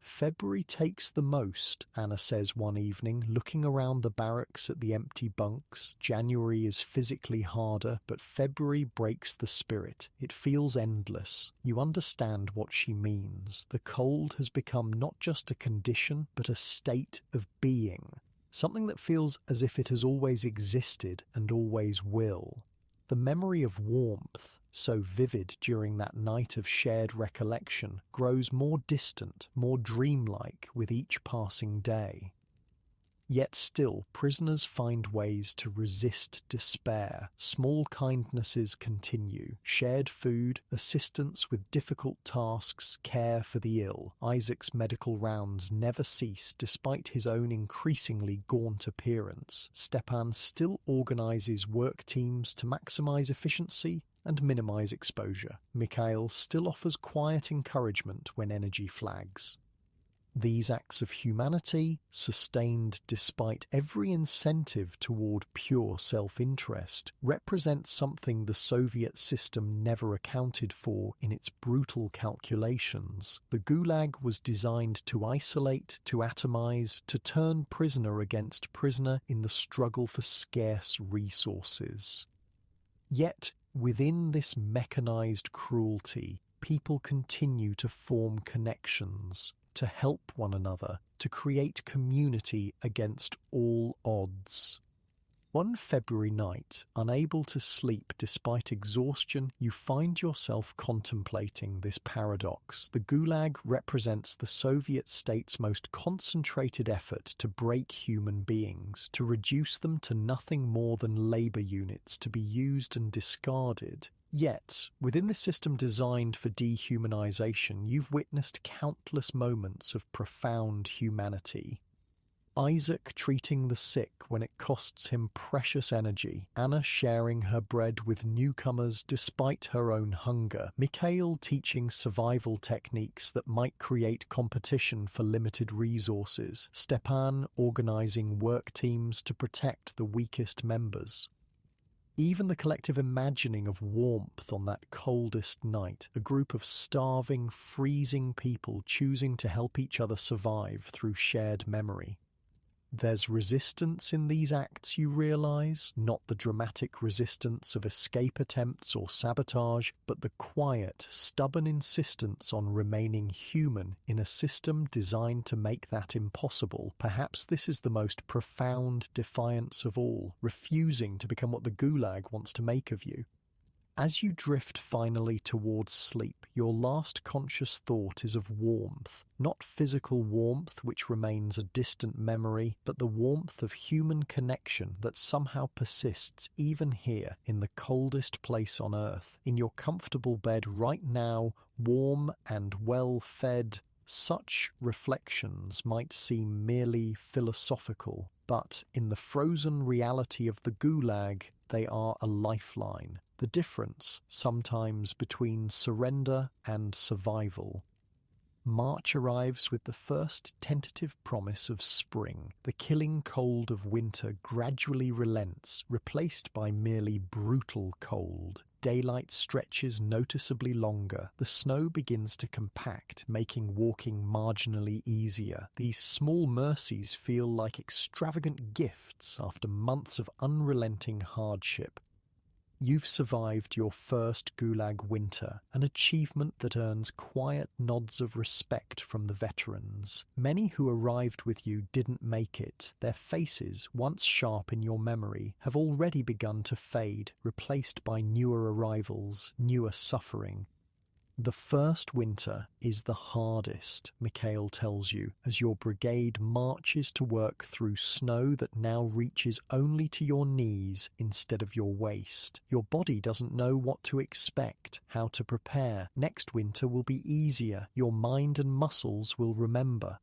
February takes the most, Anna says one evening, looking around the barracks at the empty bunks. January is physically harder, but February breaks the spirit. It feels endless. You understand what she means. The cold has become not just a condition, but a state of being. Something that feels as if it has always existed and always will. The memory of warmth, so vivid during that night of shared recollection, grows more distant, more dreamlike with each passing day. Yet still, prisoners find ways to resist despair. Small kindnesses continue. Shared food, assistance with difficult tasks, care for the ill. Isaac's medical rounds never cease despite his own increasingly gaunt appearance. Stepan still organizes work teams to maximize efficiency and minimize exposure. Mikhail still offers quiet encouragement when energy flags. These acts of humanity, sustained despite every incentive toward pure self-interest, represent something the Soviet system never accounted for in its brutal calculations. The Gulag was designed to isolate, to atomize, to turn prisoner against prisoner in the struggle for scarce resources. Yet, within this mechanized cruelty, people continue to form connections, to help one another, to create community against all odds. One February night, unable to sleep despite exhaustion, you find yourself contemplating this paradox. The Gulag represents the Soviet state's most concentrated effort to break human beings, to reduce them to nothing more than labor units to be used and discarded. Yet, within the system designed for dehumanization, you've witnessed countless moments of profound humanity. Isaac treating the sick when it costs him precious energy, Anna sharing her bread with newcomers despite her own hunger, Mikhail teaching survival techniques that might create competition for limited resources, Stepan organizing work teams to protect the weakest members. Even the collective imagining of warmth on that coldest night, a group of starving, freezing people choosing to help each other survive through shared memory. There's resistance in these acts, you realize, not the dramatic resistance of escape attempts or sabotage, but the quiet, stubborn insistence on remaining human in a system designed to make that impossible. Perhaps this is the most profound defiance of all, refusing to become what the Gulag wants to make of you. As you drift finally towards sleep, your last conscious thought is of warmth, not physical warmth which remains a distant memory, but the warmth of human connection that somehow persists even here in the coldest place on earth, in your comfortable bed right now, warm and well-fed. Such reflections might seem merely philosophical, but in the frozen reality of the Gulag, they are a lifeline. The difference, sometimes, between surrender and survival. March arrives with the first tentative promise of spring. The killing cold of winter gradually relents, replaced by merely brutal cold. Daylight stretches noticeably longer. The snow begins to compact, making walking marginally easier. These small mercies feel like extravagant gifts after months of unrelenting hardship. You've survived your first Gulag winter, an achievement that earns quiet nods of respect from the veterans. Many who arrived with you didn't make it. Their faces, once sharp in your memory, have already begun to fade, replaced by newer arrivals, newer suffering. The first winter is the hardest, Mikhail tells you, as your brigade marches to work through snow that now reaches only to your knees instead of your waist. Your body doesn't know what to expect, how to prepare. Next winter will be easier. Your mind and muscles will remember.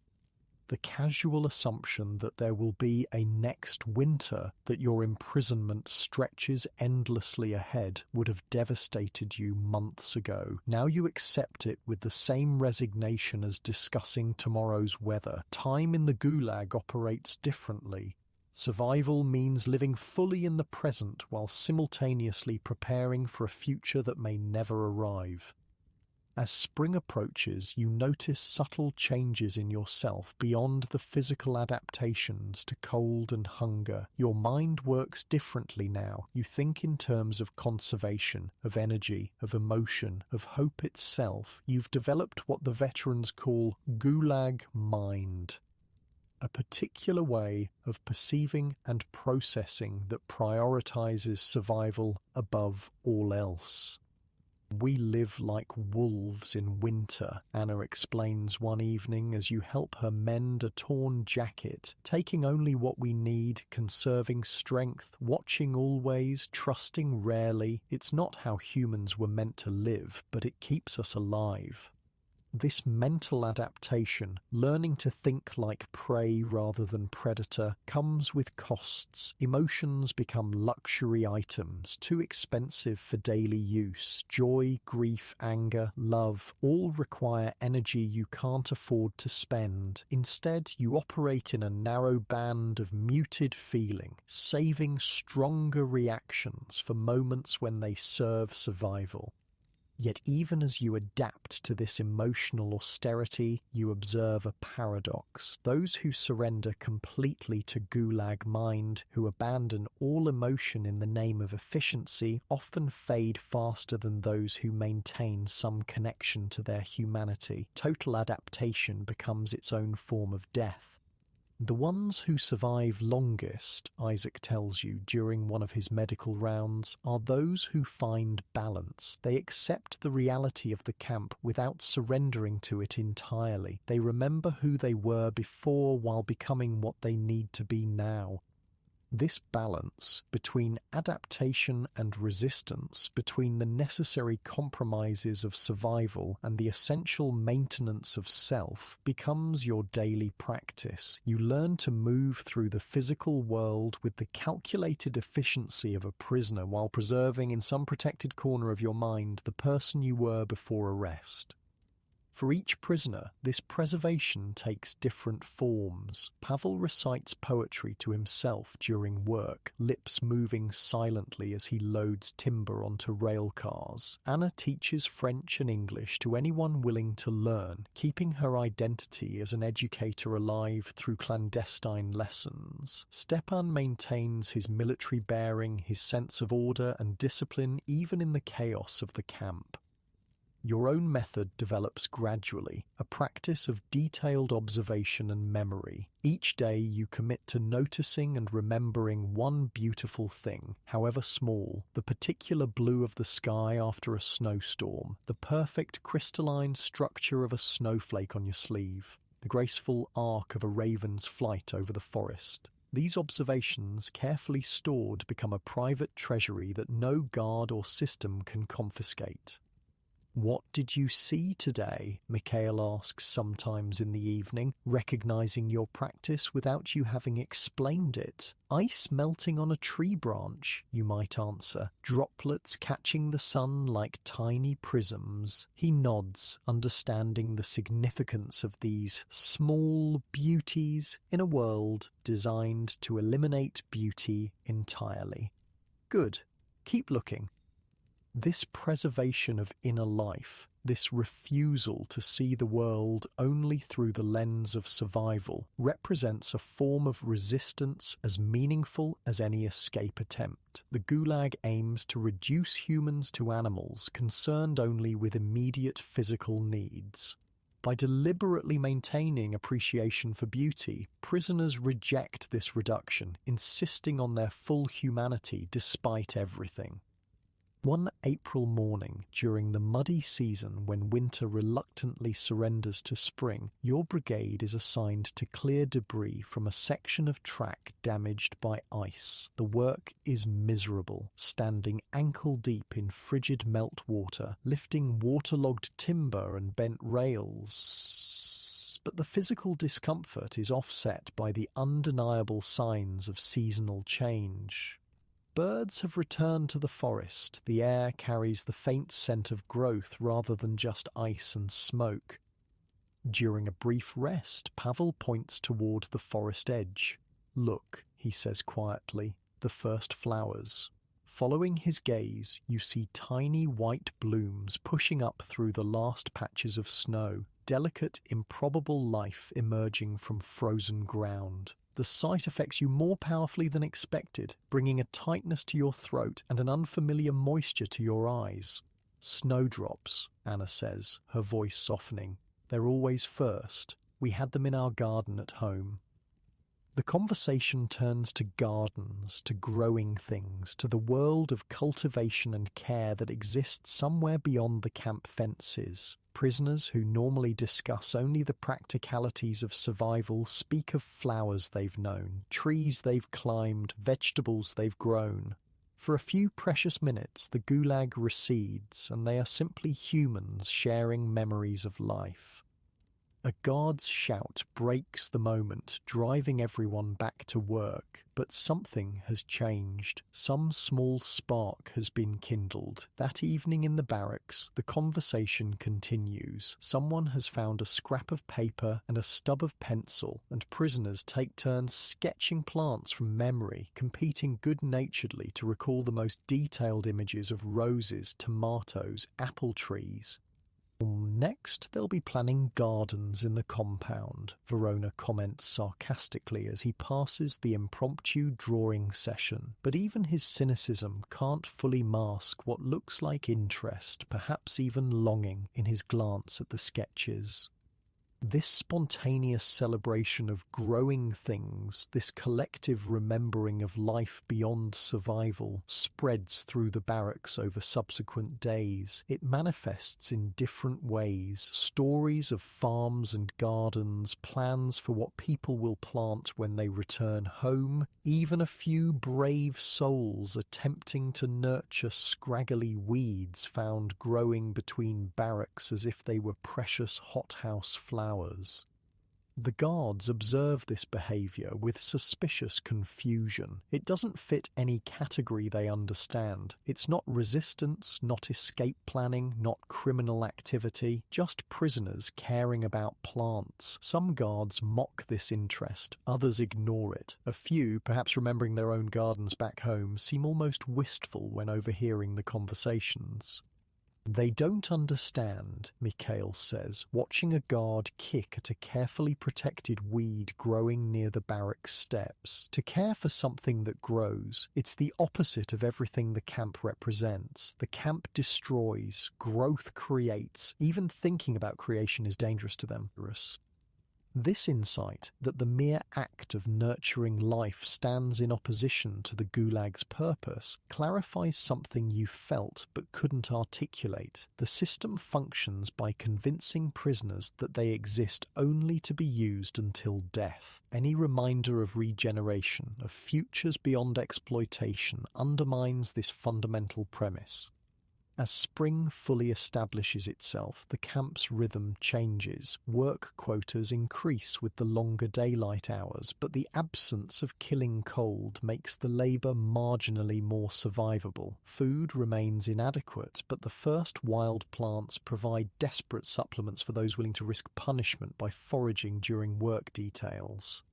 The casual assumption that there will be a next winter, that your imprisonment stretches endlessly ahead, would have devastated you months ago. Now you accept it with the same resignation as discussing tomorrow's weather. Time in the Gulag operates differently. Survival means living fully in the present while simultaneously preparing for a future that may never arrive. As spring approaches, you notice subtle changes in yourself beyond the physical adaptations to cold and hunger. Your mind works differently now. You think in terms of conservation, of energy, of emotion, of hope itself. You've developed what the veterans call Gulag mind, a particular way of perceiving and processing that prioritizes survival above all else. "We live like wolves in winter," Anna explains one evening as you help her mend a torn jacket, taking only what we need, conserving strength, watching always, trusting rarely. It's not how humans were meant to live, but it keeps us alive. This mental adaptation, learning to think like prey rather than predator, comes with costs. Emotions become luxury items, too expensive for daily use. Joy, grief, anger, love all require energy you can't afford to spend. Instead, you operate in a narrow band of muted feeling, saving stronger reactions for moments when they serve survival. Yet even as you adapt to this emotional austerity, you observe a paradox. Those who surrender completely to Gulag mind, who abandon all emotion in the name of efficiency, often fade faster than those who maintain some connection to their humanity. Total adaptation becomes its own form of death. The ones who survive longest, Isaac tells you during one of his medical rounds, are those who find balance. They accept the reality of the camp without surrendering to it entirely. They remember who they were before while becoming what they need to be now. This balance between adaptation and resistance, between the necessary compromises of survival and the essential maintenance of self, becomes your daily practice. You learn to move through the physical world with the calculated efficiency of a prisoner while preserving in some protected corner of your mind the person you were before arrest. For each prisoner, this preservation takes different forms. Pavel recites poetry to himself during work, lips moving silently as he loads timber onto rail cars. Anna teaches French and English to anyone willing to learn, keeping her identity as an educator alive through clandestine lessons. Stepan maintains his military bearing, his sense of order and discipline even in the chaos of the camp. Your own method develops gradually, a practice of detailed observation and memory. Each day you commit to noticing and remembering one beautiful thing, however small, the particular blue of the sky after a snowstorm, the perfect crystalline structure of a snowflake on your sleeve, the graceful arc of a raven's flight over the forest. These observations, carefully stored, become a private treasury that no guard or system can confiscate. "What did you see today?" Mikhail asks sometimes in the evening, recognizing your practice without you having explained it. "Ice melting on a tree branch," you might answer, droplets catching the sun like tiny prisms. He nods, understanding the significance of these small beauties in a world designed to eliminate beauty entirely. Good. Keep looking. This preservation of inner life, this refusal to see the world only through the lens of survival, represents a form of resistance as meaningful as any escape attempt. The Gulag aims to reduce humans to animals concerned only with immediate physical needs. By deliberately maintaining appreciation for beauty, prisoners reject this reduction, insisting on their full humanity despite everything. One April morning, during the muddy season when winter reluctantly surrenders to spring, your brigade is assigned to clear debris from a section of track damaged by ice. The work is miserable, standing ankle-deep in frigid meltwater, lifting waterlogged timber and bent rails. but the physical discomfort is offset by the undeniable signs of seasonal change. Birds have returned to the forest. The air carries the faint scent of growth rather than just ice and smoke. During a brief rest, Pavel points toward the forest edge. "Look," he says quietly, "the first flowers." Following his gaze, you see tiny white blooms pushing up through the last patches of snow, delicate, improbable life emerging from frozen ground. The sight affects you more powerfully than expected, bringing a tightness to your throat and an unfamiliar moisture to your eyes. "Snowdrops," Anna says, her voice softening. "They're always first. We had them in our garden at home." The conversation turns to gardens, to growing things, to the world of cultivation and care that exists somewhere beyond the camp fences. Prisoners who normally discuss only the practicalities of survival speak of flowers they've known, trees they've climbed, vegetables they've grown. For a few precious minutes, the Gulag recedes, and they are simply humans sharing memories of life. A guard's shout breaks the moment, driving everyone back to work. But something has changed. Some small spark has been kindled. That evening in the barracks, the conversation continues. Someone has found a scrap of paper and a stub of pencil, and prisoners take turns sketching plants from memory, competing good-naturedly to recall the most detailed images of roses, tomatoes, apple trees. Next, they'll be planning gardens in the compound, Verona comments sarcastically as he passes the impromptu drawing session. But even his cynicism can't fully mask what looks like interest, perhaps even longing, in his glance at the sketches. This spontaneous celebration of growing things, this collective remembering of life beyond survival, spreads through the barracks over subsequent days. It manifests in different ways: stories of farms and gardens, plans for what people will plant when they return home, even a few brave souls attempting to nurture scraggly weeds found growing between barracks as if they were precious hothouse flowers. The guards observe this behaviour with suspicious confusion. It doesn't fit any category they understand. It's not resistance, not escape planning, not criminal activity, just prisoners caring about plants. Some guards mock this interest, others ignore it. A few, perhaps remembering their own gardens back home, seem almost wistful when overhearing the conversations. "They don't understand," Mikhail says, watching a guard kick at a carefully protected weed growing near the barracks steps. To care for something that grows, it's the opposite of everything the camp represents. The camp destroys, growth creates. Even thinking about creation is dangerous to them. This insight, that the mere act of nurturing life stands in opposition to the Gulag's purpose, clarifies something you felt but couldn't articulate. The system functions by convincing prisoners that they exist only to be used until death. Any reminder of regeneration, of futures beyond exploitation, undermines this fundamental premise. As spring fully establishes itself, the camp's rhythm changes. Work quotas increase with the longer daylight hours, but the absence of killing cold makes the labour marginally more survivable. Food remains inadequate, but the first wild plants provide desperate supplements for those willing to risk punishment by foraging during work details.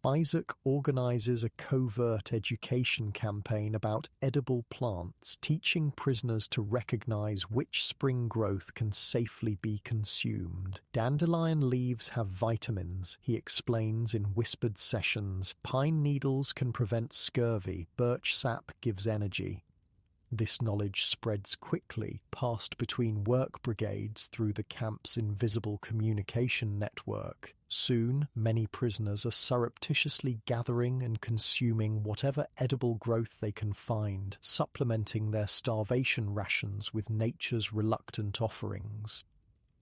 Isaac organises a covert education campaign about edible plants, teaching prisoners to recognise which spring growth can safely be consumed. Dandelion leaves have vitamins, he explains in whispered sessions. Pine needles can prevent scurvy, birch sap gives energy. This knowledge spreads quickly, passed between work brigades through the camp's invisible communication network. Soon, many prisoners are surreptitiously gathering and consuming whatever edible growth they can find, supplementing their starvation rations with nature's reluctant offerings.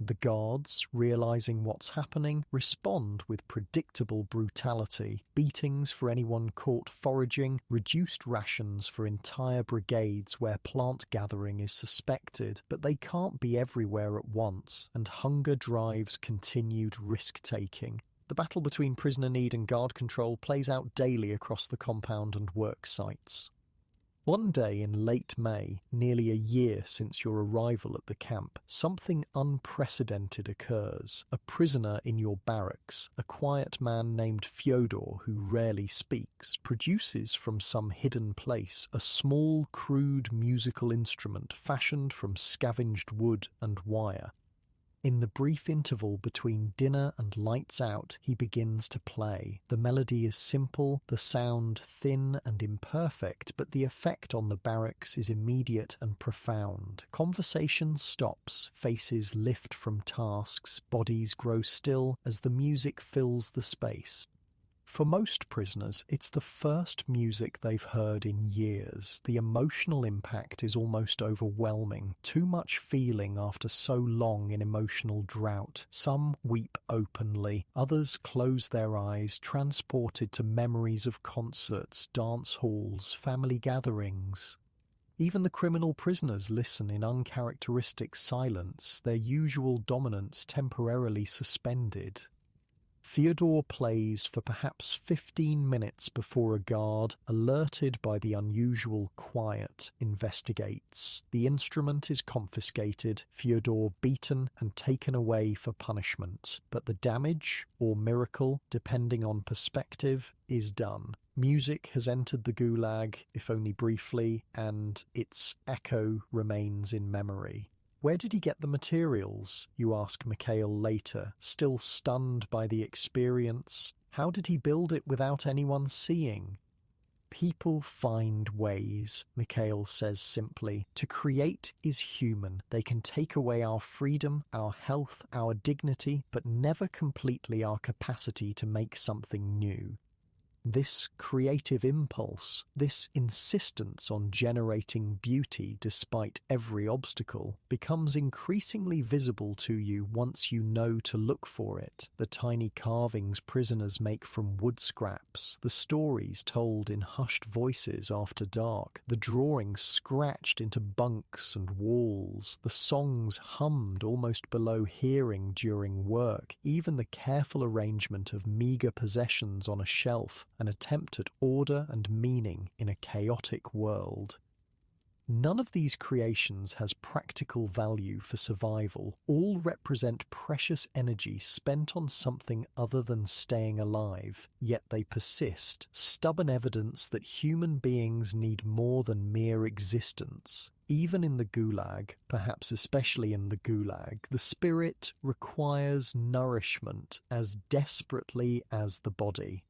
The guards, realizing what's happening, respond with predictable brutality: beatings for anyone caught foraging, reduced rations for entire brigades where plant gathering is suspected, but they can't be everywhere at once, and hunger drives continued risk-taking. The battle between prisoner need and guard control plays out daily across the compound and work sites. One day in late May, nearly a year since your arrival at the camp, something unprecedented occurs. A prisoner in your barracks, a quiet man named Fyodor who rarely speaks, produces from some hidden place a small, crude musical instrument fashioned from scavenged wood and wire. In the brief interval between dinner and lights out, he begins to play. The melody is simple, the sound thin and imperfect, but the effect on the barracks is immediate and profound. Conversation stops, faces lift from tasks, bodies grow still as the music fills the space. For most prisoners, it's the first music they've heard in years. The emotional impact is almost overwhelming. Too much feeling after so long in emotional drought. Some weep openly, others close their eyes, transported to memories of concerts, dance halls, family gatherings. Even the criminal prisoners listen in uncharacteristic silence, their usual dominance temporarily suspended. Fyodor plays for perhaps 15 minutes before a guard, alerted by the unusual quiet, investigates. The instrument is confiscated, Fyodor beaten and taken away for punishment. But the damage, or miracle, depending on perspective, is done. Music has entered the Gulag, if only briefly, and its echo remains in memory. Where did he get the materials? You ask Mikhail later, still stunned by the experience. How did he build it without anyone seeing? People find ways, Mikhail says simply. To create is human. They can take away our freedom, our health, our dignity, but never completely our capacity to make something new. This creative impulse, this insistence on generating beauty despite every obstacle, becomes increasingly visible to you once you know to look for it. The tiny carvings prisoners make from wood scraps, the stories told in hushed voices after dark, the drawings scratched into bunks and walls, the songs hummed almost below hearing during work, even the careful arrangement of meagre possessions on a shelf, an attempt at order and meaning in a chaotic world. None of these creations has practical value for survival. All represent precious energy spent on something other than staying alive, yet they persist, stubborn evidence that human beings need more than mere existence. Even in the Gulag, perhaps especially in the Gulag, the spirit requires nourishment as desperately as the body.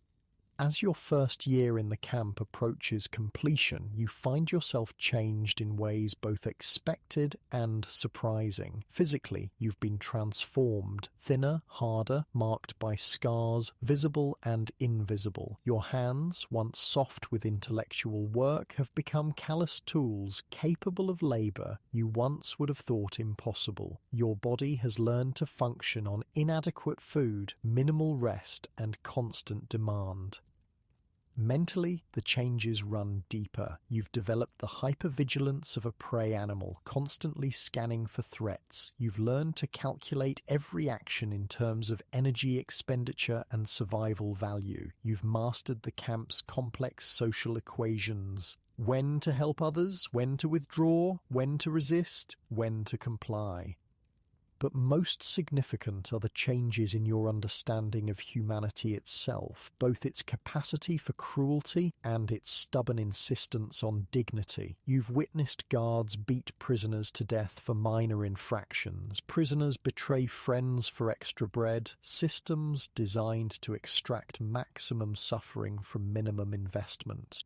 As your first year in the camp approaches completion, you find yourself changed in ways both expected and surprising. Physically, you've been transformed, thinner, harder, marked by scars, visible and invisible. Your hands, once soft with intellectual work, have become callous tools capable of labor you once would have thought impossible. Your body has learned to function on inadequate food, minimal rest, and constant demand. Mentally, the changes run deeper. You've developed the hypervigilance of a prey animal, constantly scanning for threats. You've learned to calculate every action in terms of energy expenditure and survival value. You've mastered the camp's complex social equations. When to help others, when to withdraw, when to resist, when to comply. But most significant are the changes in your understanding of humanity itself, both its capacity for cruelty and its stubborn insistence on dignity. You've witnessed guards beat prisoners to death for minor infractions, prisoners betray friends for extra bread, systems designed to extract maximum suffering from minimum investment.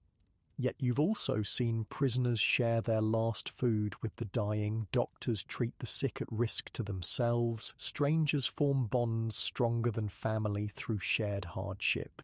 Yet you've also seen prisoners share their last food with the dying, doctors treat the sick at risk to themselves, strangers form bonds stronger than family through shared hardship.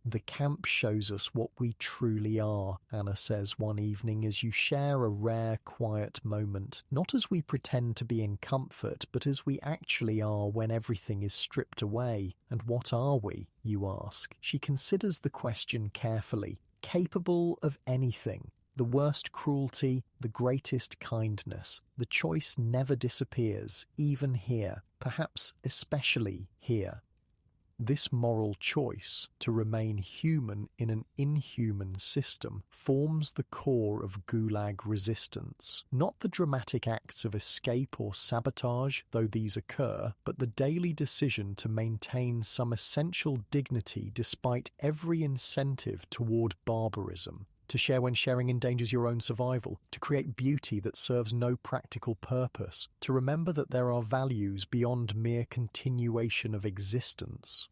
The camp shows us what we truly are, Anna says one evening as you share a rare, quiet moment, not as we pretend to be in comfort, but as we actually are when everything is stripped away. And what are we, you ask? She considers the question carefully. Capable of anything. The worst cruelty, the greatest kindness. The choice never disappears, even here, perhaps especially here. This moral choice to remain human in an inhuman system forms the core of Gulag resistance. Not the dramatic acts of escape or sabotage, though these occur, but the daily decision to maintain some essential dignity despite every incentive toward barbarism. To share when sharing endangers your own survival, to create beauty that serves no practical purpose, to remember that there are values beyond mere continuation of existence.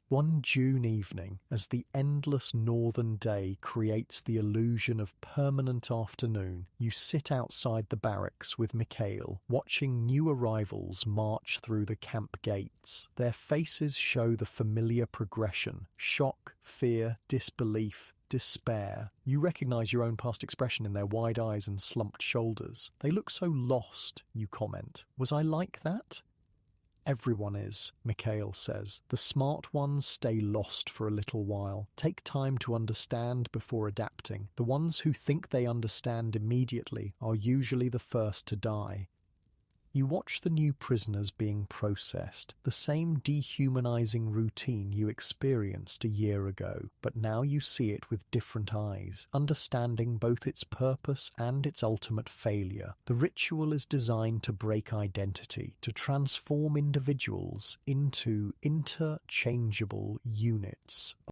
One June evening, as the endless northern day creates the illusion of permanent afternoon, you sit outside the barracks with Mikhail, watching new arrivals march through the camp gates. Their faces show the familiar progression: shock, fear, disbelief, despair. You recognize your own past expression in their wide eyes and slumped shoulders. They look so lost, you comment. Was I like that? Everyone is, Mikhail says. The smart ones stay lost for a little while, take time to understand before adapting. The ones who think they understand immediately are usually the first to die. You watch the new prisoners being processed, the same dehumanizing routine you experienced a year ago, but now you see it with different eyes, understanding both its purpose and its ultimate failure. The ritual is designed to break identity, to transform individuals into interchangeable units